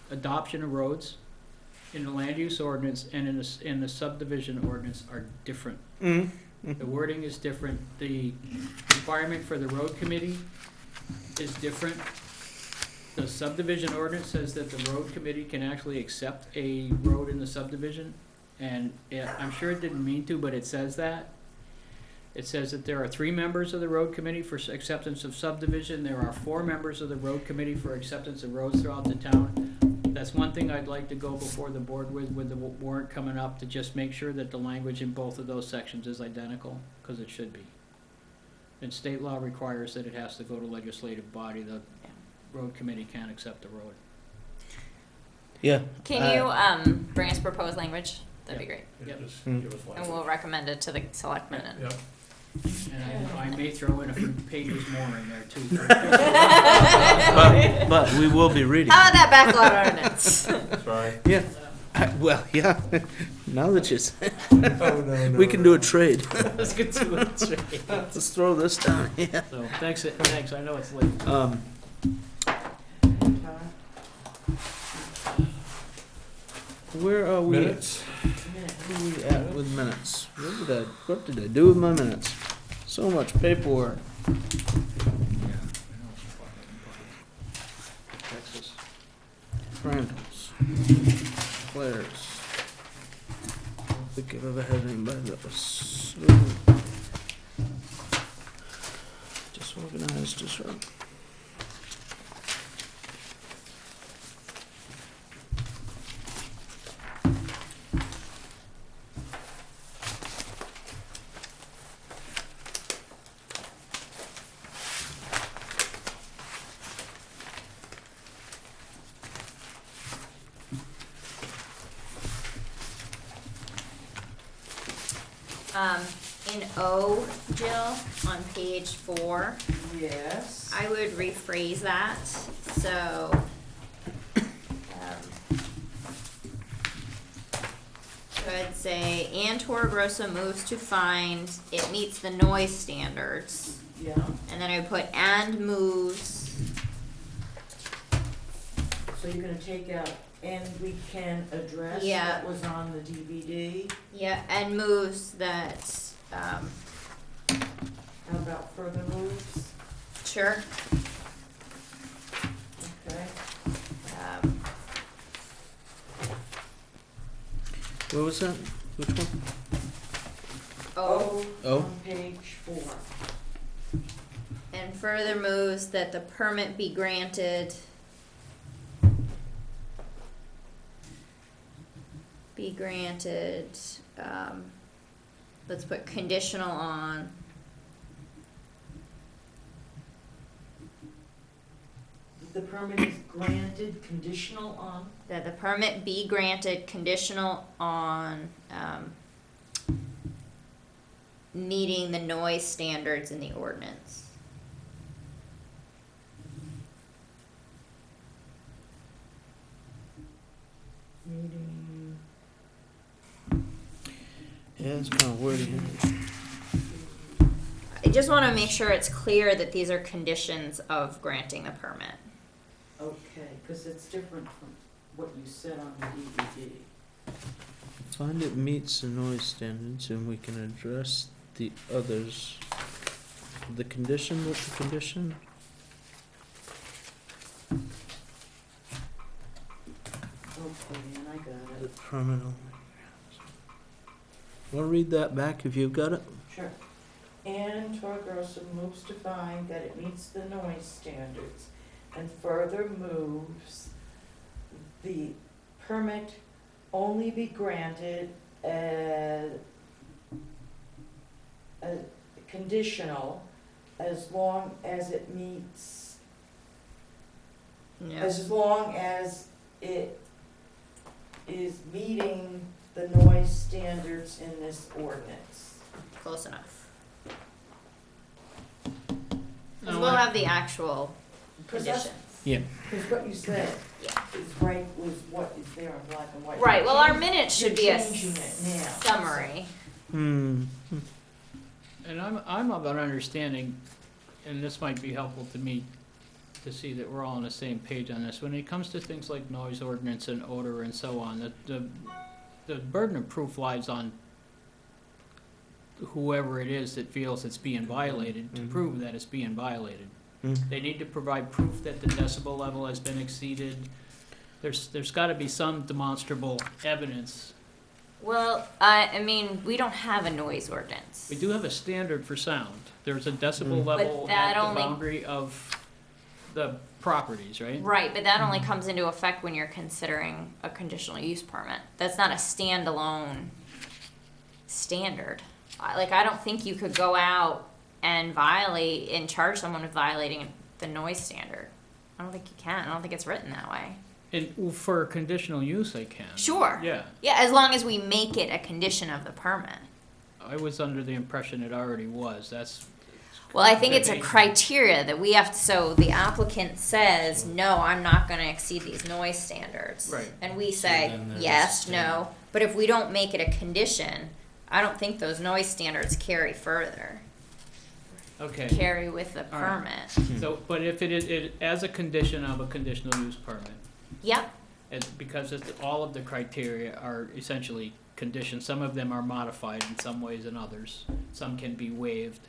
adoption of roads in the land use ordinance and in the subdivision ordinance are different. The wording is different. The requirement for the road committee is different. The subdivision ordinance says that the road committee can actually accept a road in the subdivision. And I'm sure it didn't mean to, but it says that. It says that there are 3 members of the road committee for acceptance of subdivision. There are 4 members of the road committee for acceptance of roads throughout the town. That's one thing I'd like to go before the board with the warrant coming up, to just make sure that the language in both of those sections is identical, because it should be. And state law requires that it has to go to legislative body. The road committee can't accept the road. Yeah. Can you bring us proposed language? That'd be great. Yep. Just give us And language. we'll recommend it to the selectmen. And Yep. And I may throw in a few pages more in there too. But we will be reading. How about that backlot ordinance? Sorry. Yeah. Well, yeah. Now that you say, Oh, no, we can do a trade. Let's get to it. Let's throw this down here. So, thanks, I know it's late. Where are we? Minutes. Where are we at with minutes? What did I do with my minutes? So much paperwork. Texas. Randall's. Claire's. I don't think I've ever had anybody that was so disorganized as her. In O, Jill, on page 4, Yes. I would rephrase that, so, so I'd say, and Toro Grosso moves to find it meets the noise standards, Yeah. and then I would put and moves, So you're gonna take out, and we can address Yeah. that was on the DVD. yeah, and moves that, How about further moves? sure, Okay. What was that? Which one? O, Oh. On page 4. and further moves that the permit be granted. Let's put conditional on, The permit is granted conditional on? that the permit be granted conditional on, meeting the noise standards in the ordinance. Meeting. Yeah, it's kind of wordy here. I just wanna make sure it's clear that these are conditions of granting the permit. Okay, because it's different from what you said on the DVD. Find it meets the noise standards and we can address the others. The condition, what's the condition? Dan, I got The it. permit only. Want to read that back if you've got it? Sure. Ann Torgrosa moves to find that it meets the noise standards and further moves the permit only be granted as conditional as long as it meets, as long as it is meeting the noise standards in this ordinance. Close enough. No, Cause we'll I- have the actual Because that's- conditions. Because what you said Yeah. is right with what is there in black and white. Right, well, our You're minutes should be changing- a you're changing it now. summary. Hmm. And I'm of an understanding, and this might be helpful to me to see that we're all on the same page on this. When it comes to things like noise ordinance and odor and so on, the burden of proof lies on whoever it is that feels it's being violated to Mhm. prove that it's being violated. Mm. They need to provide proof that the decibel level has been exceeded. There's gotta be some demonstrable evidence. Well, I mean, we don't have a noise ordinance. We do have a standard for sound. There's a decibel Mm. level But that at the only- boundary of the properties, right? Right, but that only comes into effect when you're considering a conditional use permit. That's not a standalone standard. I don't think you could go out and violate and charge someone with violating the noise standard. I don't think you can. I don't think it's written that way. And for conditional use, they can. Sure. Yeah, Yeah, as long as we make it a condition of the permit. I was under the impression it already was. That's, Well, I think it's a Okay. criteria that we have, so the applicant says, no, I'm not gonna exceed these noise standards. Right. And we So say, then there's yes, a no, but if we don't make it a condition, I don't think those noise standards carry further, okay. carry with the All right. permit. So, but if it is, as a condition of a conditional use permit, Yep, because all of the criteria are essentially conditions, some of them are modified in some ways than others, some can be waived.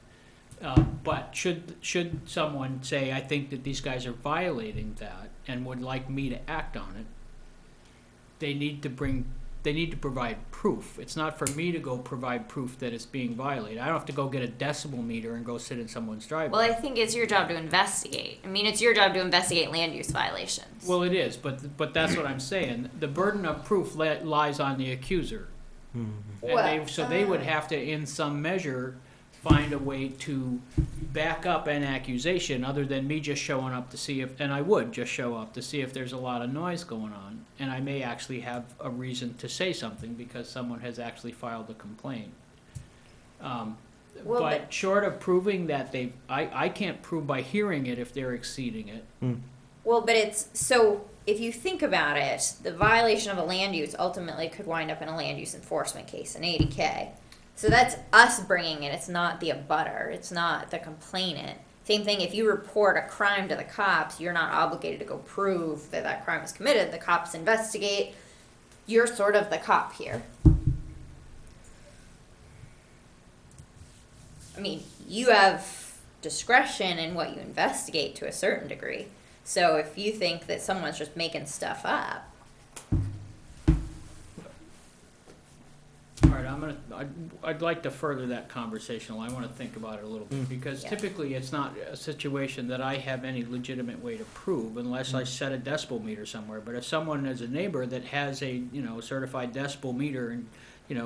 But should someone say, I think that these guys are violating that and would like me to act on it, they need to provide proof. It's not for me to go provide proof that it's being violated. I don't have to go get a decibel meter and go sit in someone's driveway. well, I think it's your job to investigate. I mean, it's your job to investigate land use violations. Well, it is, but that's what I'm saying. The burden of proof lies on the accuser. And so they would have to, in some measure, find a way to back up an accusation other than me just showing up to see if, and I would just show up to see if there's a lot of noise going on. And I may actually have a reason to say something because someone has actually filed a complaint. Well, But short of proving that I can't prove by hearing it if they're exceeding it. Well, but it's, so if you think about it, the violation of a land use ultimately could wind up in a land use enforcement case, an 80K. So that's us bringing it, it's not the abutter, it's not the complainant. Same thing, if you report a crime to the cops, you're not obligated to go prove that that crime was committed. The cops investigate. You're sort of the cop here. I mean, you have discretion in what you investigate to a certain degree. So if you think that someone's just making stuff up, All right, I'd like to further that conversation. I want to think about it a little bit, because Yeah. typically it's not a situation that I have any legitimate way to prove unless I set a decibel meter somewhere. But if someone is a neighbor that has a, certified decibel meter and,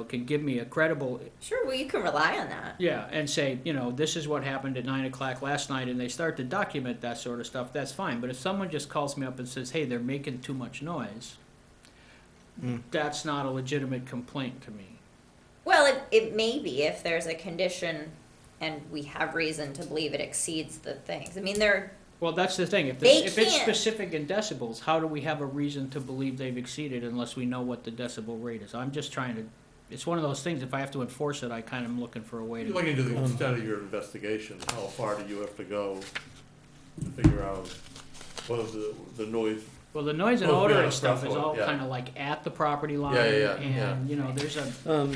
can give me a credible, sure, well, you can rely on that. yeah, and say, this is what happened at 9 o'clock last night, and they start to document that sort of stuff, that's fine. But if someone just calls me up and says, hey, they're making too much noise, that's not a legitimate complaint to me. Well, it may be if there's a condition and we have reason to believe it exceeds the things. I mean, Well, that's the thing. If They it's can't- specific in decibels, how do we have a reason to believe they've exceeded unless we know what the decibel rate is? I'm just trying to, it's one of those things, if I have to enforce it, I kind of am looking for a way You're to. looking to the extent of your investigation, how far do you have to go to figure out what is the noise? Well, the noise and Well, odor yeah, and stuff is threshold, all yeah. kind of like at the property line. Yeah. And,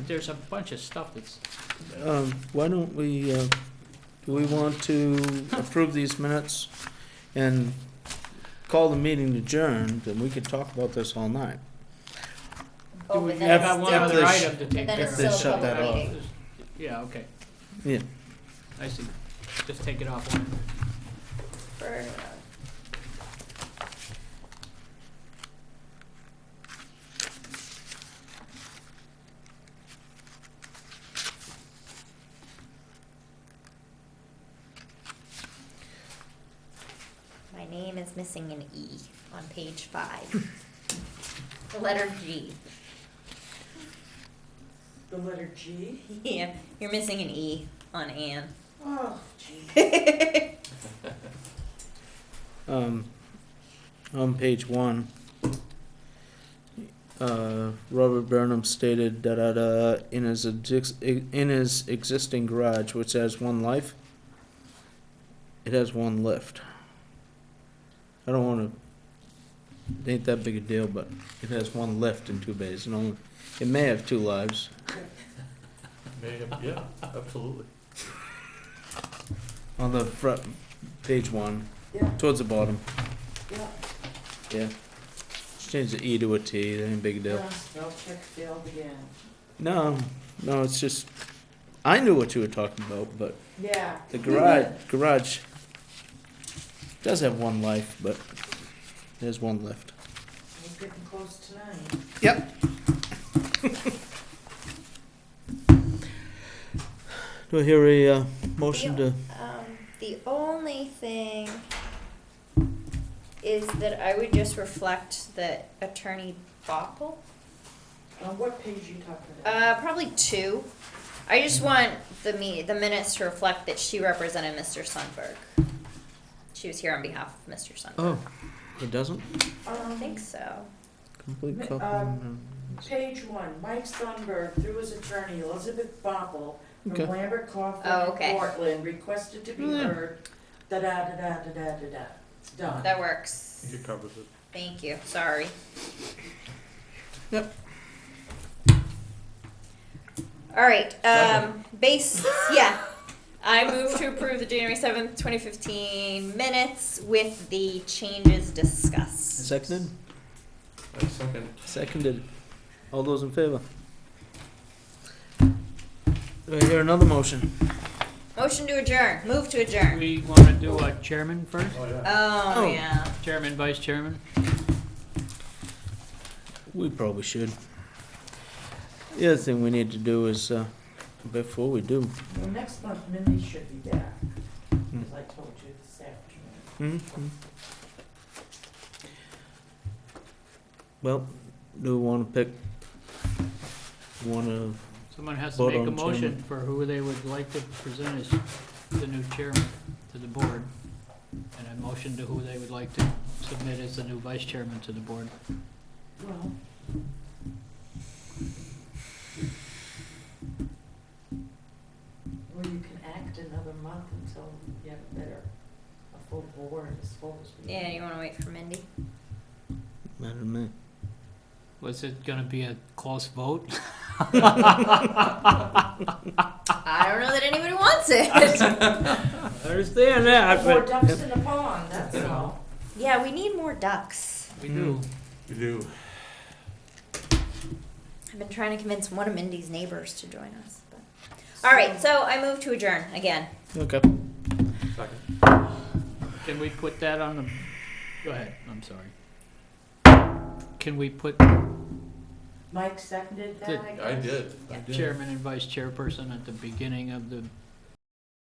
there's a bunch of stuff that's, Why don't we, do we want to approve these minutes and call the meeting adjourned, and we could talk about this all night? Oh, but I then got it's one still, other they item to but take then care it's of. They still shut a that public off. meeting. Yeah, okay, Yeah. I see. Just take it offline. For, my name is missing an E on page 5. The letter G. The letter G? Yeah, you're missing an E on Anne. Oh, gee. On page 1, Robert Burnham stated in his existing garage, which has one life, it has one lift. I don't want to. It ain't that big a deal, but it has one lift in 2 bays. And only, it may have 2 lives. Yeah, absolutely. On the front, page 1, Yeah, towards the bottom. yeah. Yeah. Just change the E to a T. That ain't a big a deal. Yeah, spell check failed again. No, it's just. I knew what you were talking about, but Yeah. the garage does have one life, but there's one lift. We're getting close to 9. Yep. Do I hear a motion to? The only thing is that I would just reflect that Attorney Bockel, On what page you talking about? probably 2. I just want the minutes to reflect that she represented Mr. Sundberg. She was here on behalf of Mr. Sundberg. Oh, it doesn't. I think so. Complete Mi- copy. Page 1, Mike Sundberg, through his attorney Elizabeth Boppel, Okay. from Lambert, Oh, Coughlin, okay. and Portland, requested to be Yeah. heard, da-da-da-da-da-da-da. Done. That works. It covers it. Thank you. Sorry. Yep. All right. Yeah. I move to approve the January 7th, 2015 minutes with the changes discussed. Seconded. I second. Seconded. All those in favor? Do I hear another motion? Motion to adjourn. Move to adjourn. We want to do a chairman first? Oh, yeah. Oh, Oh. yeah. Chairman, vice chairman? We probably should. The other thing we need to do is, before we do. Well, next month Mindy should be back, as I told you this afternoon. Well, do we want to pick one of? Someone has to Vote make a on motion chairman. for who they would like to present as the new chairman to the board. And a motion to who they would like to submit as the new vice chairman to the board. Well, or you can act another month until you have a full board as full as we Yeah, have. you want to wait for Mindy? Matter to me. Was it gonna be a close vote? I don't know that anybody wants it. I understand that, More but. ducks in the pond, that's all. Yeah, we need more ducks. We do. You do. I've been trying to convince one of Mindy's neighbors to join us. But. All right, so I move to adjourn again. Okay. Second. Can we put that on the, go ahead, I'm sorry. Can we put Mike seconded that, Did- I guess? I did. Yeah. chairman and vice chairperson at the beginning of the